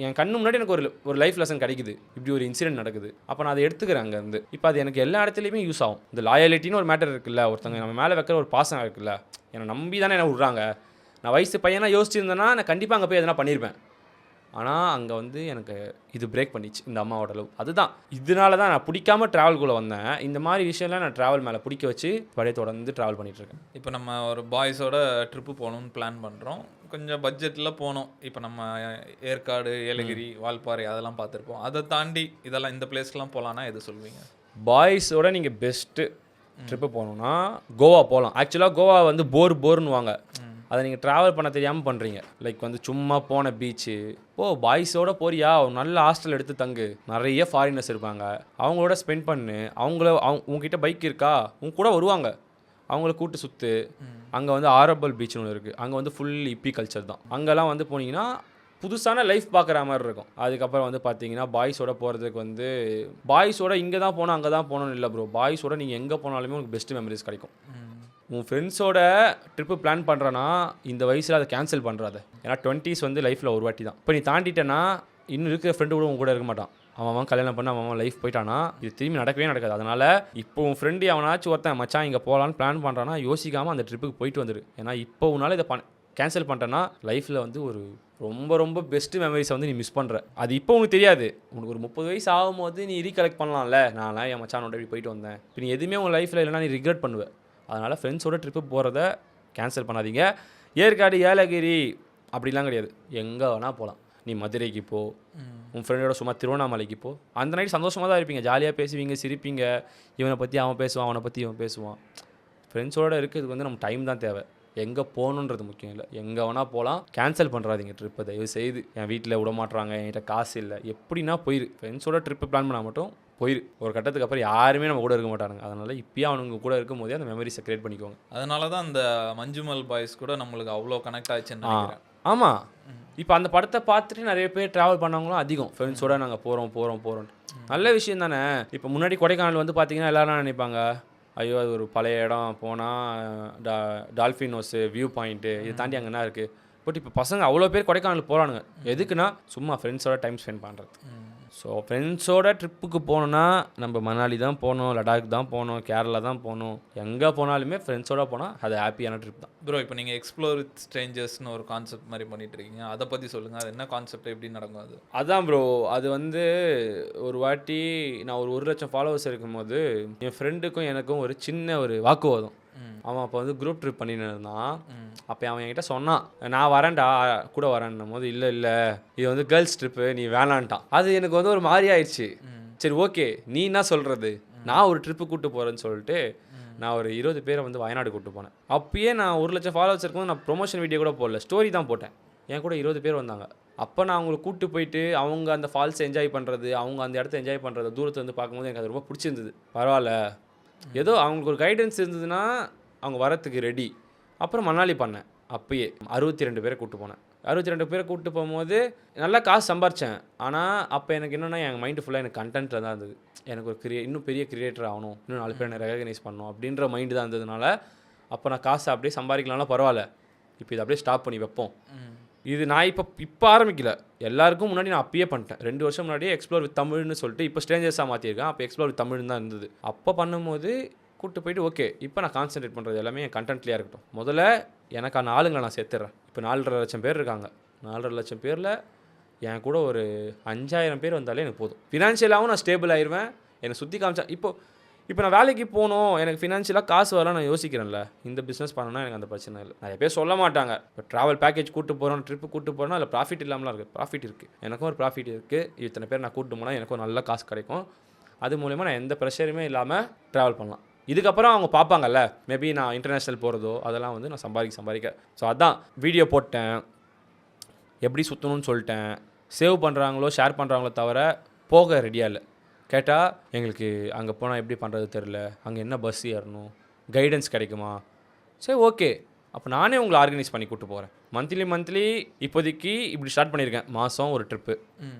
என் கண்ணு முன்னாடி எனக்கு ஒரு லைஃப் லெசன் கிடைக்குது, இப்படி ஒரு இன்சிடென்ட் நடக்குது, அப்போ நான் அதை எடுத்துக்கிறேன் அங்கேருந்து. இப்போ அது எனக்கு எல்லா இடத்துலையுமே யூஸ் ஆகும். இந்த லாயலிட்டின்னு ஒரு மேட்டர் இருக்குல்ல, ஒருத்தங்க நம்ம மேலே வைக்கிற ஒரு பாசம் இருக்குல்ல, என்னை நம்பி தானே என்ன விட்றாங்க. நான் வயசு பையனாக யோசிச்சிருந்தேன்னா நான் கண்டிப்பாக அங்கே போய் எதனா பண்ணியிருப்பேன். ஆனால் அங்கே வந்து எனக்கு இது பிரேக் பண்ணிச்சு இந்த அம்மாவோட லவ். அதுதான் இதனால தான் நான் பிடிக்காம ட்ராவல்குள்ளே வந்தேன். இந்த மாதிரி விஷயம்லாம் நான் ட்ராவல் மேலே பிடிக்க வச்சு பழைய தொடர்ந்து ட்ராவல் பண்ணிகிட்ருக்கேன். இப்போ நம்ம ஒரு பாய்ஸோட ட்ரிப்பு போகணும்னு பிளான் பண்ணுறோம், கொஞ்சம் பட்ஜெட்டில் போகணும். இப்போ நம்ம ஏற்காடு, ஏலகிரி, வால்பாறை அதெல்லாம் பார்த்துருப்போம். அதை தாண்டி இதெல்லாம் இந்த பிளேஸ்க்கெலாம் போகலான்னா எது சொல்வீங்க? பாய்ஸோட நீங்கள் பெஸ்ட்டு ட்ரிப்பு போகணுன்னா கோவா போகலாம். ஆக்சுவலாக கோவா வந்து போர்னு வாங்க, அதை நீங்கள் ட்ராவல் பண்ண தெரியாமல் பண்ணுறீங்க. லைக் வந்து சும்மா போன பீச்சு பாய்ஸோட போறியா, ஒரு நல்ல ஹாஸ்டல் எடுத்து தங்கு, நிறைய ஃபாரினர்ஸ் இருப்பாங்க, அவங்களோட ஸ்பெண்ட் பண்ணு, உங்ககிட்ட பைக் இருக்கா, உங்க கூட வருவாங்க, அவங்கள கூட்டு சுற்று. அங்கே வந்து ஆரபல் பீச்னு ஒன்று இருக்குது, அங்கே வந்து ஃபுல் இப்பி கல்ச்சர் தான். அங்கெல்லாம் வந்து போனீங்கன்னா புதுசான லைஃப் பார்க்குற மாதிரி இருக்கும். அதுக்கப்புறம் வந்து பார்த்தீங்கன்னா பாய்ஸோட போகிறதுக்கு வந்து பாய்ஸோட இங்கே தான் போகணும் அங்கே தான் போகணும்னு இல்லை ப்ரோ, பாய்ஸோட நீங்கள் எங்கே போனாலுமே உங்களுக்கு பெஸ்ட்டு மெமரிஸ் கிடைக்கும். உன் ஃப்ரெண்ட்ஸோட ட்ரிப்பு பிளான் பண்ணுறனா இந்த வயசில் அதை கேன்சல் பண்ணுறாத. ஏன்னா 20s வந்து லைஃப்பில் ஒரு வாட்டி தான். இப்போ நீ தாண்டிட்டேன்னா இன்னும் இருக்கிற ஃப்ரெண்டு கூட உங்க கூட இருக்க மாட்டான். அவன் கல்யாணம் பண்ண அவன் லைஃப் போயிட்டானா இது திரும்பி நடக்கவே நடக்காது. அதனால் இப்போ உன் ஃப்ரெண்டு அவனாச்சும் ஒருத்தன் மச்சான் இங்கே போகலான்னு பிளான் பண்ணுறான்னா யோசிக்காமல் அந்த ட்ரிப்புக்கு போயிட்டு வந்துடு. ஏன்னா இப்போ உன்னால் இதை கேன்சல் பண்ணிட்டேன்னா லைஃப்பில் வந்து ஒரு ரொம்ப ரொம்ப பெஸ்ட்டு மெமரிஸை வந்து நீ மிஸ் பண்ணுற. அது இப்போ உனக்கு தெரியாது. உனக்கு ஒரு 30 வயசு ஆகும்போது நீ ரீகலெக்ட் பண்ணலாம்ல, நான்லாம் என் மச்சானோட இப்படி போயிட்டு வந்தேன். இப்போ நீ எதுவுமே உங்கள் லைஃப்பில் இல்லைனா நீ ரிக்ரெட் பண்ணுவேன். அதனால் ஃப்ரெண்ட்ஸோட ட்ரிப்பு போகிறத கேன்சல் பண்ணாதீங்க. ஏற்காடு, ஏலகிரி அப்படிலாம் கிடையாது, எங்கே வேணால் போகலாம். நீ மதுரைக்கு போ, உன் ஃப்ரெண்டோட சும்மா திருவண்ணாமலைக்கு போ. அந்த நைட் சந்தோஷமாக தான் இருப்பீங்க, ஜாலியாக பேசுவீங்க, சிரிப்பீங்க. இவனை பற்றி அவன் பேசுவான், அவனை பற்றி இவன் பேசுவான். ஃப்ரெண்ட்ஸோடு இருக்கிறதுக்கு வந்து நம்ம டைம் தான் தேவை, எங்கே போகணுன்றது முக்கியம் இல்லை. எங்கே வேணால் போகலாம். கேன்சல் பண்ணுறாதீங்க ட்ரிப்பை தயவு செய்து. என் வீட்டில் விட மாட்டுறாங்க, என்கிட்ட காசு இல்லை, எப்படின்னா போயிரு. ஃப்ரெண்ட்ஸோட ட்ரிப்பு பிளான் பண்ணால் மட்டும் போயிரு. ஒரு கட்டத்துக்கு அப்புறம் யாருமே நம்ம கூட இருக்க மாட்டாங்க. அதனால் இப்போயே அவனுங்க கூட இருக்கும் போதே அந்த மெமரிஸை கிரியேட் பண்ணிக்கோங்க. அதனால தான் அந்த மஞ்சுமல் பாய்ஸ் கூட நம்மளுக்கு அவ்வளோ கனெக்ட் ஆச்சுன்னு நினைக்கிறேன். ஆமாம், இப்போ அந்த படத்தை பார்த்துட்டு நிறைய பேர் ட்ராவல் பண்ணவங்களும் அதிகம். ஃப்ரெண்ட்ஸோடு நாங்கள் போகிறோம். நல்ல விஷயம் தானே. இப்போ முன்னாடி கொடைக்கானல் வந்து பார்த்தீங்கன்னா எல்லோரும் நினைப்பாங்க, ஐயோ அது ஒரு பழைய இடம், போனால் டால்ஃபின் ஹவுஸு, வியூ பாயிண்ட்டு, இது தாண்டி அங்கே என்ன இருக்குது. பட் இப்போ பசங்க அவ்வளோ பேர் கொடைக்கானல் போகிறானுங்க. எதுக்குன்னா சும்மா ஃப்ரெண்ட்ஸோட டைம் ஸ்பெண்ட் பண்ணுறது. ஸோ ஃப்ரெண்ட்ஸோட ட்ரிப்புக்கு போனோன்னா நம்ம மணாலி தான் போகணும், லடாக் தான் போகணும், கேரளா தான் போகணும். எங்கே போனாலுமே ஃப்ரெண்ட்ஸோட போனால் அது ஹாப்பியான ட்ரிப் தான். ப்ரோ இப்போ நீங்கள் எக்ஸ்ப்ளோர் வித் ஸ்ட்ரேஞ்சர்ஸ்னு ஒரு கான்செப்ட் மாதிரி பண்ணிட்டு இருக்கீங்க, அதை பற்றி சொல்லுங்கள். அது என்ன கான்செப்ட், எப்படி நடக்கும் அது? அதான் ப்ரோ, அது வந்து ஒரு வாட்டி நான் ஒரு 1,00,000 ஃபாலோவர்ஸ் இருக்கும்போது என் ஃப்ரெண்டுக்கும் எனக்கும் ஒரு சின்ன ஒரு வாக்குவாதம். அவன் அப்போ வந்து குரூப் ட்ரிப் பண்ணின்னு இருந்தான். அப்போ அவன் என்கிட்ட சொன்னான், நான் வரேன்டா கூட வரேன்னும் போது இல்லை இது வந்து கேர்ள்ஸ் ட்ரிப்பு, நீ வேணான்ட்டான். அது எனக்கு வந்து ஒரு மாதிரி ஆயிடுச்சு. சரி ஓகே, நீ என்ன சொல்கிறது, நான் ஒரு ட்ரிப்பு கூப்பிட்டு போகிறேன்னு சொல்லிட்டு நான் ஒரு 20 பேரை வந்து வயநாடு கூப்பிட்டு போனேன். அப்பயே நான் 1,00,000 ஃபாலோவர்ஸ் இருக்கும்போது நான் ப்ரொமோஷன் வீடியோ கூட போடல, ஸ்டோரி தான் போட்டேன். என் கூட 20 பேர் வந்தாங்க. அப்போ நான் அவங்களை கூப்பிட்டு போயிட்டு அவங்க அந்த ஃபால்ஸை என்ஜாய் பண்ணுறது, அவங்க அந்த இடத்த என்ஜாய் பண்ணுறது தூரத்தில் வந்து பார்க்கும்போது எனக்கு அது ரொம்ப பிடிச்சிருந்தது. பரவாயில்ல, ஏதோ அவங்களுக்கு ஒரு கைடன்ஸ் இருந்ததுன்னா அவங்க வரத்துக்கு ரெடி. அப்புறம் மணாலி பண்ணேன். அப்பயே 62 பேரை கூப்பிட்டு போனேன். 62 பேரை கூப்பிட்டு போகும்போது நல்லா காசு சம்பாரித்தேன். ஆனால் அப்போ எனக்கு என்னென்னா என் மைண்டு ஃபுல்லாக எனக்கு கண்டென்ட்டில் தான் இருந்தது. எனக்கு ஒரு இன்னும் பெரிய கிரியேட்டர் ஆகணும், இன்னும் 4 பேர் என்னை ரெகக்னைஸ் பண்ணணும் அப்படின்ற மைண்டு தான் இருந்ததுனால அப்போ நான் காசை அப்படியே சம்பாதிக்கலாம்னா பரவாயில்ல, இப்போ இதை அப்படியே ஸ்டாப் பண்ணி வைப்போம். இது நான் இப்போ ஆரம்பிக்கல, எல்லாருக்கும் முன்னாடி நான் அப்பயே பண்ணிட்டேன். 2 வருஷம் முன்னாடியே எக்ஸ்ப்ளோர் வித் தமிழ்னு சொல்லிட்டு இப்போ ஸ்ட்ரேஞ்சர்ஸாக மாற்றிருக்கேன். அப்போ எக்ஸ்ப்ளோர் வித் தமிழ்னு தான் இருந்தது. அப்போ பண்ணும்போது கூப்பிட்டு போயிட்டு ஓகே, இப்போ நான் கான்சன்ட்ரேட் பண்ணுறது எல்லாமே என் கண்டென்ட்லேயே இருக்கட்டும். முதல்ல எனக்கான ஆளுங்களை நான் சேர்த்துறேன். இப்போ 4.5 லட்சம் பேர் இருக்காங்க. 4.5 லட்சம் பேரில் என் கூட ஒரு 5,000 பேர் வந்தாலே எனக்கு போதும். ஃபினான்ஷியலாகவும் நான் ஸ்டேபிள் ஆயிடுவேன். என்னை சுற்றி காமிச்சா இப்போ நான் வேலைக்கு போகணும், எனக்கு ஃபினான்ஷியலாக காசு வரலாம், நான் யோசிக்கிறேன்ல. இந்த பிஸ்னஸ் பண்ணணும்னா எனக்கு அந்த பிரச்சனை இல்லை. நிறைய பேர் சொல்ல மாட்டாங்க, இப்போ ட்ராவல் பேக்கேஜ் கூப்பிட்டு போகிறோம், ட்ரிப்பு கூப்பிட்டு போகிறோன்னா அதில் ப்ராஃபிட் இல்லாமலாம் இருக்குது. ப்ராஃபிட் இருக்குது, எனக்கும் ஒரு ப்ராஃபிட் இருக்குது. இத்தனை பேர் நான் கூப்பிட்டு போனால் எனக்கும் நல்ல காசு கிடைக்கும். அது மூலயமா நான் எந்த ப்ரெஷருமே இல்லாமல் ட்ராவல் பண்ணலாம். இதுக்கப்புறம் அவங்க பார்ப்பாங்கல்ல, மேபி நான் இன்டர்நேஷ்னல் போகிறதோ அதெல்லாம் வந்து நான் சம்பாதிக்க. ஸோ அதான் வீடியோ போட்டேன், எப்படி சுற்றணும்னு சொல்லிட்டேன். சேவ் பண்ணுறாங்களோ ஷேர் பண்ணுறாங்களோ தவிர போக ரெடியாக இல்லை. கேட்டால் எங்களுக்கு அங்கே போனால் எப்படி பண்ணுறது தெரில, அங்கே என்ன பஸ் ஏறணும், கைடன்ஸ் கிடைக்குமா? சரி ஓகே, அப்போ நானே உங்களை ஆர்கனைஸ் பண்ணி கூப்பிட்டு போகிறேன். மந்த்லி இப்போதைக்கு இப்படி ஸ்டார்ட் பண்ணியிருக்கேன். மாதம் ஒரு ட்ரிப்பு.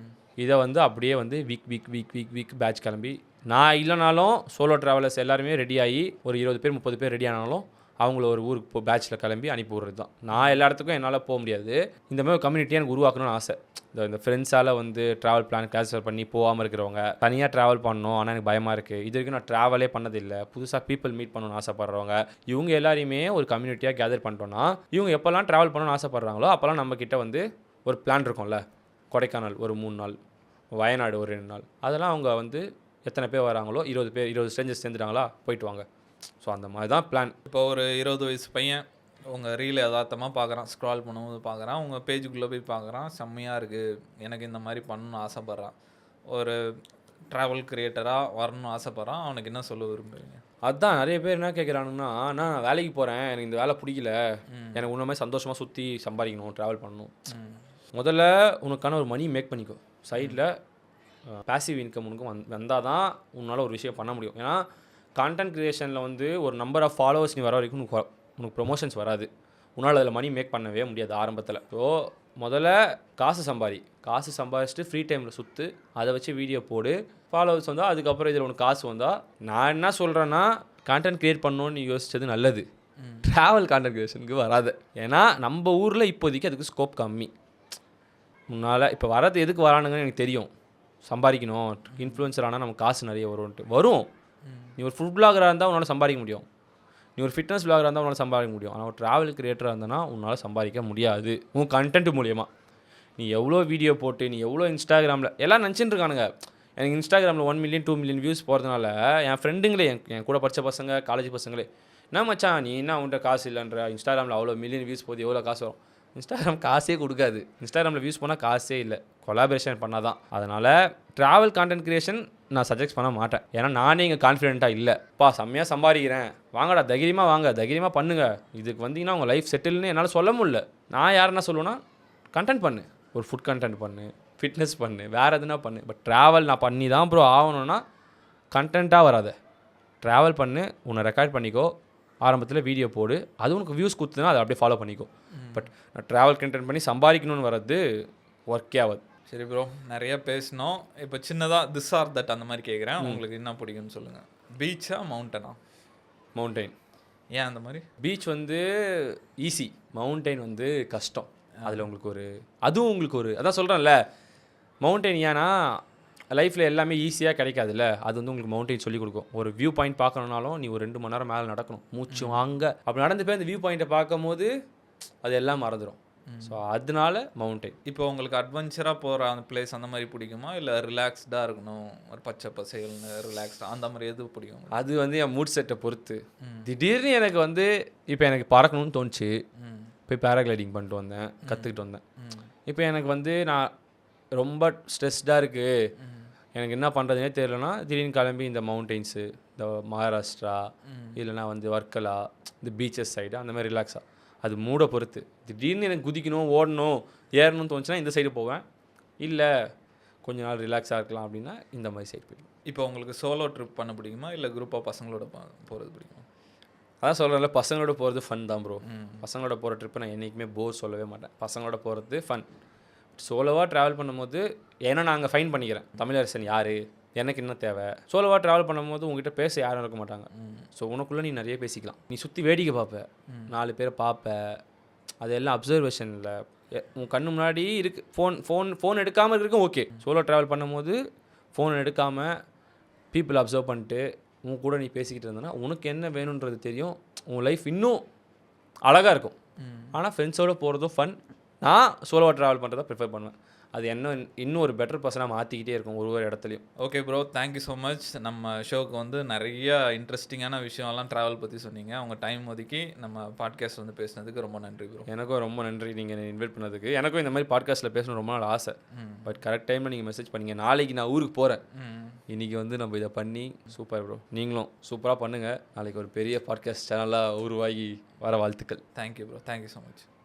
இதை வந்து அப்படியே வந்து வீக் பேட்ச் கிளம்பி, நான் இல்லைனாலும் சோலோ ட்ராவலர்ஸ் எல்லாருமே ரெடி ஆகி ஒரு 20 பேர் 30 பேர் ரெடி ஆனாலும் அவங்கள ஒரு ஊருக்கு பேட்சில் கிளம்பி அனுப்பி விட்றது தான். நான் எல்லா இடத்துக்கும் என்னால் போக முடியாது. இந்த மாதிரி கம்யூனிட்டியை எனக்கு உருவாக்கணும்னு ஆசை. இந்த ஃப்ரெண்ட்ஸால் வந்து ட்ராவல் பிளான் கேன்சல் பண்ணி போகாமல் இருக்கிறவங்க, தனியாக ட்ராவல் பண்ணணும் ஆனால் எனக்கு பயமாக இருக்குது, இது வரைக்கும் நான் ட்ராவலே பண்ணதில்லை, புதுசாக பீப்புள் மீட் பண்ணணும்னு ஆசைப்பட்றவங்க, இவங்க எல்லாரையுமே ஒரு கம்யூனிட்டியாக கேதர் பண்ணிட்டோன்னா இவங்க எப்போல்லாம் ட்ராவல் பண்ணணும்னு ஆசைப்பட்றாங்களோ அப்போல்லாம் நம்மக்கிட்ட வந்து ஒரு பிளான் இருக்கும்ல. கொடைக்கானல் ஒரு 3 நாள், வயநாடு ஒரு 2 நாள், அதெல்லாம் அவங்க வந்து எத்தனை பேர் வராங்களோ 20 ஸ்ட்ரேஞ்சர்ஸ் சேர்ந்துட்டாங்களா போயிட்டு வாங்க. ஸோ அந்த மாதிரி தான் பிளான். இப்போ ஒரு 20 வயசு பையன் உங்கள் ரீல் யதார்த்தமாக பார்க்குறான், ஸ்க்ரால் பண்ணும்போது பார்க்குறான், உங்கள் பேஜுக்குள்ளே போய் பார்க்குறான், செம்மையாக இருக்குது, எனக்கு இந்த மாதிரி பண்ணணும்னு ஆசைப்பட்றான், ஒரு ட்ராவல் கிரியேட்டராக வரணும்னு ஆசைப்பட்றான், அவனுக்கு என்ன சொல்ல விரும்புகிறீங்க? அதுதான் நிறைய பேர் என்ன கேட்குறானுங்கன்னா, நான் வேலைக்கு போகிறேன், எனக்கு இந்த வேலை பிடிக்கல, எனக்கு உன்ன மாதிரி சந்தோஷமாக சுற்றி சம்பாதிக்கணும், ட்ராவல் பண்ணணும். முதல்ல உனக்கான ஒரு மணி மேக் பண்ணிக்கோ. சைடில் பேசிவ் இன்கம் உனக்கு வந்தால் தான் உன்னால் ஒரு விஷயம் பண்ண முடியும். ஏன்னா கான்டென்ட் க்ரியேஷனில் வந்து ஒரு நம்பர் ஆஃப் ஃபாலோவர்ஸ் நீ வர வரைக்கும் உனக்கு ப்ரொமோஷன்ஸ் வராது. உன்னால் அதில் மணி மேக் பண்ணவே முடியாது ஆரம்பத்தில். ஸோ முதல்ல காசு சம்பாதிச்சுட்டு ஃப்ரீ டைமில் சுற்று, அதை வச்சு வீடியோ போடு, ஃபாலோவர்ஸ் வந்தால் அதுக்கப்புறம் இதில் உனக்கு காசு வந்தால். நான் என்ன சொல்கிறேன்னா, கான்டென்ட் க்ரியேட் பண்ணணும்னு நீ யோசித்தது நல்லது, ட்ராவல் கான்டென்ட் க்ரியேஷனுக்கு வராது. ஏன்னா நம்ம ஊரில் இப்போதைக்கு அதுக்கு ஸ்கோப் கம்மி. முன்னால் இப்போ வரது எதுக்கு வரானுங்கன்னு எனக்கு தெரியும், சம்பாதிக்கணும், இன்ஃப்ளூயன்சர் ஆனால் நமக்கு காசு நிறைய வரும். நீ ஒரு ஃபுட் பிளாகராக இருந்தால் உன்னால் சம்பாதிக்க முடியும், நீ ஒரு ஃபிட்னஸ் பிளாகராக இருந்தால் உன்னால் சம்பாதிக்க முடியும். ஆனால் ஒரு ட்ராவல் கிரியேட்டராக இருந்தனா உன்னால் சம்பாதிக்க முடியாது. உன் கண்டென்ட் மூலியமாக நீ எவ்வளோ வீடியோ போட்டு, நீ எவ்வளோ இன்ஸ்டாகிராமில் எல்லாம் நினச்சிட்டு இருக்கானுங்க. எனக்கு இன்ஸ்டாகிராமில் 1 மில்லியன் 2 மில்லியன் வியூஸ் போகிறதுனால என் ஃப்ரெண்டுங்களே, என் கூட படித்த பசங்க, காலேஜ் பசங்களே, என்ன மச்சான் நீ என்ன உன்ட்ட காசு இல்லைன்ற, இன்ஸ்டாகிராமில் அவ்வளோ மில்லியன் வியூஸ் போகுது, எவ்வளோ காசு வரும்? இன்ஸ்டாகிராம் காசே கொடுக்காது. இன்ஸ்டாகிராமில் வியூஸ் போனால் காசே இல்லை, கொலாபரேஷன் பண்ணால் தான். அதனால் ட்ராவல் கான்டென்ட் க்ரியேஷன் நான் சஜெக்ட் பண்ண மாட்டேன். ஏன்னா நானே இங்கே கான்ஃபிடென்ட்டாக இல்லைப்பா, செம்மையாக சம்பாதிக்கிறேன், வாங்கடா தைரியமாக வாங்க, தைரியமாக பண்ணுங்கள், இதுக்கு வந்தீங்கன்னா உங்கள் லைஃப் செட்டில்னு என்னால் சொல்ல முடியல. நான் யாருன்னா சொல்லுவேன்னா, கண்டென்ட் பண்ணு, ஒரு ஃபுட் கண்டென்ட் பண்ணு, ஃபிட்னஸ் பண்ணு, வேறு எதுனா பண்ணு. பட் ட்ராவல் நான் பண்ணி தான் ப்ரோ ஆகணும்னா கண்டென்ட்டாக வராது. ட்ராவல் பண்ணு, உன்னை ரெக்கார்ட் பண்ணிக்கோ, ஆரம்பத்தில் வீடியோ போடு, அது உனக்கு வியூஸ் கொடுத்துனா அதை அப்படியே ஃபாலோ பண்ணிக்கோ. பட் நான் ட்ராவல் கண்டென்ட் பண்ணி சம்பாதிக்கணும்னு வர்றது ஒர்க்கே ஆகாது. சரி ப்ரோ, நிறைய பேசினோம். இப்போ சின்னதாக திஸ் ஆர் தட் அந்த மாதிரி கேட்குறேன், உங்களுக்கு என்ன பிடிக்கும்னு சொல்லுங்கள். பீச்சா மவுண்டனா? மவுண்டைன். ஏன் அந்த மாதிரி? பீச் வந்து ஈஸி, மவுண்டைன் வந்து கஷ்டம். அதில் உங்களுக்கு அதுவும் உங்களுக்கு அதான் சொல்கிறேன்ல, மவுண்டைன் ஏன்னா லைஃப்பில் எல்லாமே ஈஸியாக கிடைக்காதுல்ல, அது வந்து உங்களுக்கு மவுண்டெயின் சொல்லிக் கொடுக்கும். ஒரு வியூ பாயிண்ட் பார்க்கணுன்னாலும் நீ ஒரு 2 மணி நேரம் மேலே நடக்கணும், மூச்சு வாங்க. அப்படி நடந்து போய் அந்த வியூ பாயிண்ட்டை பார்க்கும்போது அது எல்லாம் மறந்துடும். ஸோ அதனால மவுண்டெயின். இப்போ உங்களுக்கு அட்வென்ச்சராக போகிற அந்த பிளேஸ் அந்த மாதிரி பிடிக்குமா, இல்லை ரிலாக்ஸ்டாக இருக்கணும், ஒரு பச்சை பசேல்னு ரிலாக்ஸ்டாக அந்த மாதிரி எது பிடிக்கும்? அது வந்து என் மூட் செட்டை பொறுத்து. திடீர்னு எனக்கு வந்து இப்போ எனக்கு பறக்கணும்னு தோணுச்சு, போய் பேராகிளைடிங் பண்ணிட்டு வந்தேன், கற்றுக்கிட்டு வந்தேன். இப்போ எனக்கு வந்து நான் ரொம்ப ஸ்ட்ரெஸ்டாக இருக்குது, எனக்கு என்ன பண்ணுறதுனே தெரியலனா திடீர்னு கிளம்பி இந்த மவுண்டெயின்ஸு, இந்த மகாராஷ்டிரா இல்லைனா வந்து வர்க்கலா, இந்த பீச்சஸ் சைடு அந்த மாதிரி ரிலாக்ஸாக, அது மூடை பொறுத்து. திடீர்னு எனக்கு குதிக்கணும், ஓடணும், ஏறணும்னு தோணுச்சுன்னா இந்த சைடு போவேன். இல்லை கொஞ்ச நாள் ரிலாக்ஸாக இருக்கலாம் அப்படின்னா இந்த மாதிரி சைடு போயிடும். இப்போ உங்களுக்கு சோலோ ட்ரிப் பண்ண பிடிக்குமா, இல்லை குரூப்பாக பசங்களோட போகிறது பிடிக்குமா? அதான் சொல்கிறேன்ல, பசங்களோட போகிறது ஃபன் தான் ப்ரோ. பசங்களோட போகிற ட்ரிப்பை நான் என்றைக்குமே போர் சொல்லவே மாட்டேன். பசங்களோட போகிறது ஃபன். சோலோவாக ட்ராவல் பண்ணும்போது ஏன்னா நான் அங்கே ஃபைன் பண்ணிக்கிறேன் தமிழரசன் யார், எனக்கு என்ன தேவை. சோலோவாக ட்ராவல் பண்ணும்போது உங்ககிட்ட பேச யாரும் இருக்க மாட்டாங்க. ஸோ உனக்குள்ளே நீ நிறைய பேசிக்கலாம். நீ சுற்றி வேடிக்கை பார்ப்ப, 4 பேரை பார்ப்ப, அதெல்லாம் அப்சர்வேஷனில் உன் கண்ணு முன்னாடி இருக்குது. ஃபோன் எடுக்காமல் இருக்கும் ஓகே. சோலோ ட்ராவல் பண்ணும்போது ஃபோன் எடுக்காமல் பீப்புள் அப்சர்வ் பண்ணிட்டு உன் கூட நீ பேசிக்கிட்டு இருந்தனா உனக்கு என்ன வேணுன்றது தெரியும். உன் லைஃப் இன்னும் அழகாக இருக்கும். ஆனால் ஃப்ரெண்ட்ஸோடு போகிறதும் ஃபன். நான் சோலோவாக ட்ராவல் பண்ணுறதை ப்ரிஃபர் பண்ணுவேன். அது இன்னும் ஒரு பெட்டர் பர்சனாக மாற்றிக்கிட்டே இருக்கும் ஒரு இடத்துலையும். Okay bro, thank you so much. நம்ம ஷோக்கு வந்து நிறைய இன்ட்ரெஸ்டிங்கான விஷயம்லாம் ட்ராவல் பற்றி சொன்னீங்க. அவங்க டைம் ஒதுக்கி நம்ம பாட்காஸ்ட் வந்து பேசுனதுக்கு ரொம்ப நன்றி ப்ரோ. எனக்கும் ரொம்ப நன்றி நீங்கள் இன்வைட் பண்ணதுக்கு. எனக்கும் இந்த மாதிரி பாட்காஸ்ட்டில் பேசணும் ரொம்ப நாள் ஆசை. பட் கரெக்ட் டைமில் நீங்கள் மெசேஜ் பண்ணீங்க. நாளைக்கு நான் ஊருக்கு போகிறேன், இன்றைக்கி வந்து நம்ம இதை பண்ணி சூப்பர் ப்ரோ. நீங்களும் சூப்பராக பண்ணுங்கள். நாளைக்கு ஒரு பெரிய பாட்காஸ்ட் சேனலாக உருவாகி வர வாழ்த்துக்கள். Thank you bro, thank you so much.